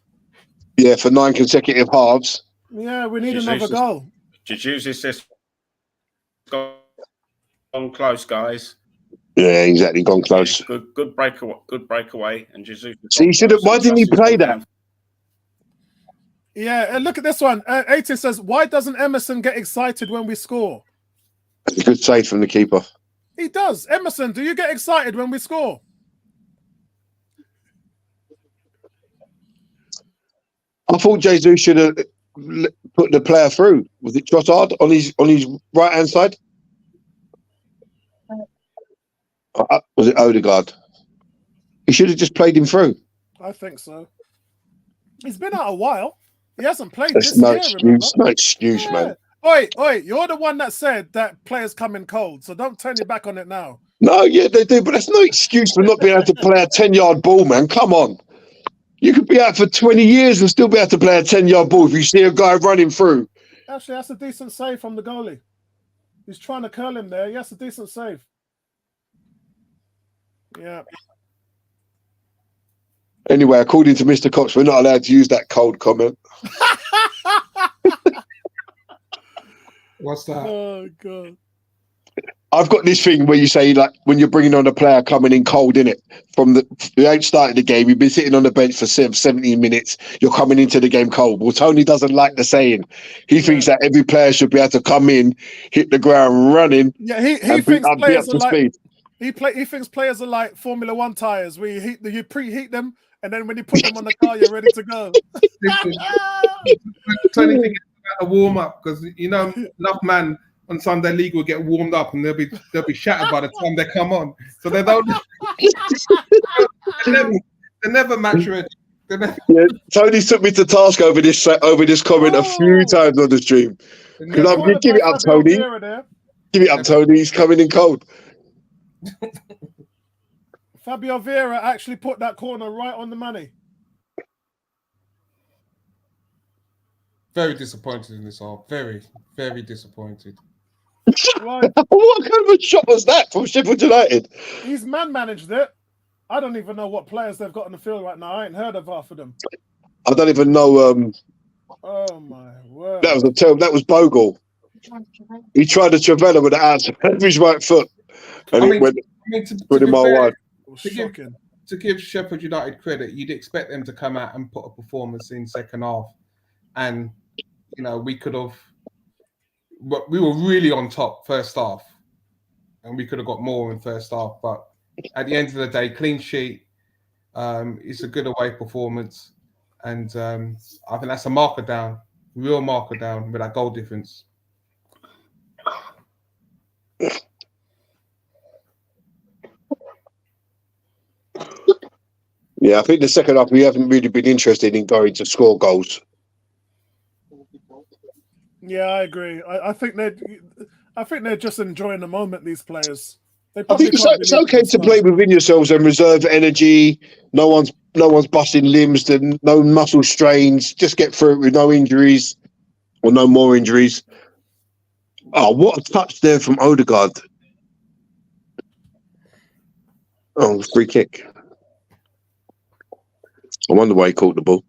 Yeah, for 9 consecutive halves. Yeah, we need another goal. Jesus is just gone close, guys. Yeah, exactly, gone close. Good breakaway, and Jesus. So he should have. Why didn't he play that? Yeah, and look at this one. 80 says, "Why doesn't Emerson get excited when we score?" That's a good save from the keeper. He does. Emerson, do you get excited when we score? I thought Jesus should have put the player through. Was it Trossard on his right hand side? Was it Ødegaard? He should have just played him through. I think so. He's been out a while. He hasn't played That's this no year. Excuse, no excuse, yeah. Man. Oi, you're the one that said that players come in cold, so don't turn your back on it now. No, yeah, they do, but that's no excuse for not being able to play a 10-yard ball, man. Come on. You could be out for 20 years and still be able to play a 10-yard ball if you see a guy running through. Actually, that's a decent save from the goalie. He's trying to curl him there. Yes, a decent save. Yeah. Anyway, according to Mr. Cox, we're not allowed to use that cold comment. What's that? Oh, God. I've got this thing where you say, like, when you're bringing on a player coming in cold, innit? You ain't started the game, you've been sitting on the bench for 17 minutes, you're coming into the game cold. Well, Tony doesn't like the saying. He thinks that every player should be able to come in, hit the ground running, Yeah, he and thinks be up players to are like speed. he thinks players are like Formula One tires. Where you preheat them, and then when you put them on the car, you're ready to go. Tony thinking about a warm up because enough man on Sunday League will get warmed up and they'll be shattered by the time they come on. So they don't. they never match ready. Yeah, Tony took me to task over this comment a few times on the stream. Because give it up, Tony. Give it up, Tony. He's coming in cold. Fabio Vieira actually put that corner right on the money. Very disappointed in this half. Very, very disappointed. Right. What kind of a shot was that from Sheffield United? He's managed it. I don't even know what players they've got on the field right now. I ain't heard of half of them. I don't even know. Oh my word! That was Bogle. He tried to Travella with the outside of his right foot, and it went pretty mile wide. To give Sheffield United credit, you'd expect them to come out and put a performance in second half, and we were really on top first half, and we could have got more in first half. But at the end of the day, clean sheet. It's a good away performance, and I think that's a real marker down with that goal difference. Yeah, I think the second half we haven't really been interested in going to score goals. Yeah, I agree. I think they're just enjoying the moment. These players. I think it's okay to play within yourselves and reserve energy. No one's busting limbs, no muscle strains. Just get through it with no injuries or no more injuries. Oh, what a touch there from Ødegaard. Oh, free kick. I wonder why he caught the ball.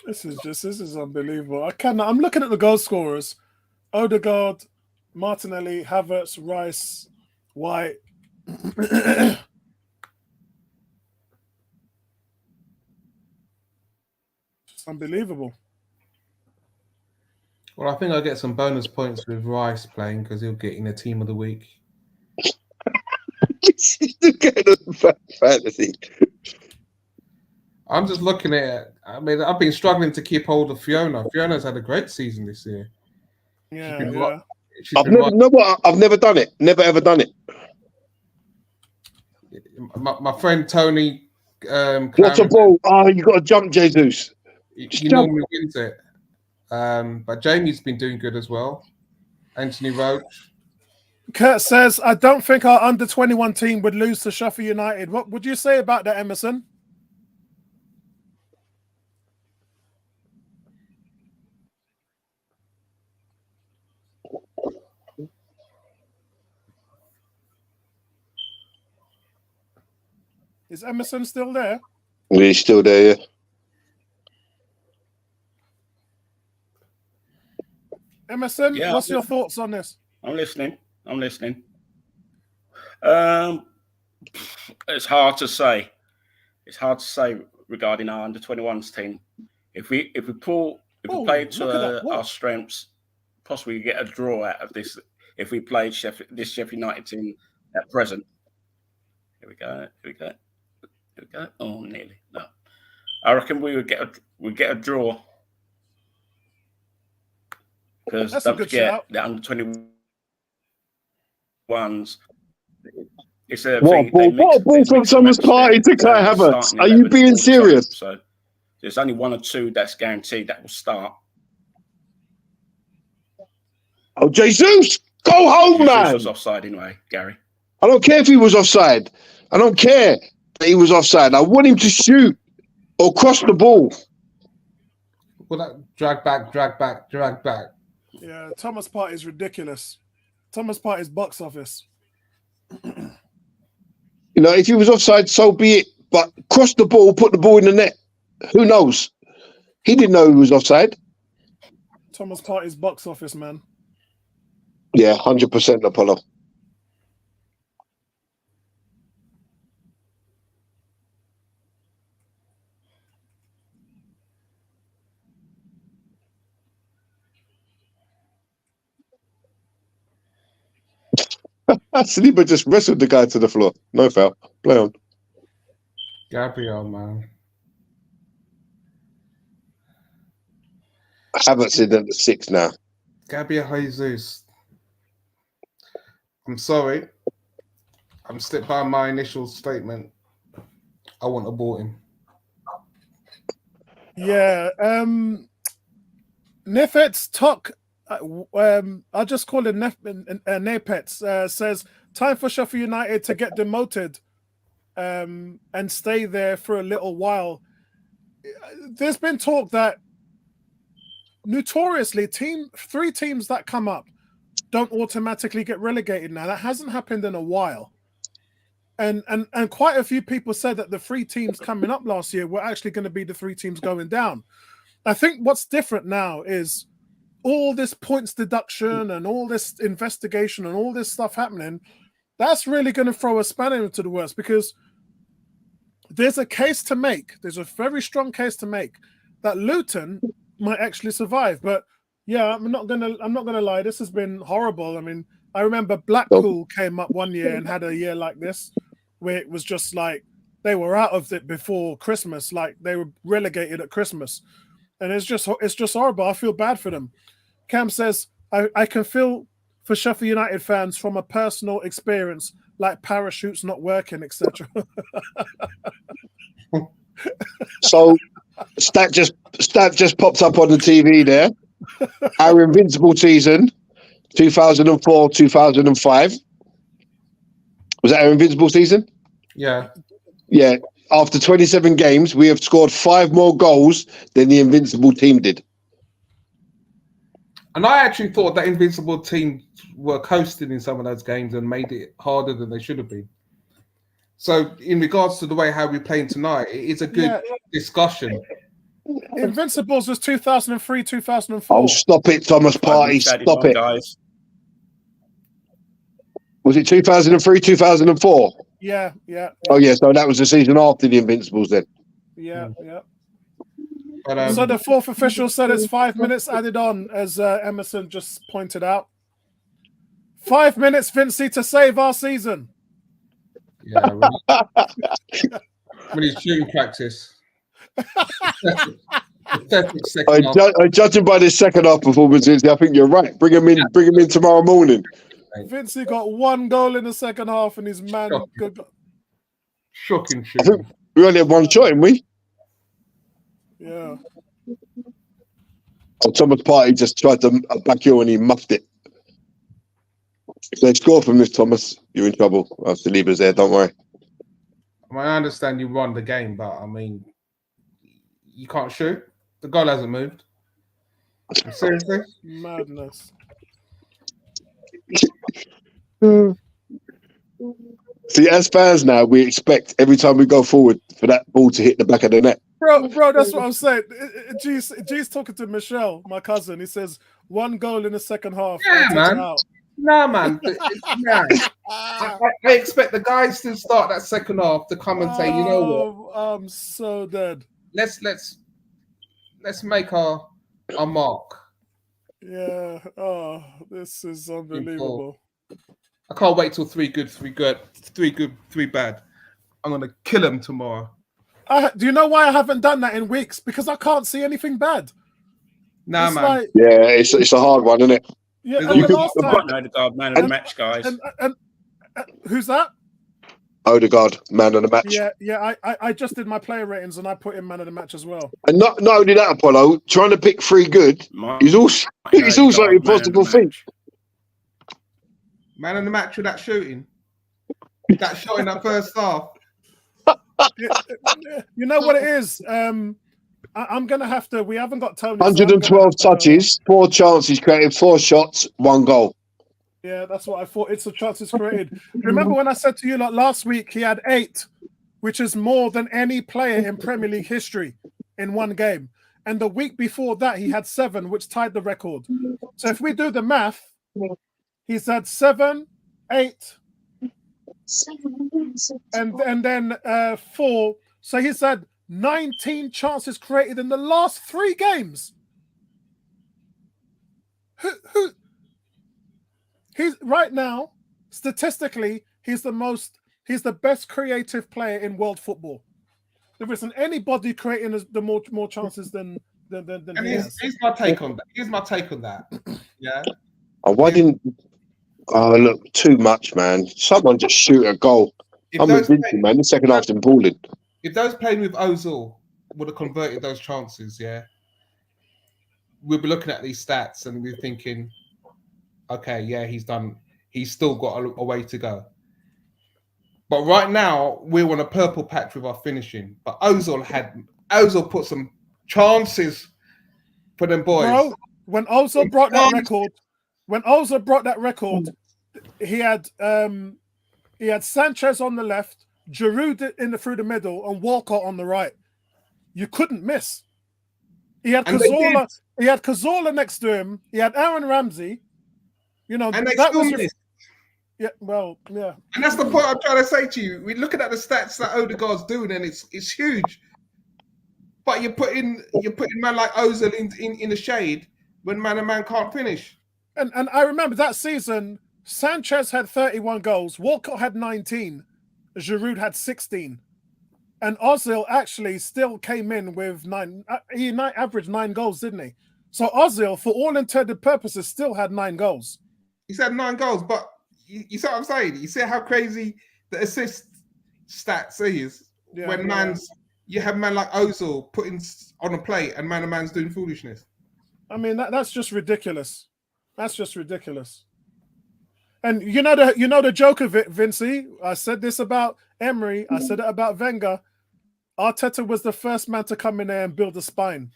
This is unbelievable. I'm looking at the goal scorers: Ødegaard, Martinelli, Havertz, Rice, White. It's unbelievable. Well, I think I'll get some bonus points with Rice playing because he'll get in the team of the week. Fantasy. I'm just looking at it. I mean, I've been struggling to keep hold of Fiona. Fiona's had a great season this year. Yeah. I've never done it. Never ever done it. My friend Tony. What's a ball? Oh, you got to jump, Jesus. He normally wins it. But Jamie's been doing good as well. Anthony Roach. Kurt says, I don't think our under-21 team would lose to Sheffield United. What would you say about that, Emerson? Is Emerson still there? He's still there, yeah. Emerson, what's your thoughts on this? I'm listening. It's hard to say. It's hard to say regarding our under-21s team. If we play to our strengths, possibly get a draw out of this. If we played this Sheffield United team at present. Here we go. Oh, nearly. No, I reckon we'd get a draw. Because don't forget the under-21s. It's a thing. What a ball from Thomas Partey to Kai Havertz. Are you being serious? So there's only one or two that's guaranteed that will start. Oh, Jesus! Go home, man! He was offside anyway, Gary. I don't care if he was offside. I don't care that he was offside. I want him to shoot or cross the ball. Well, that drag back. Yeah, Thomas Partey is ridiculous. Thomas Partey's box office. You know, if he was offside, so be it. But cross the ball, put the ball in the net. Who knows? He didn't know he was offside. Thomas Partey's box office, man. Yeah, 100% Apollo. Saliba just wrestled the guy to the floor. No foul. Play on. Gabriel, man. Havertz in at the 6 now. Gabriel Jesus. I'm sorry. I'm stick by my initial statement. I want to bought him. Yeah. Nefet's Tok. I'll just call it Nepets. Says time for Sheffield United to get demoted and stay there for a little while. There's been talk that notoriously three teams that come up don't automatically get relegated now. That hasn't happened in a while. And quite a few people said that the 3 teams coming up last year were actually going to be the 3 teams going down. I think what's different now is all this points deduction and all this investigation and all this stuff happening. That's really going to throw a spanner into the works, because there's a case to make. There's a very strong case to make that Luton might actually survive. But yeah, I'm not gonna lie. This has been horrible. I mean, I remember Blackpool came up one year and had a year like this, where it was just like they were out of it before Christmas, like they were relegated at Christmas, and it's just horrible. I feel bad for them. Cam says, I can feel for Sheffield United fans from a personal experience, like parachutes not working, etc. So stat just popped up on the TV there. Our invincible season, 2004, 2005. Was that our invincible season? Yeah. Yeah. After 27 games, we have scored 5 more goals than the invincible team did. And I actually thought that invincible team were coasting in some of those games and made it harder than they should have been. So in regards to the way how we're playing tonight, it is a good discussion. Invincibles was 2003, 2004. Oh, stop it, Thomas Partey. Stop it. Guys. Was it 2003, 2004? Yeah. Oh, yeah. So that was the season after the Invincibles then. Yeah. But, so the 4th official said it's 5 minutes added on, as Emerson just pointed out. 5 minutes, Vincey, to save our season. Yeah, when he's shooting practice. Judging by this second half performance, I think you're right. Bring him in tomorrow morning. Vincey got 1 goal in the second half, and his man. Shocking. I think we only had 1 shot, didn't we? Yeah. Oh, Thomas Partey just tried to back you and he muffed it. If they score from this, Thomas, you're in trouble. Saliba's there, don't worry. I understand you won the game, but I mean, you can't shoot. The goal hasn't moved. Seriously? Madness. See, as fans now, we expect every time we go forward for that ball to hit the back of the net. Bro, that's what I'm saying. G's talking to Michelle, my cousin. He says 1 goal in the second half. Yeah, man. No, man. I expect the guys to start that second half to come and say, you know what? I'm so dead. Let's make our mark. Yeah. Oh, this is unbelievable. I can't wait till 3 good, 3 bad. I'm gonna kill him tomorrow. Do you know why I haven't done that in weeks? Because I can't see anything bad. Nah, it's man. Like, yeah, it's a hard one, isn't it? Yeah, and the last time, Ødegaard, man of the match, guys. And who's that? Ødegaard, man of the match. Yeah. I just did my player ratings and I put in man of the match as well. And not only that, Apollo, trying to pick 3 good is also an impossible thing. Man of the match with that shooting, that shot in that first half. You know what it is? I'm going to have to. We haven't got Tony. 112 touches, 4 chances created, 4 shots, 1 goal. Yeah, that's what I thought. It's the chances created. Remember when I said to you like last week he had 8, which is more than any player in Premier League history in one game. And the week before that he had 7, which tied the record. So if we do the math, he's had 7, 8, and then 4. So he's had 19 chances created in the last 3 games. Who? He's right now, statistically, he's the best creative player in world football. There isn't anybody creating the more chances than And he has. here's my take on that. Yeah. Oh, why didn't? Oh, look, too much, man. Someone just shoot a goal. If I'm those with Vincent, man. The second half's been balling. If those playing with Ozil would have converted those chances, yeah, we'll be looking at these stats and we're thinking, okay, yeah, he's still got a way to go. But right now, we're on a purple patch with our finishing. But Ozil put some chances for them boys. Bro, when Ozil brought that record, he had Sanchez on the left, Giroud through the middle, and Walcott on the right. You couldn't miss. He had Cazorla. He had Cazorla next to him. He had Aaron Ramsey. You know, and they that still was missed. Yeah, well, yeah. And that's the point I'm trying to say to you. We're looking at the stats that Ødegaard's doing, and it's huge. But you're putting man like Ozil in the shade when man and man can't finish. And I remember that season, Sanchez had 31 goals, Walcott had 19, Giroud had 16. And Ozil actually still came in with 9. He averaged 9 goals, didn't he? So Ozil, for all intended purposes, still had 9 goals. He's had 9 goals, but you see what I'm saying? You see how crazy the assist stats is when you have man like Ozil putting on a plate and man's doing foolishness. I mean, that's just ridiculous. That's just ridiculous. And you know the joke of it, Vincey. I said this about Emery. I said it about Wenger. Arteta was the first man to come in there and build a spine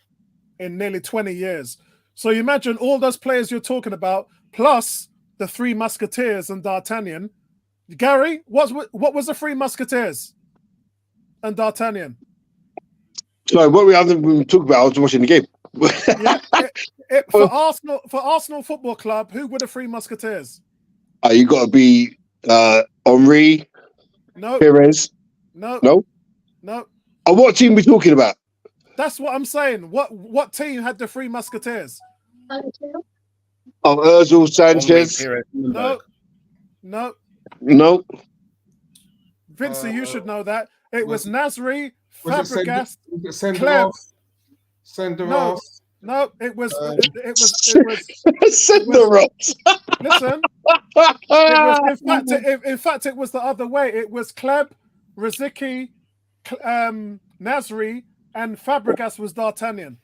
in nearly 20 years. So you imagine all those players you're talking about, plus the 3 Musketeers and D'Artagnan. Gary, what was the 3 Musketeers and D'Artagnan? So what we haven't been talking about, I was watching the game. For Arsenal Football Club, who were the 3 Musketeers? You got to be Henri, No. Perez. No. What team are we talking about? That's what I'm saying. What team had the 3 Musketeers? Ozil, Sanchez. No. Vincey, you should know that. It was Nasri, Fabregas, Clem. Senderos. No, it was Senderos. Listen. In fact, it was the other way. It was Kleb, Riziki, Nasri, and Fabregas was D'Artagnan.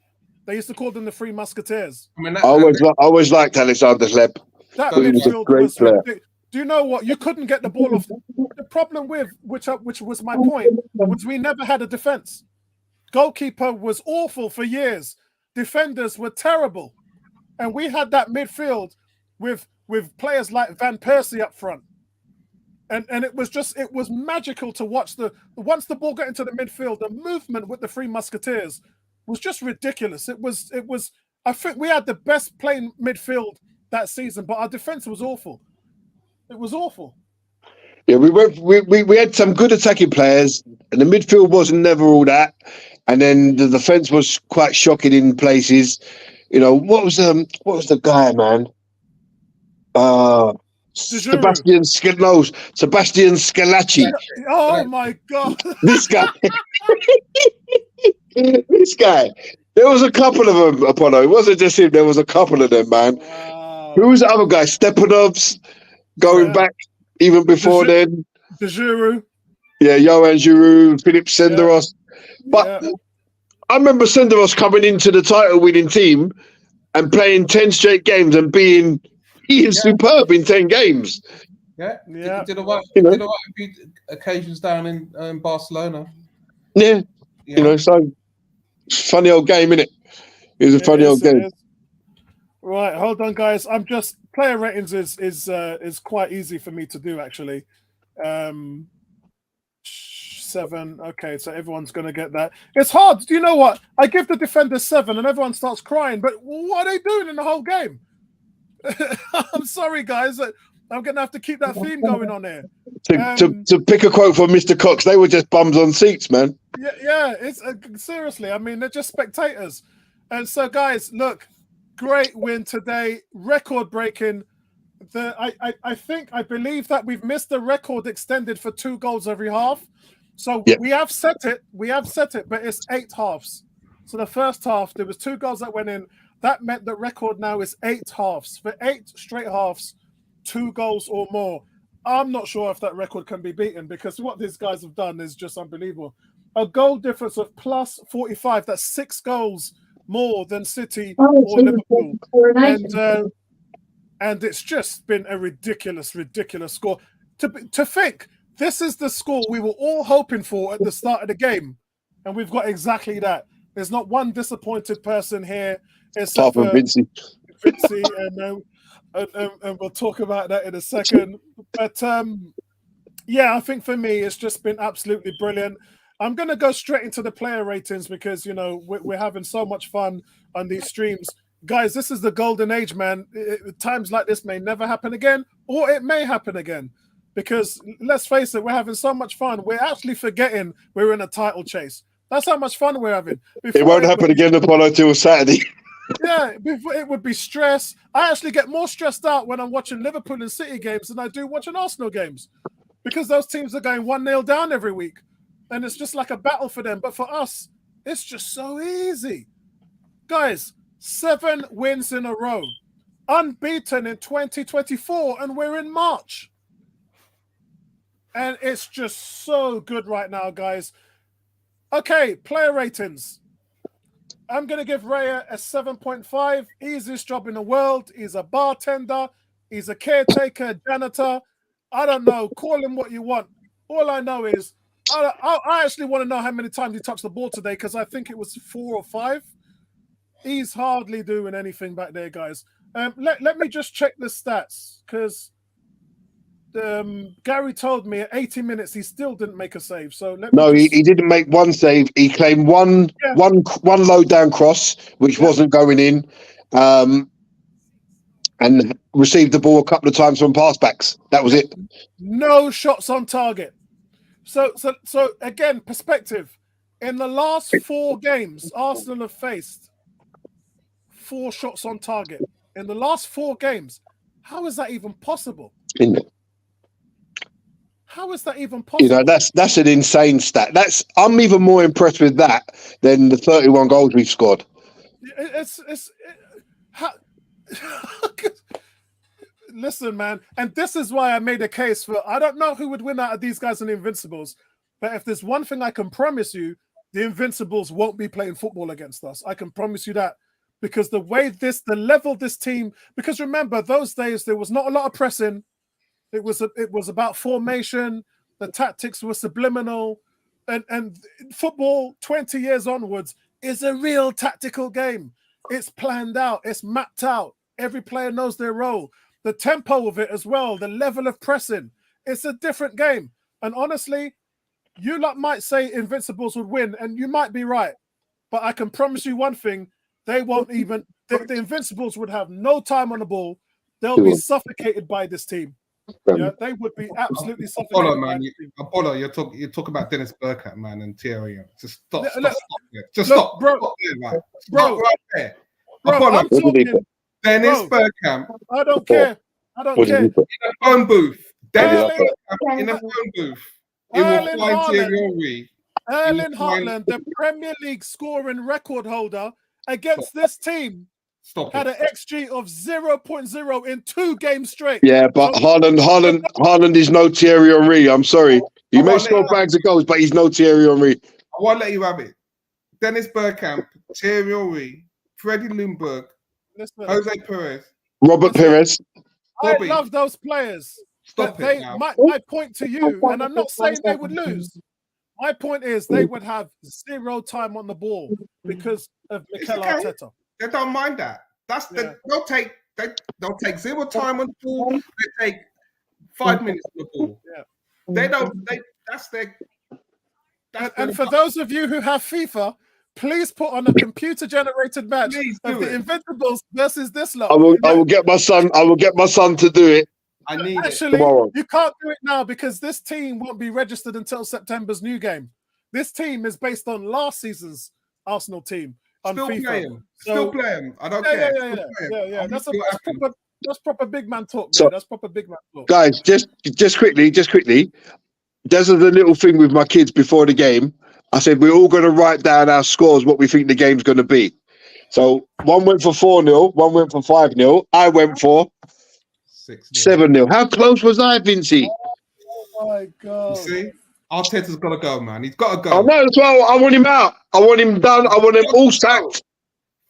They used to call them the 3 Musketeers. I mean, I always liked Alexander Kleb. That he was a great player. Do you know what? You couldn't get the ball off. The problem with which was my point was we never had a defense. Goalkeeper was awful for years. Defenders were terrible, and we had that midfield with players like Van Persie up front, and it was magical to watch once the ball got into the midfield, the movement with the 3 Musketeers was just ridiculous. It was. I think we had the best playing midfield that season, but our defense was awful. It was awful. Yeah, we had some good attacking players, and the midfield wasn't never all that. And then the defense was quite shocking in places. You know, what was the guy, man? Sebastian Scalacci. Oh my God! This guy. This guy. There was a couple of them, Apollo. It wasn't just him. There was a couple of them, man. Wow. Who was the other guy? Stepanovs, going back even before then. Giroud. Yeah, Johan Giroud, Philip Senderos. But I remember Senderos coming into the title-winning team and playing 10 straight games and being superb in 10 games. Yeah. Yeah. Did a lot of occasions down in Barcelona. Yeah. You know, so funny old game, innit? It was a funny old game. Right, hold on, guys. I'm just player ratings is quite easy for me to do actually. 7. Okay, so everyone's gonna get that. It's hard. Do you know what? I give the defenders 7, and everyone starts crying. But what are they doing in the whole game? I'm sorry, guys. I'm gonna have to keep that theme going on here. To pick a quote from Mr. Cox, they were just bums on seats, man. Yeah. It's seriously. I mean, they're just spectators. And so, guys, look. Great win today, record breaking. I believe that we've missed the record extended for 2 goals every half. So we have set it, but it's 8 halves. So the first half there was 2 goals that went in. That meant the record now is 8 halves. For 8 straight halves, 2 goals or more. I'm not sure if that record can be beaten because what these guys have done is just unbelievable. A goal difference of plus 45. That's 6 goals more than City or Liverpool, and it's just been a ridiculous score. To think this is the score we were all hoping for at the start of the game, and we've got exactly that. There's not one disappointed person here, except for Vinci, and we'll talk about that in a second. But yeah, I think for me it's just been absolutely brilliant. I'm going to go straight into the player ratings because, you know, we're having so much fun on these streams. Guys, this is the golden age, man. Times like this may never happen again, or it may happen again. Because, let's face it, we're having so much fun. We're actually forgetting we're in a title chase. That's how much fun we're having. It won't happen again, Apollo, till Saturday. Yeah, it would be stress. I actually get more stressed out when I'm watching Liverpool and City games than I do watching Arsenal games. Because those teams are going 1-0 down every week. And it's just like a battle for them. But for us, it's just so easy. Guys, 7 wins in a row. Unbeaten in 2024, and we're in March. And it's just so good right now, guys. Okay, player ratings. I'm going to give Raya a 7.5. Easiest job in the world. He's a bartender. He's a caretaker, janitor. I don't know. Call him what you want. All I know is I actually want to know how many times he touched the ball today because I think it was 4 or 5. He's hardly doing anything back there, guys. Let me just check the stats because Gary told me at 80 minutes he still didn't make a save. So he didn't make one save. He claimed one low down cross which wasn't going in, and received the ball a couple of times from pass backs. That was it. No shots on target. So again, perspective. In the last 4 games, Arsenal have faced 4 shots on target. In the last 4 games, how is that even possible? How is that even possible? You know, that's an insane stat. I'm even more impressed with that than the 31 goals we've scored. Listen, man, and this is why I made a case for. I don't know who would win out of these guys and the Invincibles, but if there's one thing I can promise you, the Invincibles won't be playing football against us. I can promise you that, because the level this team. Because remember, those days there was not a lot of pressing. It was about formation. The tactics were subliminal, and football 20 years onwards is a real tactical game. It's planned out. It's mapped out. Every player knows their role. The tempo of it as well, the level of pressing. It's a different game. And honestly, you lot might say Invincibles would win, and you might be right. But I can promise you one thing, they won't even... The Invincibles would have no time on the ball. They'll be suffocated by this team. Yeah, they would be absolutely suffocated. Apollo, man, Apollo, you're talking about Dennis Bergkamp, man, and Thierry. Just stop there. Stop, bro. Stop there, man. Stop right there. Bro, Apollo, I'm talking... Dennis Bergkamp. I don't care. In a phone booth. Dennis Bergkamp in a phone booth. It will find Thierry. Erling Haaland, the Premier League scoring record holder against this team, had an XG of 0.0 in 2 games straight. Yeah, but Haaland is no Thierry Henry. I'm sorry. He may score bags of goals, but he's no Thierry Henry. I won't let you have it. Dennis Bergkamp, Thierry Henry, Freddie Ljungberg, Jose Perez, Robert Perez. I love those players. My point to you, and I'm not saying they would lose. My point is they would have 0 time on the ball because of Mikel Arteta. They don't mind that. They'll take zero time on the ball. They take 5 minutes on the ball. Yeah. They don't. That's their. And for those of you who have FIFA, please put on a computer-generated match of the Invincibles versus this lot. I will get my son. I will get my son to do it. I need Actually, tomorrow. You can't do it now because this team won't be registered until September's new game. This team is based on last season's Arsenal team on Still FIFA. play him. So- Still play him. I don't care. Yeah. That's proper big man talk. So- That's proper big man talk. Guys, just quickly. There's a little thing with my kids before the game. I said we're all going to write down our scores, what we think the game's going to be. So one went for 4-0, one went for 5-0. I went for 7-0. How close was I, Vincey? Oh my God. You see, Arteta's got to go, man. He's got to go. I know as well. I want him out. I want him done. I want him all sacked.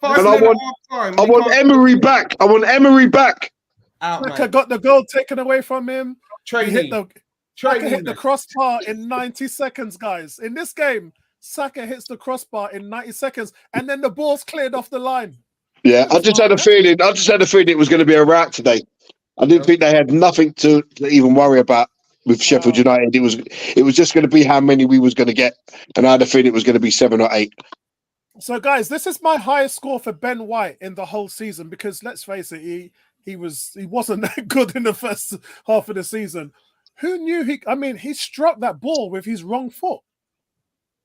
And I want Emery back. I want Emery back. Saka got the goal taken away from him. Training. Saka hit the crossbar in 90 seconds, guys. In this game, Saka hits the crossbar in 90 seconds, and then the ball's cleared off the line. Yeah, I just had a feeling it was going to be a rout today. I didn't think they had nothing to even worry about with Sheffield United. It was just going to be how many we was going to get, and I had a feeling it was going to be 7 or 8. So, guys, this is my highest score for Ben White in the whole season because let's face it, he wasn't that good in the first half of the season. Who knew he struck that ball with his wrong foot.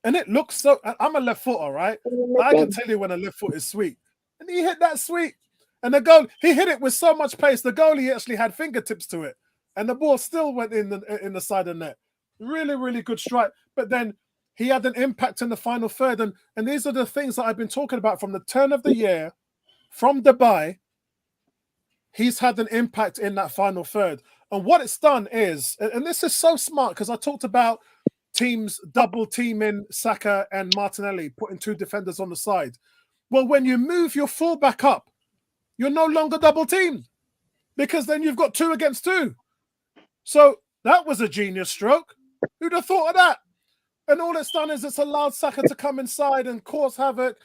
And it looks so. I'm a left footer, right? I can tell you when a left foot is sweet. And he hit that sweet. And the goal, he hit it with so much pace. The goalie actually had fingertips to it. And the ball still went in the side of the net. Really, really good strike. But then he had an impact in the final third. And these are the things that I've been talking about from the turn of the year, from Dubai. He's had an impact in that final third. And what it's done is, and this is so smart because I talked about teams double teaming Saka and Martinelli, putting 2 defenders on the side. Well, when you move your fullback up, you're no longer double teamed because then you've got 2 against 2. So that was a genius stroke. Who'd have thought of that? And all it's done is it's allowed Saka to come inside and cause havoc.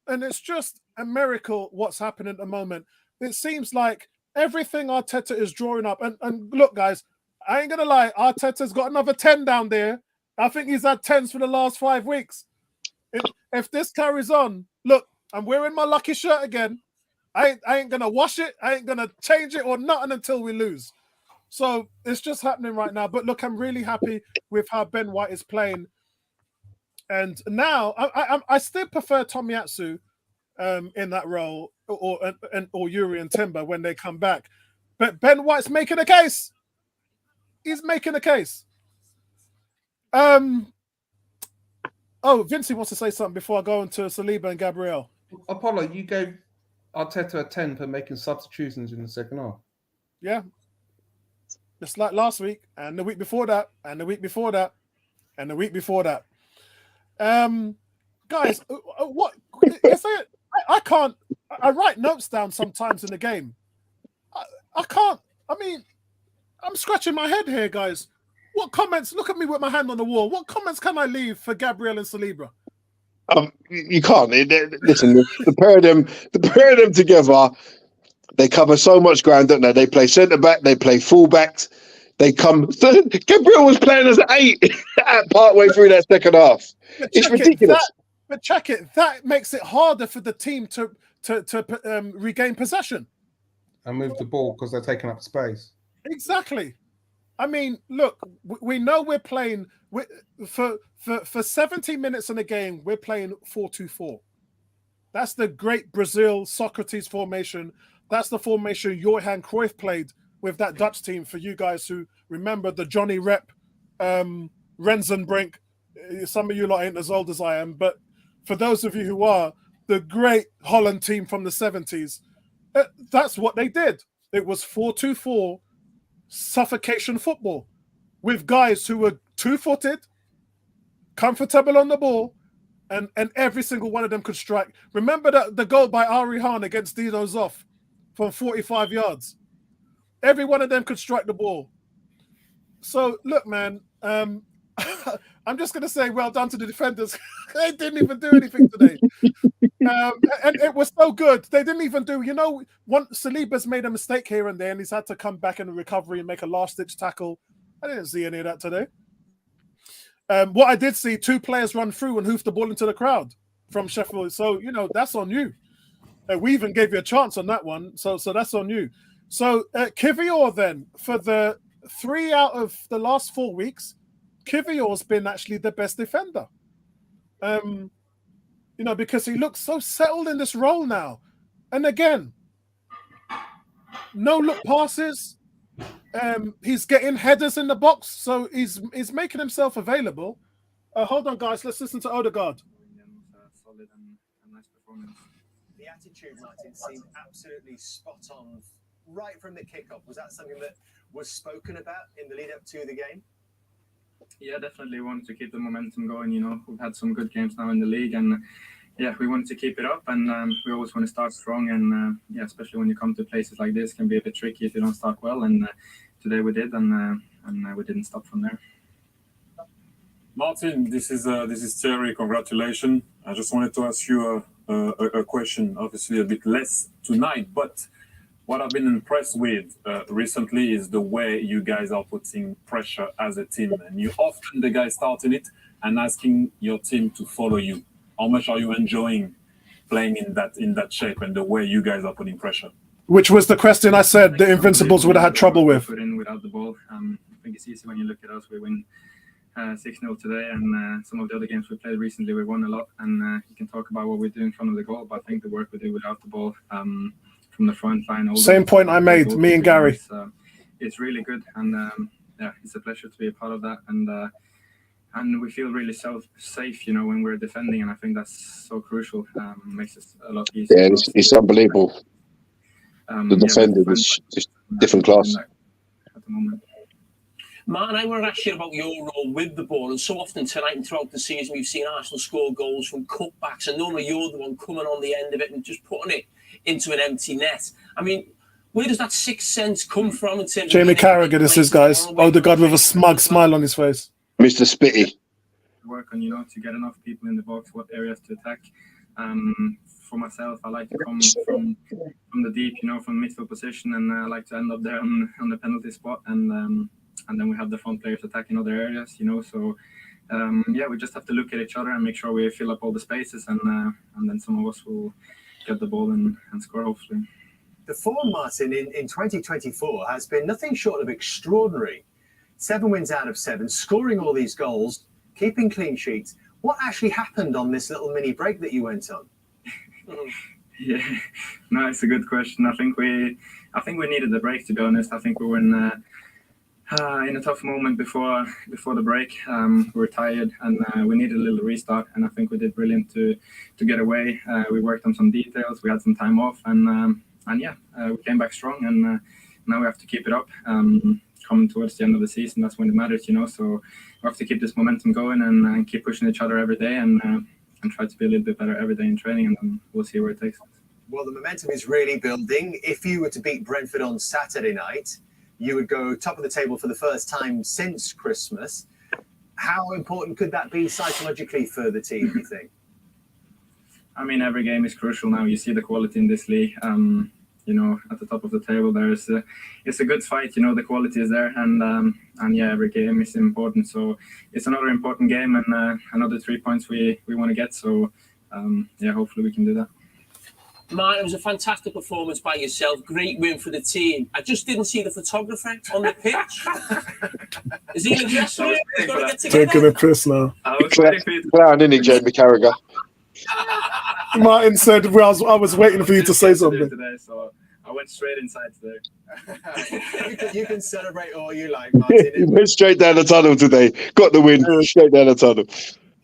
And it's just a miracle what's happening at the moment. It seems like everything Arteta is drawing up. And look, guys, I ain't going to lie. Arteta's got another 10 down there. I think he's had 10s for the last 5 weeks. If this carries on, look, I'm wearing my lucky shirt again. I ain't going to wash it. I ain't going to change it or nothing until we lose. So it's just happening right now. But look, I'm really happy with how Ben White is playing. And now I still prefer Tomiyasu in that role or Yuri and Timber when they come back. But Ben White's making a case. He's making a case. Vincey wants to say something before I go into Saliba and Gabriel. Apollo, you gave Arteta a 10 for making substitutions in the second half. Yeah. Just like last week and the week before that and the week before that and the week before that. Guys, what? I can't. I write notes down sometimes in the game. I can't. I mean, I'm scratching my head here, guys. What comments? Look at me with my hand on the wall. What comments can I leave for Gabriel and Saliba? You can't. Listen, the pair of them together, they cover so much ground, don't they? They play centre back, they play full backs. They come. Gabriel was playing as an 8 partway through that second half. It's ridiculous. But check it. That makes it harder for the team to regain possession and move the ball because they're taking up space. Exactly. I mean, look, we know we're playing for 70 minutes in a game. We're playing 4-2-4. That's the great Brazil Socrates formation. That's the formation Johan Cruyff played with that Dutch team. For you guys who remember the Johnny Rep, Rensenbrink, some of you lot ain't as old as I am, but for those of you who are, the great Holland team from the 70s, that's what they did. It was 4-2-4 suffocation football with guys who were 2-footed, comfortable on the ball, and every single one of them could strike. Remember the goal by Ari Hahn against Dino Zoff from 45 yards? Every one of them could strike the ball. So, look, man, I'm just going to say well done to the defenders. They didn't even do anything today. And it was so good. They didn't even do, Saliba's made a mistake here and there, and he's had to come back in the recovery and make a last-ditch tackle. I didn't see any of that today. What I did see, 2 players run through and hoof the ball into the crowd from Sheffield. So, that's on you. We even gave you a chance on that one. So that's on you. So Kivior then, for the 3 out of the last 4 weeks, Kivior's been actually the best defender. Because he looks so settled in this role now. And again, no look passes. He's getting headers in the box, so he's making himself available. Hold on, guys. Let's listen to Ødegaard. Solid and nice performance. The attitude, Martin, seemed absolutely spot on right from the kickoff. Was that something that was spoken about in the lead up to the game? Yeah, definitely wanted to keep the momentum going. We've had some good games now in the league, and we wanted to keep it up. And we always want to start strong. And especially when you come to places like this, it can be a bit tricky if you don't start well. And today we did, and we didn't stop from there. Martin, this is Thierry. Congratulations. I just wanted to ask you a question. Obviously, a bit less tonight, but what I've been impressed with recently is the way you guys are putting pressure as a team, and you often the guy starting it and asking your team to follow you. How much are you enjoying playing in that shape and the way you guys are putting pressure? Which was the question I said the Invincibles would have had trouble with. Put in without the ball. I think it's easy when you look at us. We win 6-0 today, and some of the other games we played recently, we won a lot. And you can talk about what we do in front of the goal, but I think the work we do without the ball. From the front line. Same point I made, me and Gary. It's really good, and it's a pleasure to be a part of that. And we feel really safe, when we're defending, and I think that's so crucial. Makes us a lot easier. Yeah, it's unbelievable. The defender is just different class. At the moment. Martin, I want to ask you about your role with the ball. And so often tonight and throughout the season, we've seen Arsenal score goals from cutbacks, and normally you're the one coming on the end of it and just putting it into an empty net. I mean, where does that sixth sense come from? In terms Jamie of Carragher, this is, guys. Ødegaard with a smug smile on his face. Mr. Spitty. Work on, to get enough people in the box, what areas to attack. For myself, I like to come from the deep, from midfield position, and I like to end up there on the penalty spot, and then we have the front players attacking other areas, So we just have to look at each other and make sure we fill up all the spaces, and then some of us will get the ball and score, hopefully. The form, Martin, in 2024 has been nothing short of extraordinary. 7 wins out of 7, scoring all these goals, keeping clean sheets. What actually happened on this little mini break that you went on? Yeah, no, it's a good question. I think we needed the break, to be honest. I think we were in a tough moment before the break. We were tired, and we needed a little restart, and I think we did brilliant to get away. We worked on some details. We had some time off, and we came back strong, and now we have to keep it up. Coming towards the end of the season, that's when it matters, So we have to keep this momentum going and keep pushing each other every day, and try to be a little bit better every day in training, and then we'll see where it takes us. Well, the momentum is really building. If you were to beat Brentford on Saturday night, you would go top of the table for the first time since Christmas. How important could that be psychologically for the team, do you think? I mean, every game is crucial now. You see the quality in this league. At the top of the table, it's a good fight. The quality is there, and every game is important. So it's another important game, and another 3 points we want to get. So hopefully we can do that. Martin, it was a fantastic performance by yourself. Great win for the team. I just didn't see the photographer on the pitch. Is he in the dressing room? We've got to get together. Taking a piss now. Clown, isn't he, Jamie Carragher? Martin said, I was waiting for you to say something. Today, so I went straight inside today. You can celebrate all you like, Martin. He went straight down the tunnel today. Got the win. Straight down the tunnel.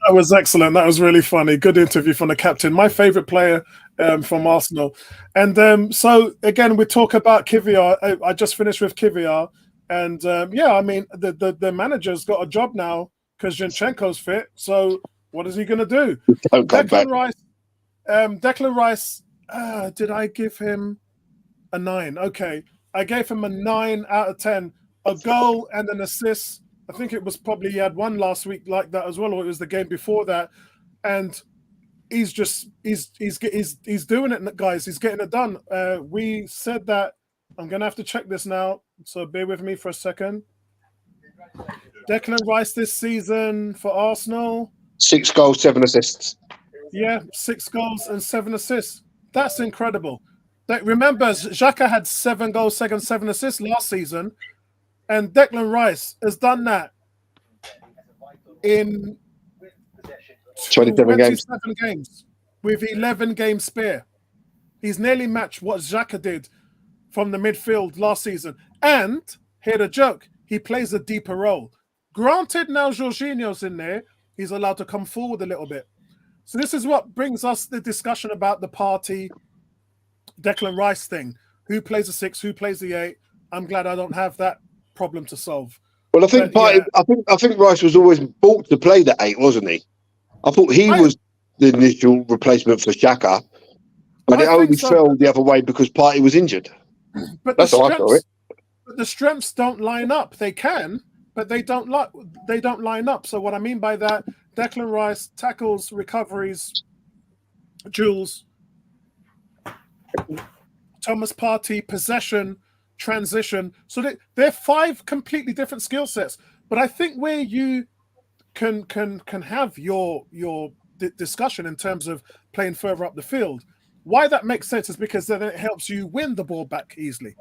That was excellent. That was really funny. Good interview from the captain. My favourite player from Arsenal. And so, again, we talk about Kivior. I just finished with Kivior. And, the manager's got a job now because Zinchenko's fit. So what is he going to do? Declan Rice, did I give him a 9? Okay. I gave him a 9 out of 10. A goal and an assist. I think it was probably he had one last week like that as well, or it was the game before that. And he's doing it, guys. He's getting it done. We said that. I'm gonna have to check this now, so bear with me for a second. Declan Rice this season for Arsenal. 6 goals, 7 assists. Yeah, 6 goals and 7 assists. That's incredible. Remember, Xhaka had 7 goals, 7 assists last season, and Declan Rice has done that in 27 games with 11 games spare. He's nearly matched what Xhaka did from the midfield last season. And, hear the joke, he plays a deeper role. Granted, now Jorginho's in there, he's allowed to come forward a little bit. So this is what brings us the discussion about the Partey, Declan Rice thing. Who plays the 6, who plays the 8? I'm glad I don't have that problem to solve. Well, I think I think Rice was always bought to play the 8, wasn't he? I thought he was the initial replacement for Saka, but it only fell the other way because Partey was injured. But that's how I saw it. But the strengths don't line up. They can, but they don't line up. So what I mean by that, Declan Rice tackles, recoveries, duels. Thomas Partey, possession, transition. So they're 5 completely different skill sets. But I think where you can have your discussion in terms of playing further up the field, why that makes sense is because then it helps you win the ball back easily.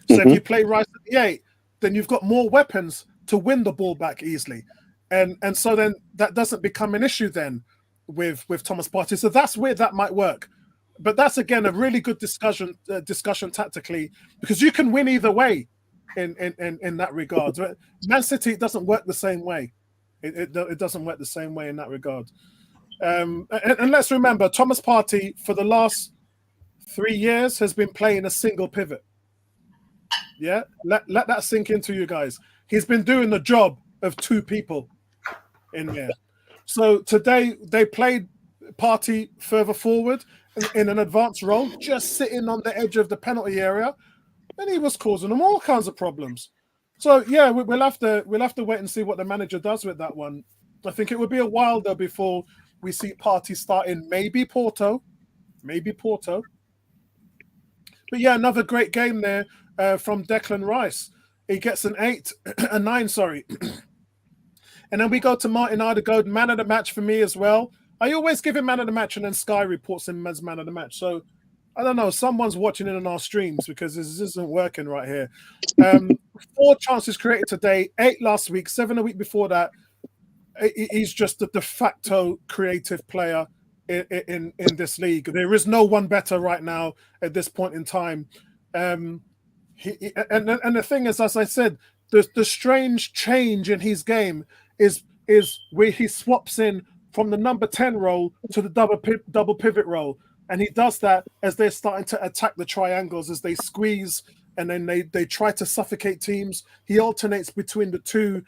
So if you play Rice at the 8, then you've got more weapons to win the ball back easily. And so then that doesn't become an issue then with Thomas Partey. So that's where that might work. But that's, again, a really good discussion tactically, because you can win either way in that regard. Man City, it doesn't work the same way. It doesn't work the same way in that regard. And let's remember, Thomas Partey, for the last 3 years, has been playing a single pivot. Yeah? Let that sink into you guys. He's been doing the job of 2 people in there. So today, they played Partey further forward in an advanced role, just sitting on the edge of the penalty area, and he was causing them all kinds of problems. So yeah, we'll have to wait and see what the manager does with that one. I think it would be a while though before we see Partey starting. Maybe Porto. But yeah, another great game there from Declan Rice. He gets an 9, sorry. And then we go to Martin Ødegaard, man of the match for me as well. I always give him man of the match, and then Sky reports him as man of the match. So I don't know. Someone's watching it on our streams because this isn't working right here. 4 chances created today, 8 last week, 7 a week before that. He's just a de facto creative player in this league. There is no one better right now at this point in time. And the thing is, as I said, the strange change in his game is where he swaps in from the number 10 role to the double pivot role. And he does that as they're starting to attack the triangles, as they squeeze and then they try to suffocate teams. He alternates between the 2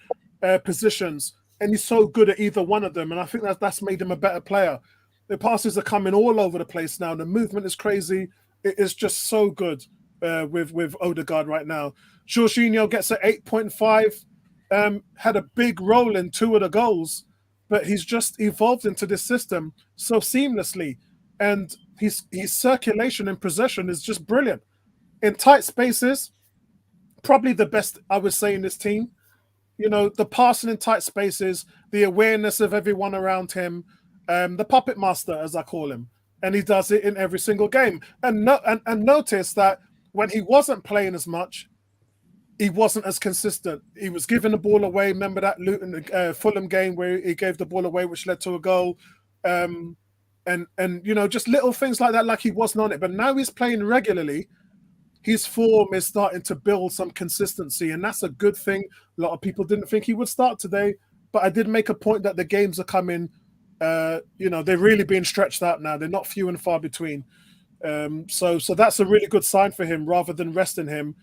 positions, and he's so good at either one of them. And I think that's made him a better player. The passes are coming all over the place now. The movement is crazy. It is just so good with Ødegaard right now. Jorginho gets an 8.5, had a big role in 2 of the goals, but he's just evolved into this system so seamlessly. And his circulation and possession is just brilliant. In tight spaces, probably the best, I would say, in this team. You know, the passing in tight spaces, the awareness of everyone around him, the puppet master, as I call him. And he does it in every single game. And notice that when he wasn't playing as much, he wasn't as consistent. He was giving the ball away. Remember that Fulham game where he gave the ball away, which led to a goal. And you know, just little things like that, like he wasn't on it. But now he's playing regularly. His form is starting to build some consistency, and that's a good thing. A lot of people didn't think he would start today, but I did make a point that the games are coming. You know, they're really being stretched out now. They're not few and far between. So that's a really good sign for him. Rather than resting him,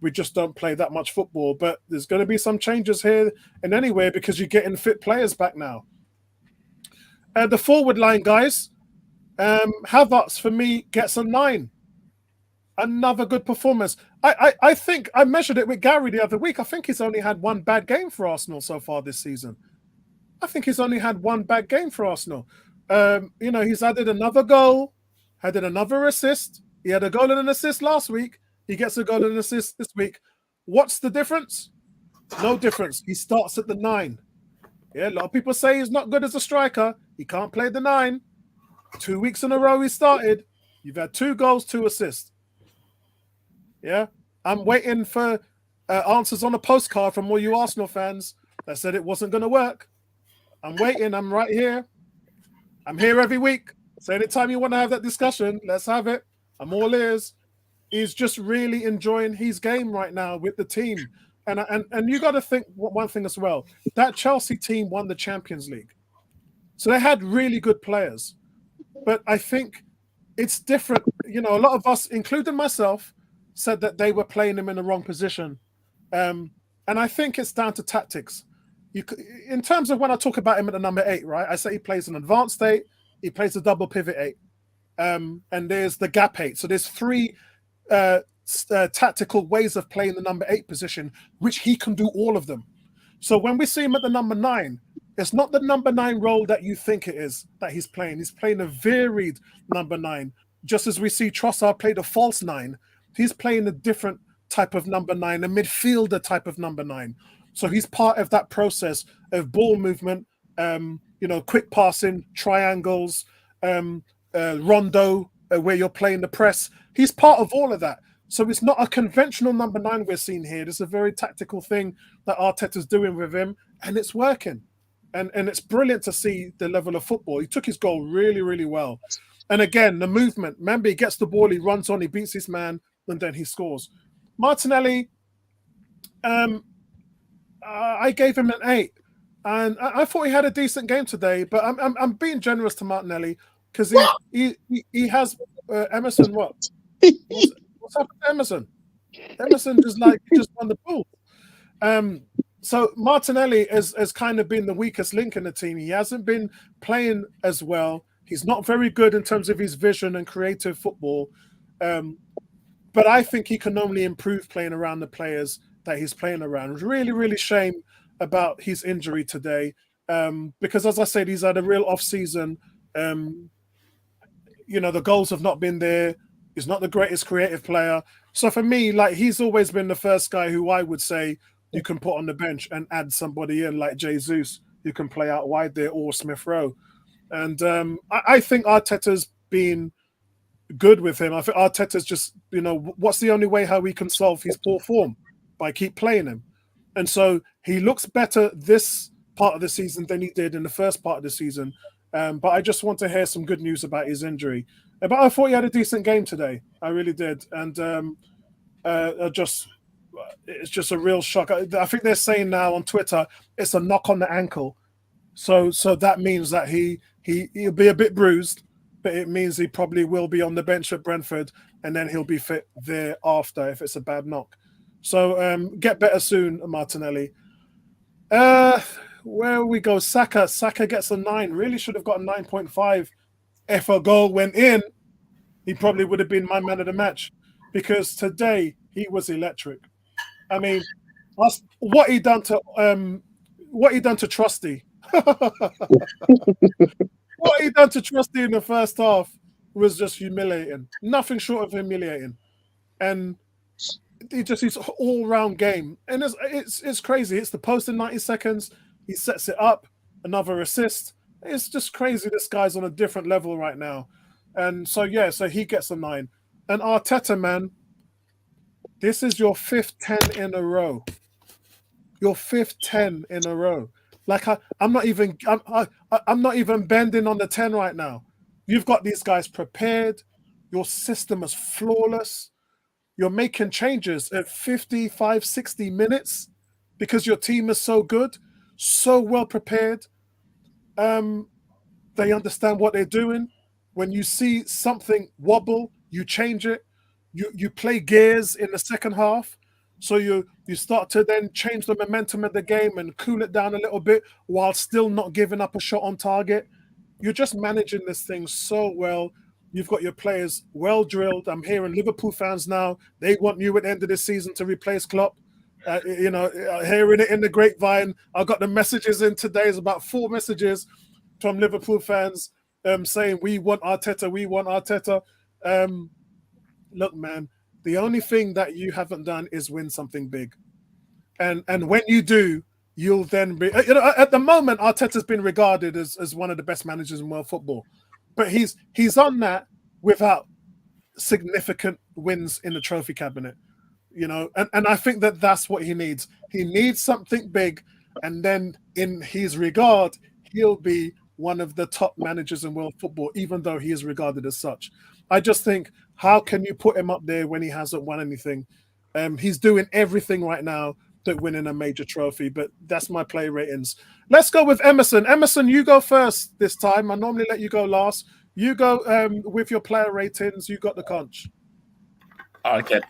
we just don't play that much football. But there's going to be some changes here and anywhere because you're getting fit players back now. The forward line, guys. Havertz, for me, gets a 9. Another good performance. I think I measured it with Gary the other week. I think he's only had 1 bad game for Arsenal so far this season. I think he's only had 1 bad game for Arsenal. He's added another goal, added another assist. He had a goal and an assist last week. He gets a goal and an assist this week. What's the difference? No difference. He starts at the 9. Yeah, a lot of people say he's not good as a striker. He can't play the 9. 2 weeks in a row he started. You've had 2 goals, 2 assists. Yeah, I'm waiting for answers on a postcard from all you Arsenal fans that said it wasn't going to work. I'm waiting. I'm right here. I'm here every week. So anytime you want to have that discussion, let's have it. I'm all ears. He's just really enjoying his game right now with the team. And you got to think one thing as well. That Chelsea team won the Champions League. So they had really good players. But I think it's different. A lot of us, including myself, said that they were playing him in the wrong position. And I think it's down to tactics. In terms of when I talk about him at the number 8, right? I say he plays an advanced 8. He plays a double pivot 8. And there's the gap 8. So there's 3 tactical ways of playing the number 8 position, which he can do all of them. So when we see him at the number 9, it's not the number 9 role that you think it is that he's playing. He's playing a varied number 9. Just as we see Trossard play the false 9, he's playing a different type of number 9, a midfielder type of number 9. So he's part of that process of ball movement, quick passing, triangles, rondo, where you're playing the press. He's part of all of that. So it's not a conventional number 9 we're seeing here. It's a very tactical thing that Arteta's doing with him, and it's working. And it's brilliant to see the level of football. He took his goal really, really well. And again, the movement. Remember, he gets the ball, he runs on, he beats his man, and then he scores. Martinelli, I gave him an 8. And I thought he had a decent game today, but I'm being generous to Martinelli because he has Emerson. What's happened to Emerson? Emerson just won the ball. So Martinelli has kind of been the weakest link in the team. He hasn't been playing as well. He's not very good in terms of his vision and creative football. But I think he can only improve playing around the players that he's playing around. It was really, really shame about his injury today. Because as I said, he's had a real off-season. The goals have not been there. He's not the greatest creative player. So for me, he's always been the first guy who I would say you can put on the bench and add somebody in like Jesus who can play out wide there, or Smith Rowe. And I think Arteta's been good with him. I think Arteta's just, what's the only way how we can solve his poor form? By keep playing him. And so he looks better this part of the season than he did in the first part of the season. But I just want to hear some good news about his injury. But I thought he had a decent game today. I really did. And it's just a real shock. I think they're saying now on Twitter, it's a knock on the ankle. So that means that he'll be a bit bruised, but it means he probably will be on the bench at Brentford, and then he'll be fit thereafter if it's a bad knock. So get better soon, Martinelli. Where we go? Saka. Saka gets a 9. Really should have got a 9.5. If a goal went in, he probably would have been my man of the match, because today he was electric. I mean, what he done to Trusty. What he done to Trusty in the first half was just humiliating. Nothing short of humiliating. And his all-round game. And it's crazy. It's the post in 90 seconds. He sets it up. Another assist. It's just crazy. This guy's on a different level right now. And so he gets a 9. And Arteta, man, this is your 5th 10 in a row. Your 5th 10 in a row. I'm not even bending on the 10 right now. You've got these guys prepared. Your system is flawless. You're making changes at 55, 60 minutes because your team is so good, so well prepared. They understand what they're doing. When you see something wobble, you change it. You play gears in the second half. So you start to then change the momentum of the game and cool it down a little bit while still not giving up a shot on target. You're just managing this thing so well. You've got your players well drilled. I'm hearing Liverpool fans now, they want you at the end of the season to replace Klopp. Hearing it in the grapevine. I got the messages in today. It's about 4 messages from Liverpool fans saying we want Arteta, we want Arteta. Look, man, the only thing that you haven't done is win something big, and when you do, you'll then be. At the moment, Arteta's been regarded as one of the best managers in world football, but he's on that without significant wins in the trophy cabinet. And I think that's what he needs. He needs something big, and then in his regard, he'll be one of the top managers in world football, even though he is regarded as such. I just think, how can you put him up there when he hasn't won anything? He's doing everything right now to winning a major trophy, but that's my play ratings. Let's go with Emerson. Emerson, you go first this time. I normally let you go last. You go with your player ratings. You got the conch. Okay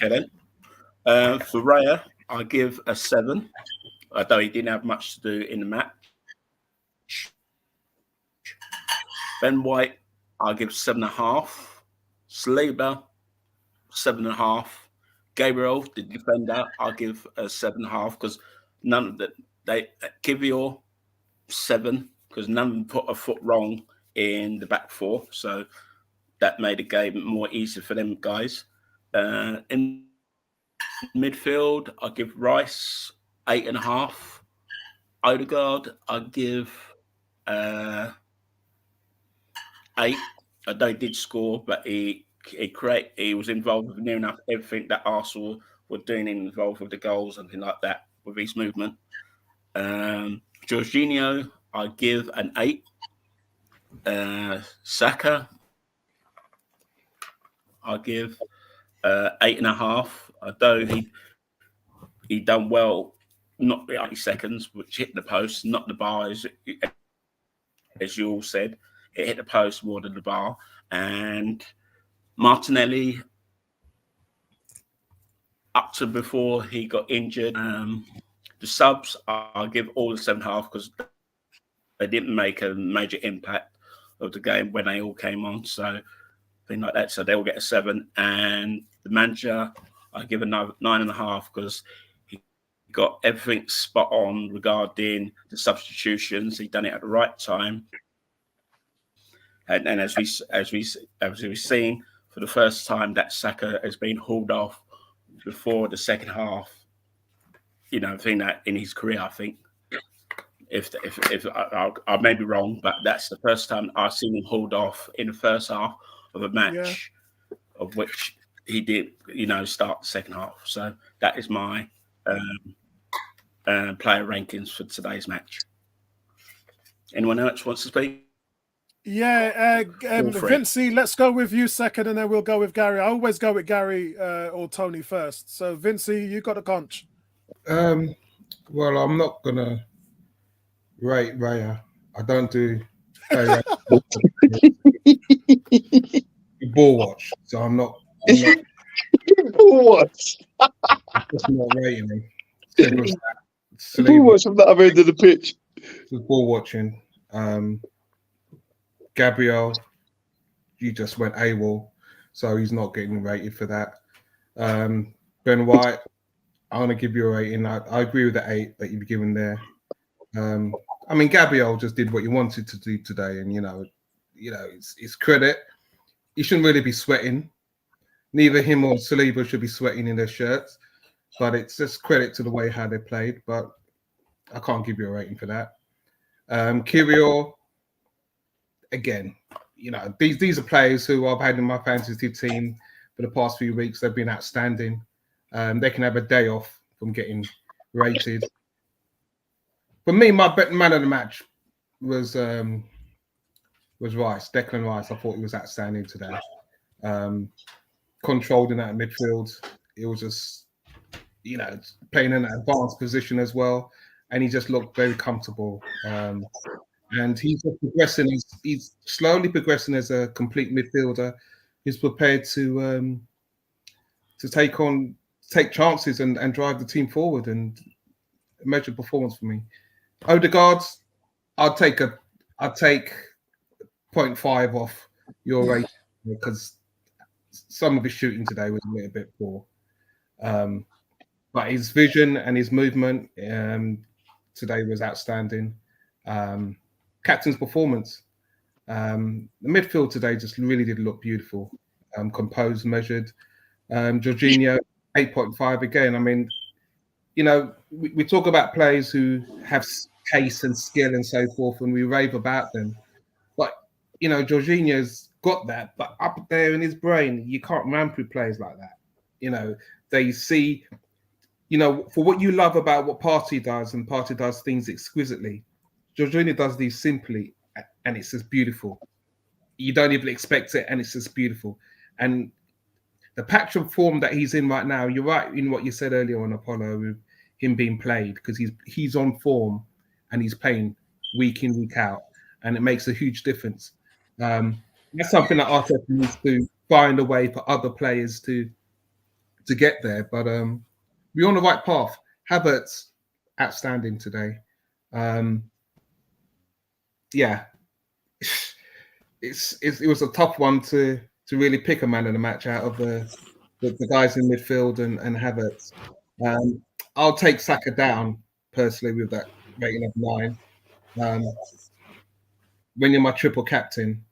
then. For Raya, I give a 7, although he didn't have much to do in the match. Ben White, I give 7.5. Saliba, 7.5. Gabriel, the defender, I'll give a 7.5 because none of they Kivior 7 because none of them put a foot wrong in the back four, so that made the game more easy for them guys. In midfield, I give Rice 8.5. Ødegaard, I give 8. Although he did score, but he was involved with near enough everything that Arsenal were doing, involved with the goals and things like that with his movement. Jorginho, I give an 8. Saka, I give 8.5. Although he done well, not the 80 seconds, which hit the post, not the bar, as you all said. It hit the post more than the bar. And Martinelli, up to before he got injured, the subs, I'll give all the 7.5 because they didn't make a major impact of the game when they all came on. So, thing like that. So they will get a 7. And the manager, I give another 9.5 because he got everything spot on regarding the substitutions. He done it at the right time. And as we've seen for the first time, that Saka has been hauled off before the second half. Thing that in his career, I think. If I may be wrong, but that's the first time I've seen him hauled off in the first half of a match, of which he did, start the second half. So that is my player rankings for today's match. Anyone else wants to speak? Yeah, Vincey, let's go with you second, and then we'll go with Gary. I always go with Gary or Tony first. So, Vincey, you got a conch. Well, I'm not gonna rate Raya. I don't do ball watch, so I'm not Ball watch. just not rating him. Ball watch from the other end of the pitch. Ball watching. Gabriel, you just went AWOL, so he's not getting rated for that. Ben White, I'm going to give you a rating. I agree with the 8 that you've given there. Gabriel just did what he wanted to do today, and it's credit. He shouldn't really be sweating. Neither him or Saliba should be sweating in their shirts, but it's just credit to the way how they played. But I can't give you a rating for that. Kivior, again, these are players who I've had in my fantasy team for the past few weeks. They've been outstanding. They can have a day off from getting rated. For me, my man of the match was Rice, Declan Rice. I thought he was outstanding today. Controlled in that midfield. It was just, playing in an advanced position as well. And he just looked very comfortable. And he's progressing. He's slowly progressing as a complete midfielder. He's prepared to take chances and drive the team forward, and a major performance for me. Ødegaard, I'd take 0.5 off your rating because some of his shooting today was a little bit poor. But his vision and his movement today was outstanding. captain's performance. The midfield today just really did look beautiful, composed, measured. Jorginho, 8.5 again. I mean, you know, we talk about players who have pace and skill and so forth, and we rave about them. But, you know, Jorginho's got that, but up there in his brain, you can't run through players like that. You know, they see, you know, for what you love about what Partey does, and Partey does things exquisitely, Jorginho does these simply, and it's just beautiful. You don't even expect it, and it's just beautiful. And the patch of form that he's in right now, you're right in what you said earlier on Apollo, with him being played, because he's on form and he's playing week in, week out, and it makes a huge difference. That's something that Arteta needs to find a way for other players to get there. But we're on the right path. Havertz, outstanding today. Yeah, it was a tough one to really pick a man of the match out of the guys in midfield and Havertz. I'll take Saka down personally with that rating of 9. When you're my triple captain,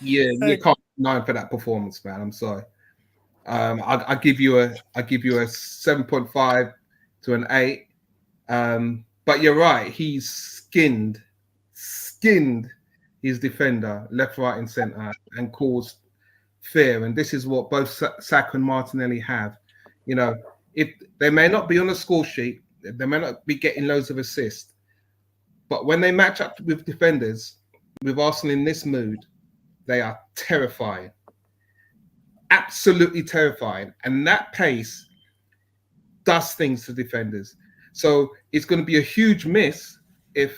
you can't 9 for that performance, man. I'm sorry. I give you a 7.5 to an 8. But you're right. He's skinned his defender left, right, and centre, and caused fear. And this is what both Saka and Martinelli have. You know, if they may not be on the score sheet, they may not be getting loads of assists, but when they match up with defenders, with Arsenal in this mood, they are terrifying. Absolutely terrifying. And that pace does things to defenders. So it's going to be a huge miss if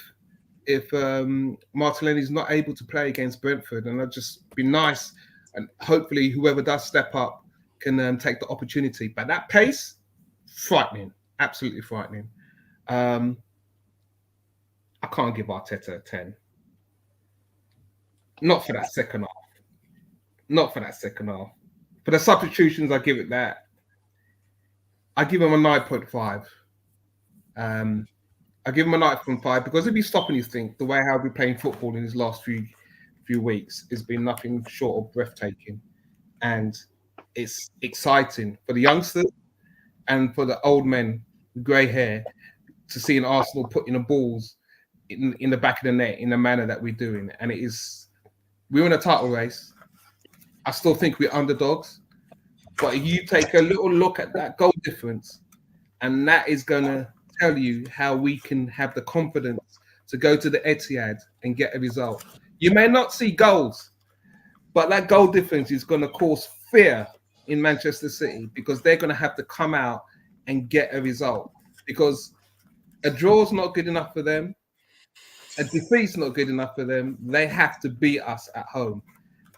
Martinelli's not able to play against Brentford. And it'll just be nice, and hopefully whoever does step up can take the opportunity. But that pace, frightening, absolutely frightening. I can't give Arteta a 10. Not for that second half. Not for that second half. For the substitutions, I give it that. I give him a 9.5. I give him a 9.5 because if he's stopping his thing, the way how we're playing football in his last few weeks has been nothing short of breathtaking, and it's exciting for the youngsters and for the old men with grey hair to see an Arsenal putting the balls in the back of the net in the manner that we're doing. And we're in a title race. I still think we're underdogs, but if you take a little look at that goal difference, and that is going to tell you how we can have the confidence to go to the Etihad and get a result. You may not see goals, but that goal difference is going to cause fear in Manchester City, because they're going to have to come out and get a result, because a draw is not good enough for them. A defeat's not good enough for them. They have to beat us at home.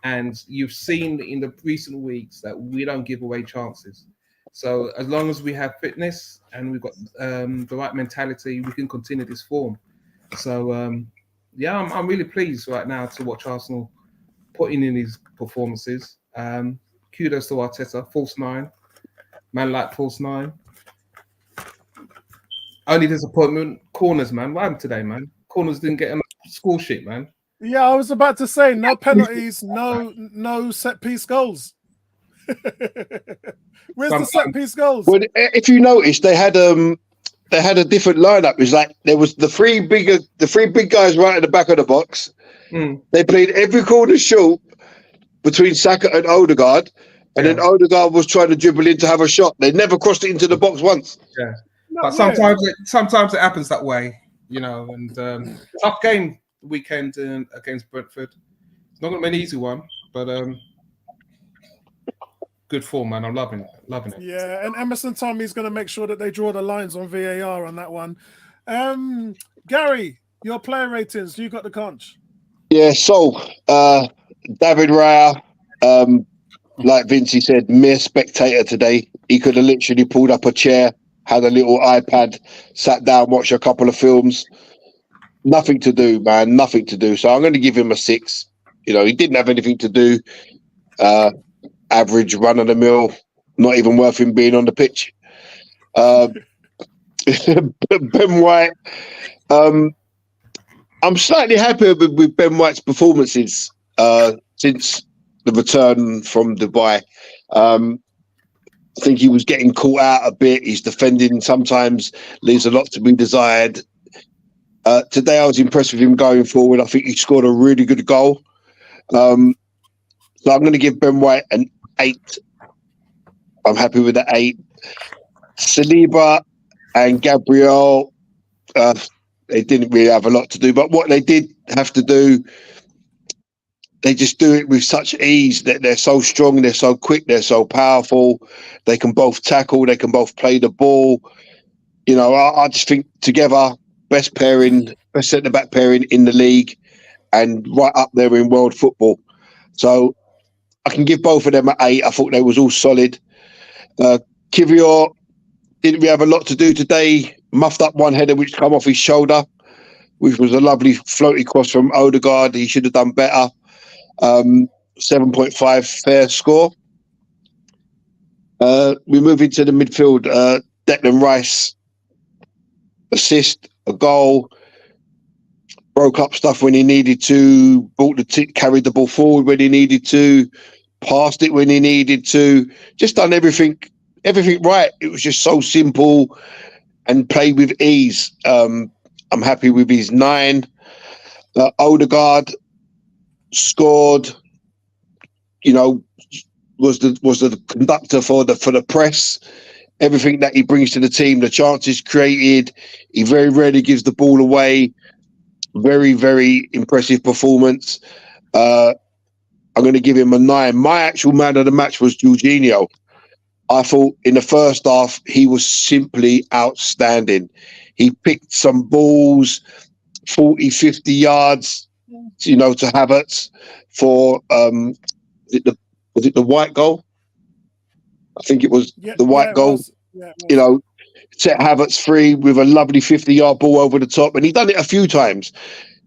And you've seen in the recent weeks that we don't give away chances. So as long as we have fitness and we've got the right mentality, we can continue this form. So, I'm really pleased right now to watch Arsenal putting in these performances. Kudos to Arteta, false 9. Man like false 9. Only disappointment, corners, man. What happened today, man? Corners didn't get enough score sheet, man. Yeah, I was about to say, no penalties, no set piece goals. Where's the set piece goals? Well, if you notice, they had a different lineup. It was like there was the three big guys right at the back of the box. They played every corner short between Saka and Ødegaard, and then Ødegaard was trying to dribble in to have a shot. They never crossed it into the box once. Yeah, but sometimes it happens that way, you know. And tough game weekend against Brentford. It's not going to be an easy one, but good form, man. I'm loving it. Yeah, and Emerson told me he's going to make sure that they draw the lines on VAR on that one. Gary, your player ratings, you got the conch. Yeah, so David Raya, like Vincey said, mere spectator today. He could have literally pulled up a chair, had a little iPad, sat down, watched a couple of films. Nothing to do, man. Nothing to do. So I'm going to give him a 6. You know, he didn't have anything to do. Average, run of the mill, not even worth him being on the pitch. Ben White, I'm slightly happier with Ben White's performances since the return from Dubai. I think he was getting caught out a bit. His defending sometimes leaves a lot to be desired. Today, I was impressed with him going forward. I think he scored a really good goal. So I'm going to give Ben White an 8. I'm happy with the 8. Saliba and Gabriel, they didn't really have a lot to do, but what they did have to do, they just do it with such ease. That they're so strong, they're so quick, they're so powerful. They can both tackle, they can both play the ball. You know, I just think together, best centre-back pairing in the league and right up there in world football. So I can give both of them an 8. I thought they was all solid. Kivior didn't really have a lot to do today. Muffed up one header which come off his shoulder, which was a lovely floaty cross from Ødegaard. He should have done better. 7.5 fair score. We move into the midfield. Declan Rice, assist, a goal, broke up stuff when he needed to, carried the ball forward when he needed to, passed it when he needed to, just done everything right. It was just so simple and played with ease. I'm happy with his 9. Ødegaard scored, was the conductor for the press. Everything that he brings to the team, the chances created, he very rarely gives the ball away. Very, very impressive performance. I'm going to give him a 9. My actual man of the match was Jorginho. I thought in the first half, he was simply outstanding. He picked some balls, 40, 50 yards, to Havertz for, was it the white goal? I think it was the white goal. Set Havertz free with a lovely 50-yard ball over the top. And he's done it a few times.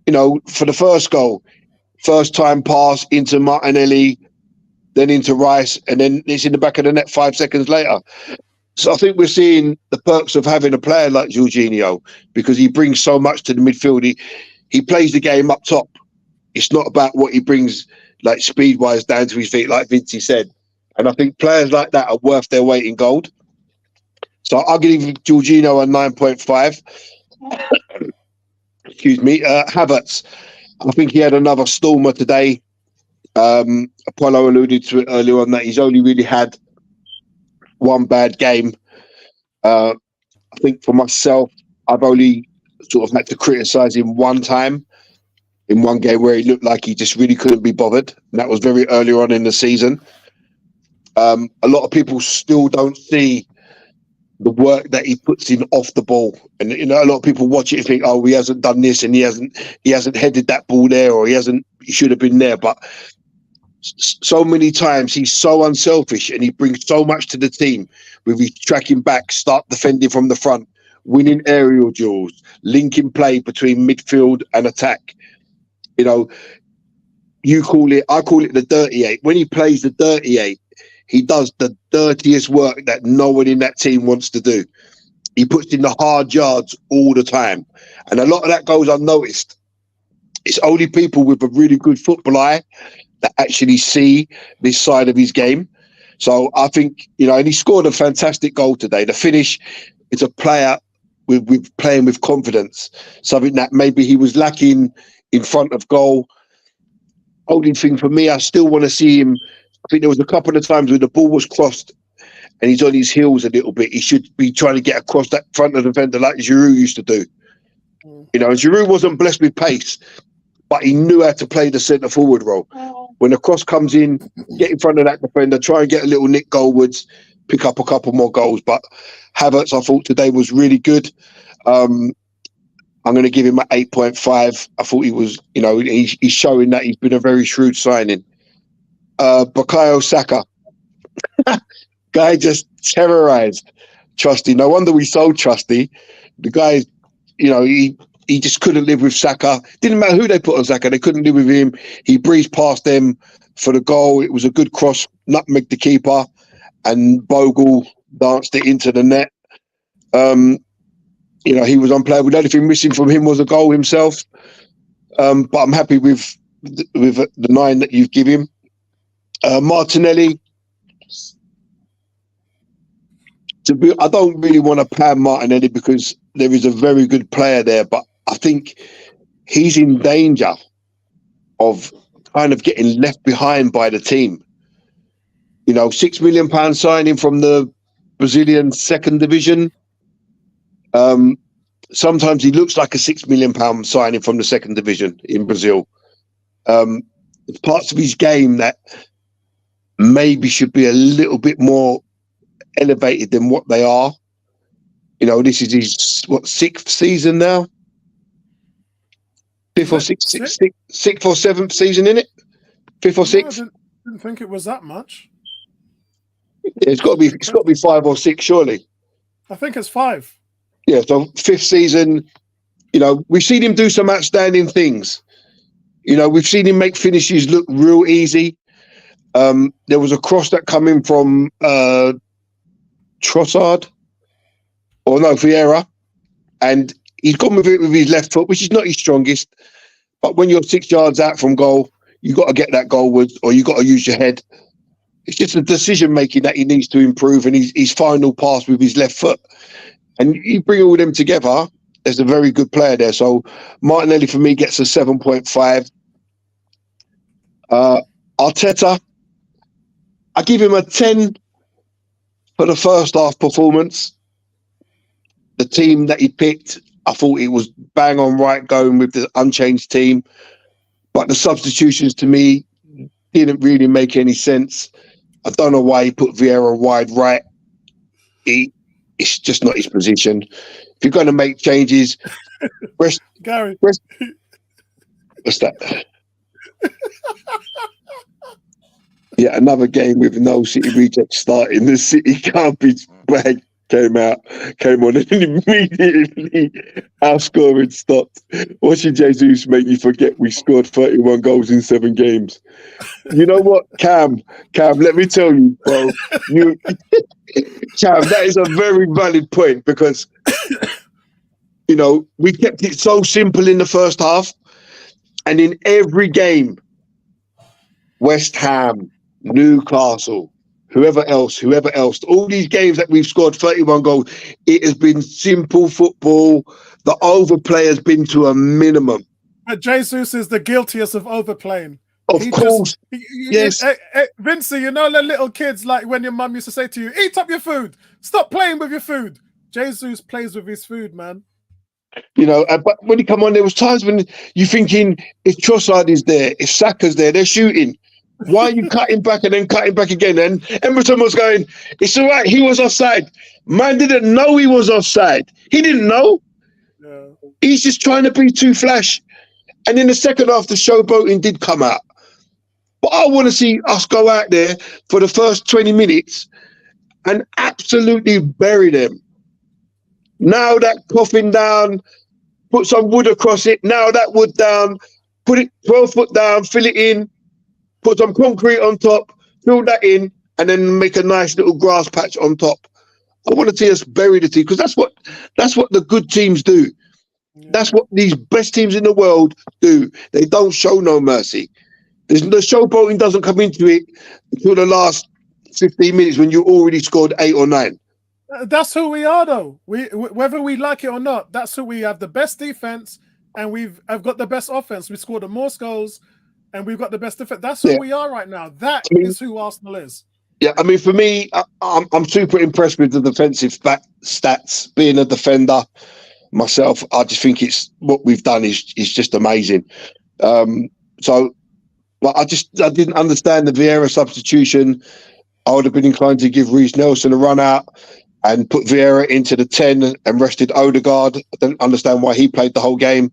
For the first goal, first time pass into Martinelli, then into Rice, and then it's in the back of the net 5 seconds later. So I think we're seeing the perks of having a player like Jorginho, because he brings so much to the midfield. He plays the game up top. It's not about what he brings, like speed-wise, down to his feet, like Vincey said. And I think players like that are worth their weight in gold. So I'll give Jorginho a 9.5. Excuse me. Havertz, I think he had another stormer today. Apollo alluded to it earlier on that he's only really had one bad game. I think for myself, I've only sort of had to criticise him one time in one game where he looked like he just really couldn't be bothered. And that was very early on in the season. A lot of people still don't see the work that he puts in off the ball, and a lot of people watch it and think, "Oh, he hasn't done this, and he hasn't headed that ball there, or he should have been there." But so many times he's so unselfish, and he brings so much to the team with his tracking back, start defending from the front, winning aerial duels, linking play between midfield and attack. You call it, I call it the dirty 8. When he plays the dirty 8, he does the dirtiest work that no one in that team wants to do. He puts in the hard yards all the time. And a lot of that goes unnoticed. It's only people with a really good football eye that actually see this side of his game. So I think, and he scored a fantastic goal today. The finish is a player with playing with confidence, something that maybe he was lacking in front of goal. Only thing for me, I still want to see him. I think there was a couple of times where the ball was crossed and he's on his heels a little bit. He should be trying to get across that front of the defender like Giroud used to do. Giroud wasn't blessed with pace, but he knew how to play the centre forward role. When the cross comes in, get in front of that defender, try and get a little nick goalwards, pick up a couple more goals. But Havertz, I thought today was really good. I'm going to give him an 8.5. I thought he was, he's showing that he's been a very shrewd signing. Bukayo Saka. Guy just terrorized Trusty. No wonder we sold Trusty. The guy, he just couldn't live with Saka. Didn't matter who they put on Saka, they couldn't live with him. He breezed past them for the goal. It was a good cross, nutmegged the keeper, and Bogle danced it into the net. he was unplayable. The only thing missing from him was a goal himself. But I'm happy with the 9 that you've given him. Martinelli. I don't really want to pan Martinelli because there is a very good player there, but I think he's in danger of kind of getting left behind by the team. £6 million signing from the Brazilian second division. Sometimes he looks like a £6 million signing from the second division in Brazil. There's parts of his game that maybe should be a little bit more elevated than what they are. This is his 6th season now, 5th or 6th or 7th season in it, 5th or 6th. I didn't think it was that much. Yeah, it's got to be 5 or 6 surely. I think it's 5. Yeah, so 5th season. We've seen him do some outstanding things. We've seen him make finishes look real easy. There was a cross that come in from Trossard, Vieira, and he's gone with it with his left foot, which is not his strongest. But when you're 6 yards out from goal, you got to get that goalwards, or you got to use your head. It's just the decision making that he needs to improve, and his final pass with his left foot. And you bring all them together, there's a very good player there. So Martinelli for me gets a 7.5. Arteta, I give him a 10 for the first half performance. The team that he picked, I thought it was bang on right going with the unchanged team. But the substitutions to me didn't really make any sense. I don't know why he put Vieira wide right. It's just not his position. If you're going to make changes, Gary. What's that? Yeah, another game with no City rejects starting. The City garbage bag came on and immediately our scoring stopped. Watching Jesus make you forget we scored 31 goals in 7 games. You know what, Cam, let me tell you, bro. Cam, that is a very valid point because, we kept it so simple in the first half, and in every game, West Ham, Newcastle, whoever else, all these games that we've scored 31 goals, it has been simple football. The overplay has been to a minimum. But Jesus is the guiltiest of overplaying. Of course. Yes. Vincey, the little kids, like when your mum used to say to you, eat up your food. Stop playing with your food. Jesus plays with his food, man. But when he come on, there was times when you're thinking, if Trossard is there, if Saka's there, they're shooting. Why are you cutting back and then cutting back again? And Emerson was going, it's all right, he was offside. Man didn't know he was offside. He didn't know. Yeah. He's just trying to be too flash. And in the second half, the showboating did come out. But I want to see us go out there for the first 20 minutes and absolutely bury them. Now that coffin down, put some wood across it. Now that wood down, put it 12 foot down, fill it in, put some concrete on top, fill that in, and then make a nice little grass patch on top. I want to see us bury the team because that's what the good teams do. Yeah. That's what these best teams in the world do. They don't show no mercy. The showboating doesn't come into it until the last 15 minutes when you already scored 8 or 9. That's who we are, though. Whether we like it or not, that's who we have. The best defense, and I've got the best offense. We scored the most goals, and we've got the best defense. That's who we are right now. That is who Arsenal is. Yeah, I mean, for me, I'm super impressed with the defensive stats. Being a defender myself, I just think it's what we've done is just amazing. But I didn't understand the Vieira substitution. I would have been inclined to give Reece Nelson a run out and put Vieira into the 10 and rested Ødegaard. I don't understand why he played the whole game.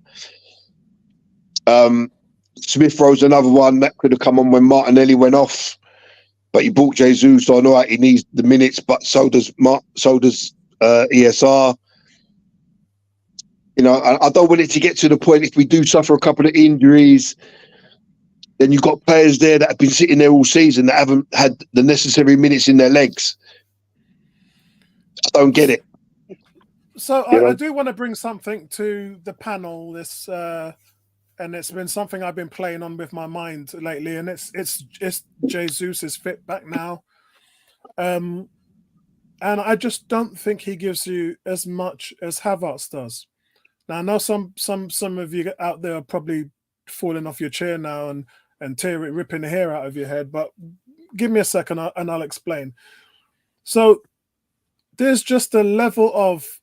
Smith Rowe's another one that could have come on when Martinelli went off, but he brought Jesus on. All right, he needs the minutes, but so does ESR. I don't want it to get to the point if we do suffer a couple of injuries, then you've got players there that have been sitting there all season that haven't had the necessary minutes in their legs. I don't get it. So You know? I do want to bring something to the panel. This and it's been something I've been playing on with my mind lately, and it's Jesus is fit back now, and I just don't think he gives you as much as Havertz does. Now I know some of you out there are probably falling off your chair now and ripping the hair out of your head, but give me a second and I'll explain. So there's just a level of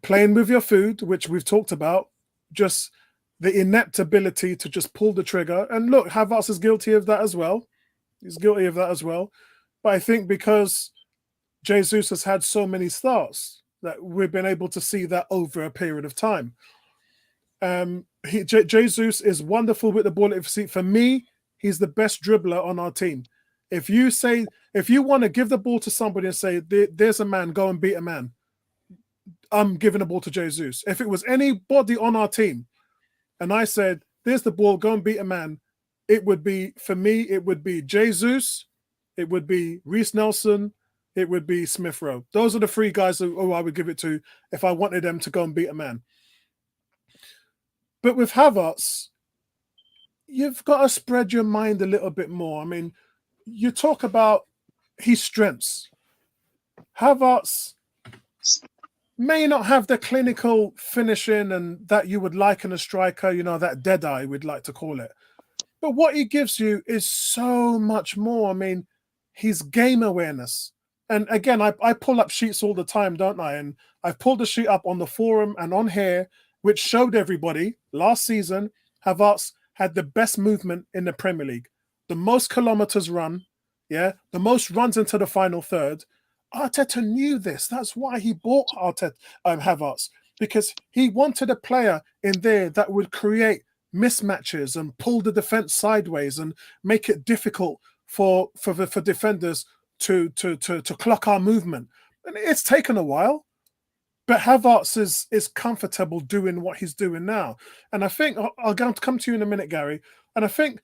playing with your food, which we've talked about, just the inept ability to just pull the trigger. And look, Havertz is guilty of that as well. He's guilty of that as well. But I think because Jesus has had so many starts that we've been able to see that over a period of time. Jesus is wonderful with the ball at his feet. For me, he's the best dribbler on our team. If you want to give the ball to somebody and say, there's a man, go and beat a man, I'm giving the ball to Jesus. If it was anybody on our team and I said, there's the ball, go and beat a man, it would be, for me, it would be Jesus, it would be Reece Nelson, it would be Smith Rowe. Those are the three guys who I would give it to if I wanted them to go and beat a man. But with Havertz, you've got to spread your mind a little bit more. I mean, you talk about his strengths. Havertz may not have the clinical finishing and that you would like in a striker, that dead eye, we'd like to call it. But what he gives you is so much more. I mean, his game awareness. And again, I pull up sheets all the time, don't I? And I've pulled a sheet up on the forum and on here, which showed everybody last season, Havertz had the best movement in the Premier League. The most kilometers run, the most runs into the final third. Arteta knew this. That's why he bought Havertz, because he wanted a player in there that would create mismatches and pull the defense sideways and make it difficult for defenders to clock our movement. And it's taken a while, but Havertz is comfortable doing what he's doing now. And I think I'll come to you in a minute, Gary. And I think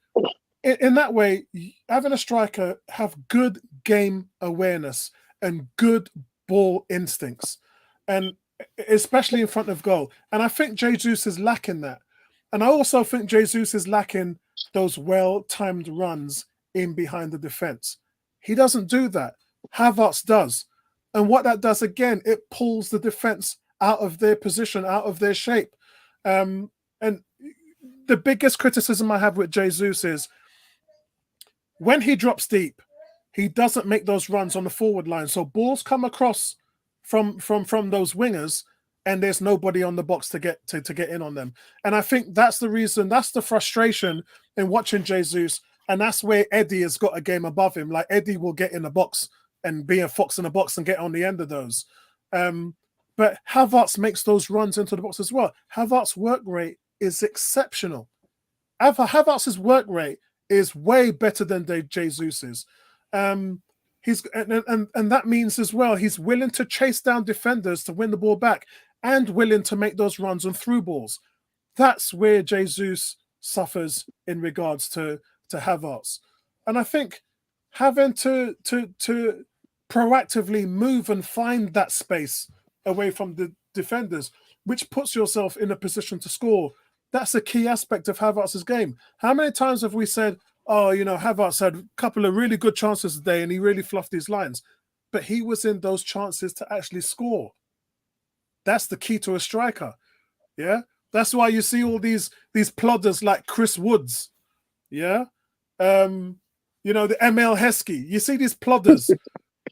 in that way, having a striker have good game awareness and good ball instincts, and especially in front of goal. And I think Jesus is lacking that. And I also think Jesus is lacking those well-timed runs in behind the defense. He doesn't do that. Havertz does. And what that does, again, it pulls the defense out of their position, out of their shape. And the biggest criticism I have with Jesus is when he drops deep, he doesn't make those runs on the forward line. So balls come across from those wingers, and there's nobody on the box to get in on them. And I think that's the reason, that's the frustration in watching Jesus. And that's where Eddie has got a game above him. Like Eddie will get in the box and be a fox in the box and get on the end of those. But Havertz makes those runs into the box as well. Havertz's work rate is exceptional. Havertz's work rate is way better than Jesus's. He's and that means as well he's willing to chase down defenders to win the ball back and willing to make those runs on through balls. That's where Jesus suffers in regards to Havertz. And I think having to proactively move and find that space away from the defenders, which puts yourself in a position to score, that's a key aspect of Havertz's game. How many times have we said, oh, Havertz had a couple of really good chances today and he really fluffed his lines, but he was in those chances to actually score. That's the key to a striker. Yeah. That's why you see all these plodders like Chris Woods. Yeah. The ML Heskey. You see these plodders.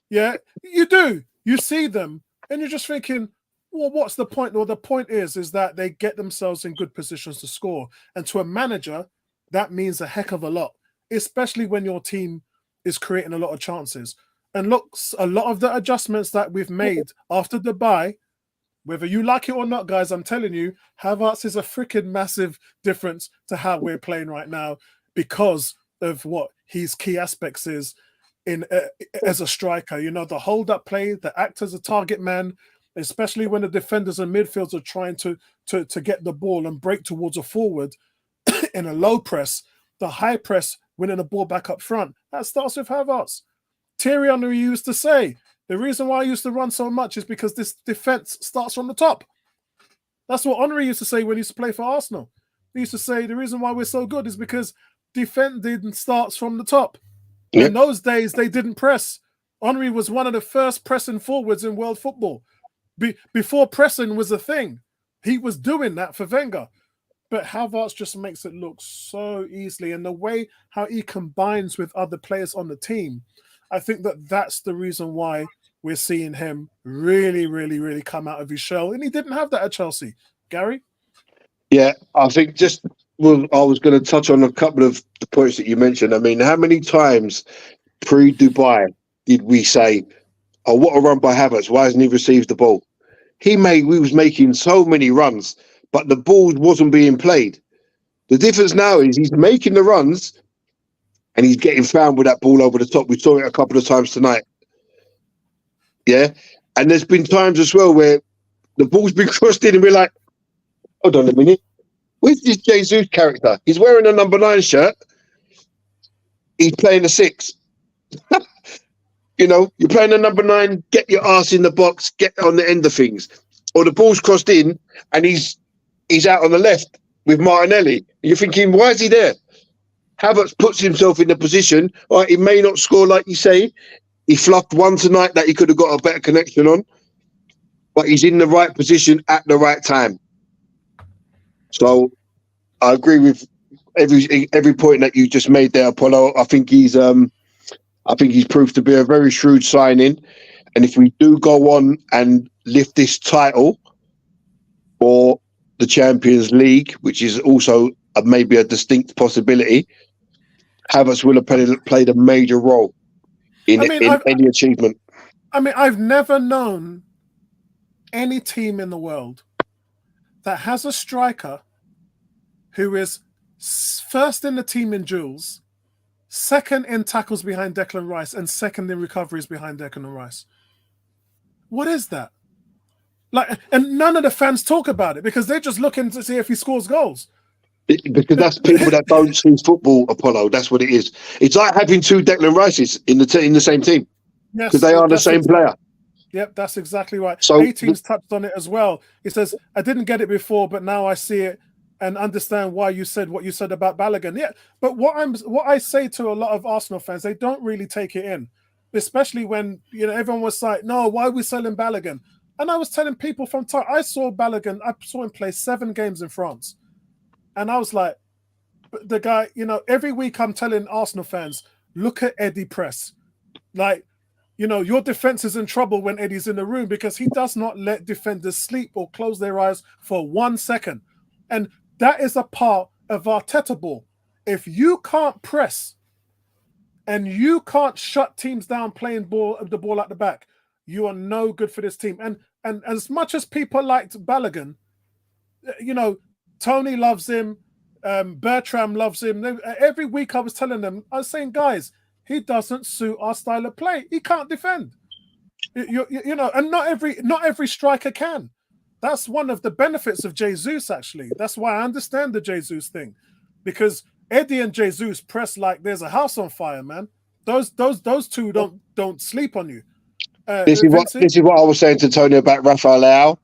Yeah. You do. You see them and you're just thinking, well, what's the point? Well, the point is that they get themselves in good positions to score. And to a manager, that means a heck of a lot, especially when your team is creating a lot of chances. And look, a lot of the adjustments that we've made after the bye, whether you like it or not, guys, I'm telling you, Havertz is a freaking massive difference to how we're playing right now because of what his key aspects is as a striker. The hold-up play, the act as a target man, especially when the defenders and midfields are trying to get the ball and break towards a forward in a low press, the high press, winning the ball back up front. That starts with Havertz. Thierry Henry used to say, The reason why I used to run so much is because this defense starts from the top. That's what Henry used to say when he used to play for Arsenal. He used to say the reason why we're so good is because defending starts from the top. Yep. In those days, they didn't press. Henry was one of the first pressing forwards in world football. Before pressing was a thing, he was doing that for Wenger. But Havertz just makes it look so easily. And the way how he combines with other players on the team, I think that's the reason why we're seeing him really, really, really come out of his shell. And he didn't have that at Chelsea. Gary? Yeah, I think I was going to touch on a couple of the points that you mentioned. I mean, how many times pre-Dubai did we say, oh, what a run by Havertz, why hasn't he received the ball? We was making so many runs, but the ball wasn't being played. The difference now is he's making the runs and he's getting found with that ball over the top. We saw it a couple of times tonight. Yeah, and there's been times as well where the ball's been crossed in and we're like, hold on a minute. Where's this Jesus character? He's wearing a number 9 shirt. He's playing a 6. You know, you're playing a number 9, get your ass in the box, get on the end of things. Or the ball's crossed in and he's out on the left with Martinelli. And you're thinking, why is he there? Havertz puts himself in the position. All right, he may not score like you say. He fluffed one tonight that he could have got a better connection on. But he's in the right position at the right time. So I agree with every point that you just made there, Apollo. I think he's proved to be a very shrewd signing. And if we do go on and lift this title for the Champions League, which is also maybe a distinct possibility, Havertz will have played a major role in any achievement. I mean, I've never known any team in the world that has a striker who is first in the team in duels, second in tackles behind Declan Rice, and second in recoveries behind Declan Rice. What is that? Like, and none of the fans talk about it because they're just looking to see if he scores goals. Because that's people that don't see football, Apollo. That's what it is. It's like having 2 Declan Rices in the same team. Yes, because they are the same player. Yep, that's exactly right. So 18's touched on it as well. He says, I didn't get it before, but now I see it and understand why you said what you said about Balogun. Yeah, but what I say to a lot of Arsenal fans, they don't really take it in, especially when everyone was like, no, why are we selling Balogun? And I was telling people from time, I saw Balogun, I saw him play 7 games in France. And I was like, the guy, every week I'm telling Arsenal fans, look at Eddie Press. Like, your defense is in trouble when Eddie's in the room because he does not let defenders sleep or close their eyes for 1 second. And that is a part of Arteta ball. If you can't press and you can't shut teams down playing the ball at the back, you are no good for this team. And as much as people liked Balogun, Tony loves him, Bertram loves him. Every week I was telling them, I was saying, guys, he doesn't suit our style of play. He can't defend. And not every striker can. That's one of the benefits of Jesus, actually. That's why I understand the Jesus thing. Because Eddie and Jesus press like there's a house on fire, man. Those two don't sleep on you. This is what I was saying to Tony about Rafael Leao.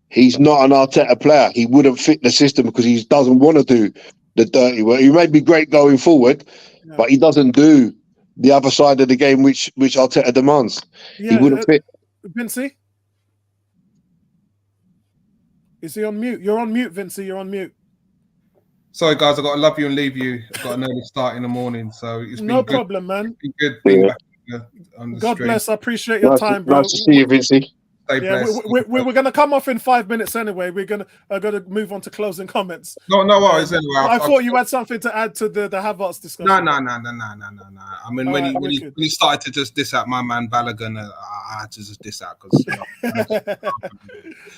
He's not an Arteta player. He wouldn't fit the system because he doesn't want to do the dirty work. He may be great going forward, but he doesn't do the other side of the game which Arteta demands. He wouldn't fit. Vincey? Is he on mute? You're on mute, Vincey. You're on mute. Sorry, guys. I've got to love you and leave you. I've got an early start in the morning, so it's been no good. problem, man. It's been good being back on the God stream. bless. I appreciate your time, bro. Nice to see you, Vincey. We're going to come off in 5 minutes anyway. We're going to move on to closing comments. No worries. Anyway, I thought you had something to add to the Havertz discussion. No. I mean, when he started to just diss out my man Balogun, I had to just diss out because.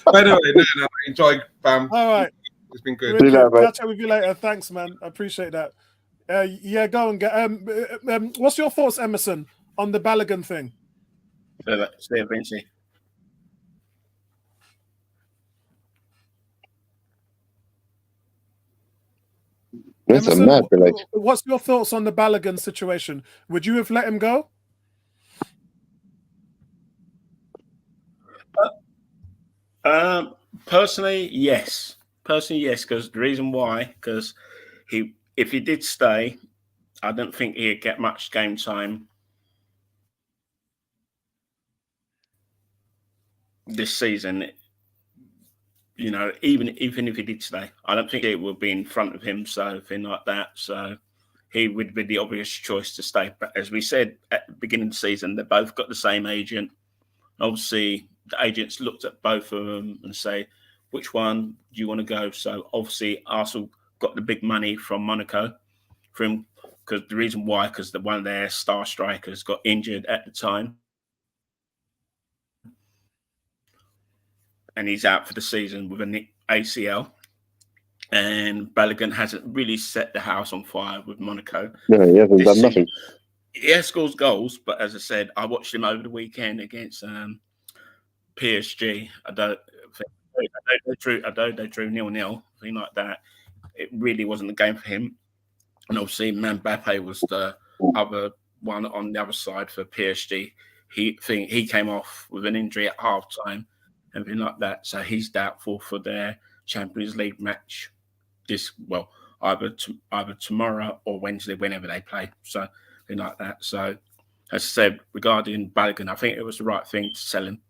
But anyway, no, enjoy, fam. All right, it's been good. Catch up with you later. Thanks, man. I appreciate that. Go and get. What's your thoughts, Emerson, on the Balogun thing? Say Vincey. Emerson, what's your thoughts on the Balogun situation? Would you have let him go? Personally, yes. Because the reason why, because if he did stay, I don't think he'd get much game time this season. You know, even if he did stay, I don't think it would be in front of him, so thing like that. So he would be the obvious choice to stay. But as we said at the beginning of the season, they both got the same agent. Obviously, the agents looked at both of them and say, which one do you want to go? So obviously, Arsenal got the big money from Monaco for him, because the reason why, because one of their star strikers got injured at the time, and he's out for the season with an ACL. And Baldock hasn't really set the house on fire with Monaco. No, he hasn't done nothing. He has scores goals, but as I said, I watched him over the weekend against PSG. I don't they drew 0-0, thing like that. It really wasn't the game for him. And obviously, Mbappe was the other one on the other side for PSG. He came off with an injury at half time, everything like that. So he's doubtful for their Champions League match either tomorrow or Wednesday, whenever they play. So thing like that. So as I said, regarding Baldock, I think it was the right thing to sell him.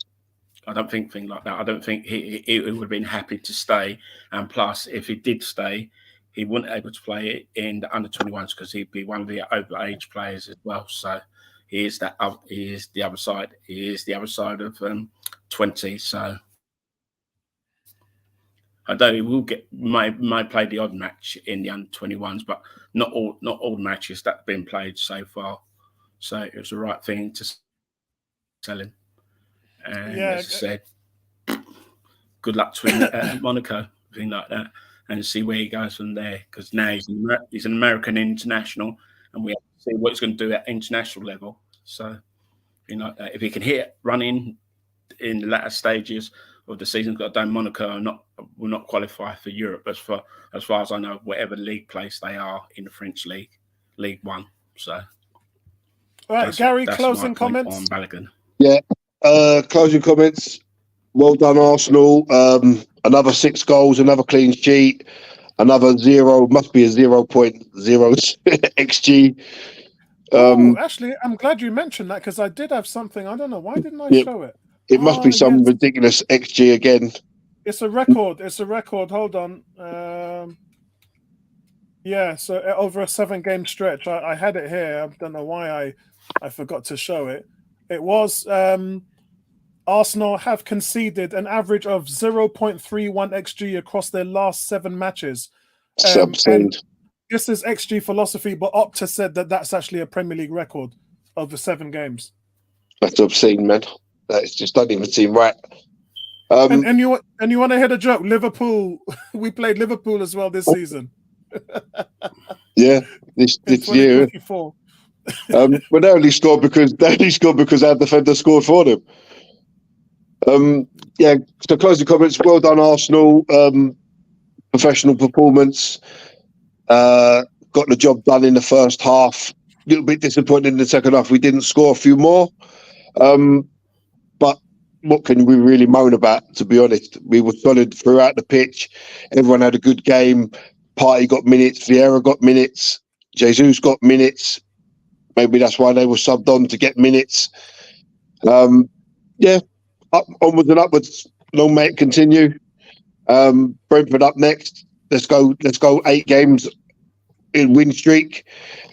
I don't think things like that. I don't think he would have been happy to stay. And plus, if he did stay, he wouldn't be able to play in the under-21s because he'd be one of the over-age players as well. So he is the other side. He is the other side of 20. So I know he will might play the odd match in the under-21s, but not all the matches that have been played so far. So it was the right thing to sell him. And as I said, good luck to him at Monaco, thing like that, and see where he goes from there. Because now he's an American international, and we have to see what he's going to do at international level. So, thing like that. If he can hit running in the latter stages of the season, because I don't Monaco will not qualify for Europe as far as I know, whatever league place they are in the French league, League One. So, all right, Gary, closing comments on Baldock. Yeah. Closing comments. Well done, Arsenal. Another 6 goals, another clean sheet, another 0. Must be a 0.0 xG. Actually, I'm glad you mentioned that because I did have something. I don't know why didn't I show it. It must be some ridiculous xG again. It's a record. Hold on. So over a 7-game stretch, I had it here. I don't know why I forgot to show it. It was Arsenal have conceded an average of 0.31 xG across their last 7 matches. And this is xG philosophy, but Opta said that that's actually a Premier League record of the 7 games. That's obscene, man. That just doesn't even seem right. And you want to hear the joke? Liverpool, we played Liverpool as well this season. Yeah, this year. But they only scored because our defender scored for them. So closing comments. Well done, Arsenal. Professional performance. Got the job done in the first half. A little bit disappointed in the second half. We didn't score a few more. But what can we really moan about, to be honest? We were solid throughout the pitch. Everyone had a good game. Partey got minutes. Vieira got minutes. Jesus got minutes. Maybe that's why they were subbed on, to get minutes. Onwards and upwards. Long may it continue. Brentford up next. Let's go 8 games in win streak,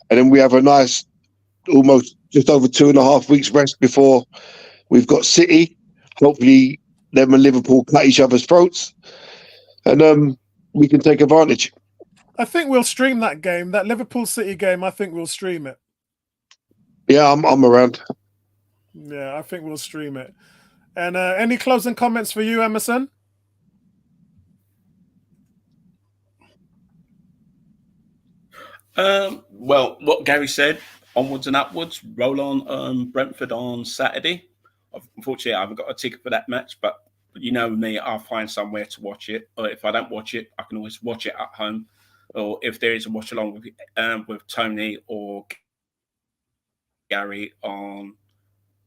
and then we have a nice, almost just over 2.5 weeks rest before we've got City. Hopefully, them and Liverpool cut each other's throats, and we can take advantage. I think we'll stream that game, that Liverpool City game. I think we'll stream it. Yeah, I'm around. Yeah, I think we'll stream it. And any closing comments for you, Emerson? Well, what Gary said, onwards and upwards. Roll on Brentford on Saturday. Unfortunately, I haven't got a ticket for that match, but you know me, I'll find somewhere to watch it. Or if I don't watch it, I can always watch it at home. Or if there is a watch along with Tony or Gary on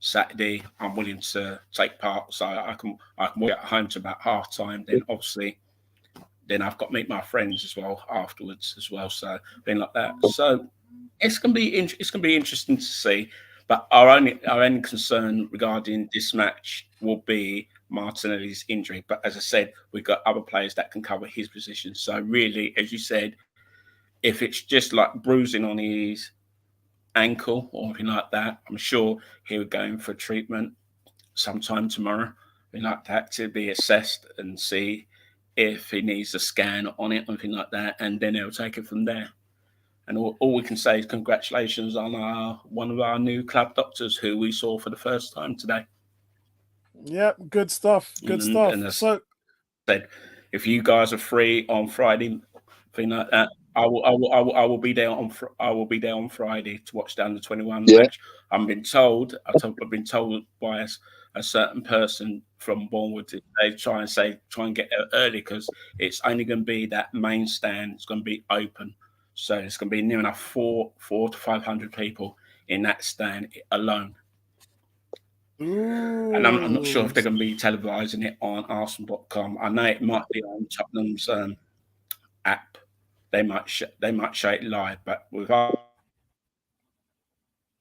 Saturday, I'm willing to take part, so I can work at home to about half time. Then obviously, then I've got to meet my friends as well afterwards as well. So things like that. So it's gonna be interesting to see. But our only concern regarding this match will be Martinelli's injury. But as I said, we've got other players that can cover his position. So really, as you said, if it's just like bruising on his ankle or anything like that, I'm sure he would go in for treatment sometime tomorrow, anything like that, to be assessed and see if he needs a scan on it or anything like that, and then he'll take it from there. And all we can say is congratulations on one of our new club doctors who we saw for the first time today. Yeah, good stuff. Good stuff. And so, said, if you guys are free on Friday, thing like that, I will be there on Friday to watch the under-21 match. I've been told by a certain person from Bournemouth, they try and get there early because it's only going to be that main stand. It's going to be open. So it's going to be near enough 400 to 500 people in that stand alone. Ooh. And I'm not sure if they're going to be televising it on Arsenal.com. I know it might be on Tottenham's app. They might show it live, but with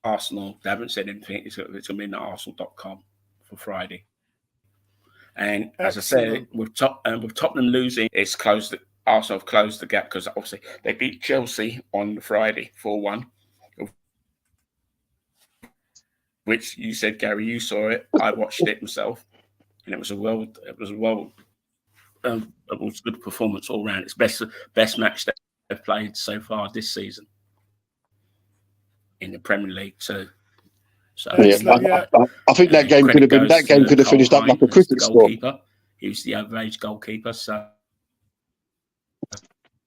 Arsenal, they haven't said anything. It's going to be on Arsenal.com for Friday. And as I said, with Tottenham losing, Arsenal have closed the gap because obviously they beat Chelsea on Friday 4-1, which you said, Gary, you saw it. I watched it myself, and it was a good performance all round. It's best match they've played so far this season in the Premier League too. So I think that game could have finished up like a cricket score. He was the average goalkeeper, so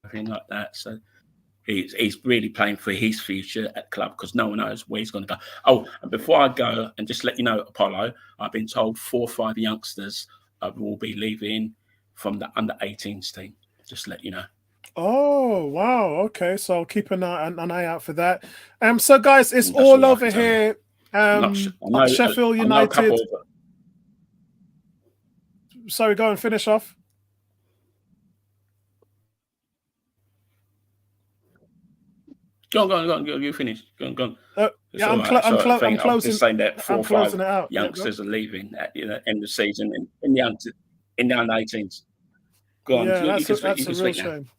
everything like that. So he's really playing for his future at club because no one knows where he's going to go. Oh, and before I go, and just let you know, Apollo, I've been told 4 or 5 youngsters will be leaving from the under-18s team. Just let you know. Oh, wow. Okay, so I'll keep an eye out for that. So, guys, it's all over here. Sheffield United. Sorry, go and finish off. Go on. You finish. Go on. Yeah, I'm closing. I'm just saying that 4 or 5 it out. youngsters are leaving at the end of the season in the under-18s. Go on. Yeah, that's a real shame.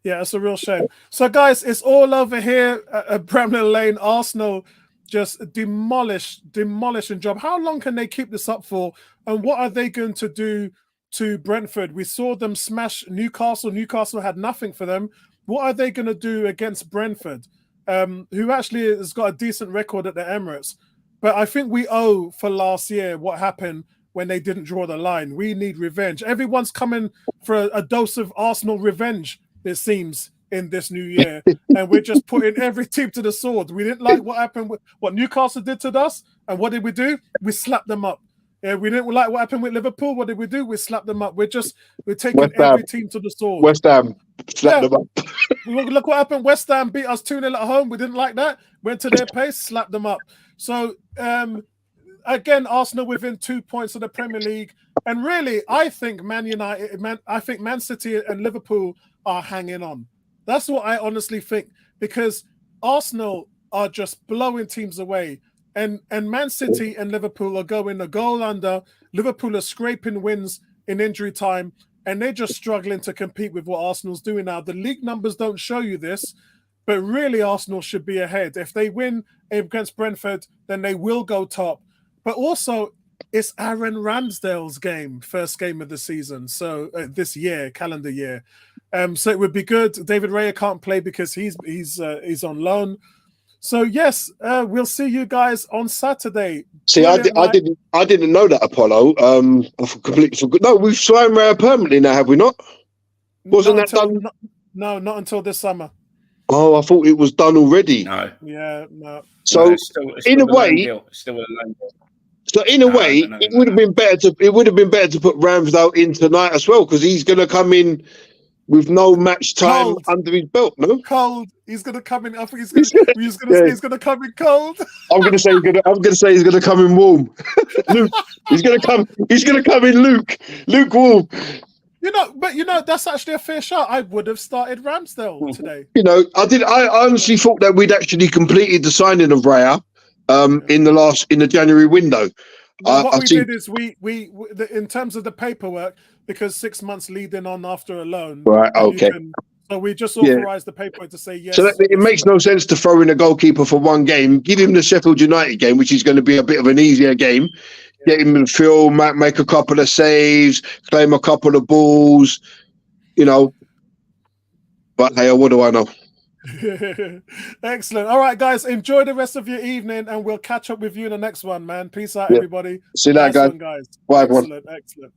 Yeah, it's a real shame. So, guys, it's all over here at Bramley Lane. Arsenal just demolishing job. How long can they keep this up for? And what are they going to do to Brentford? We saw them smash Newcastle. Newcastle had nothing for them. What are they going to do against Brentford, who actually has got a decent record at the Emirates? But I think we owe for last year what happened when they didn't draw the line. We need revenge. Everyone's coming for a dose of Arsenal revenge, it seems, in this new year. And we're just putting every team to the sword. We didn't like what happened with what Newcastle did to us. And what did we do? We slapped them up. Yeah, we didn't like what happened with Liverpool. What did we do? We slapped them up. We're taking every team to the sword. West Ham slapped them up. Look what happened. West Ham beat us 2-0 at home. We didn't like that. Went to their pace, slapped them up. So, again, Arsenal within 2 points of the Premier League. And really, I think Man City and Liverpool are hanging on. That's what I honestly think, because Arsenal are just blowing teams away. And Man City and Liverpool are going a goal under. Liverpool are scraping wins in injury time, and they're just struggling to compete with what Arsenal's doing now. The league numbers don't show you this, but really Arsenal should be ahead. If they win against Brentford, then they will go top. But also, it's Aaron Ramsdale's game, first game of the season. So this year, calendar year. So it would be good. David Raya can't play because he's on loan. So yes, we'll see you guys on Saturday. See, I didn't know that, Apollo. I completely forgot. No, we've signed Raya permanently now, have we not? Wasn't that done? No, not until this summer. Oh, I thought it was done already. No. Yeah, no. So it's in a way, it would have been better to put Ramsdale in tonight as well, because he's going to come in with no match time Cold. under his belt. No, Cold. He's gonna come in. I think he's gonna. Yeah. He's gonna come in cold. I'm gonna say he's gonna come in warm. Luke, he's gonna come in lukewarm. That's actually a fair shot. I would have started Ramsdale today. I honestly thought that we'd actually completed the signing of Raya in the January window. What we did is we in terms of the paperwork, because 6 months leading on after a loan. Right. Okay. So we just authorised the paperwork to say yes. So it makes no sense to throw in a goalkeeper for one game. Give him the Sheffield United game, which is going to be a bit of an easier game. Get him in field, make a couple of saves, claim a couple of balls, But hey, what do I know? Excellent. All right, guys, enjoy the rest of your evening, and we'll catch up with you in the next one, man. Peace out, everybody. See you later, guys. One, guys. Bye, everyone. Excellent.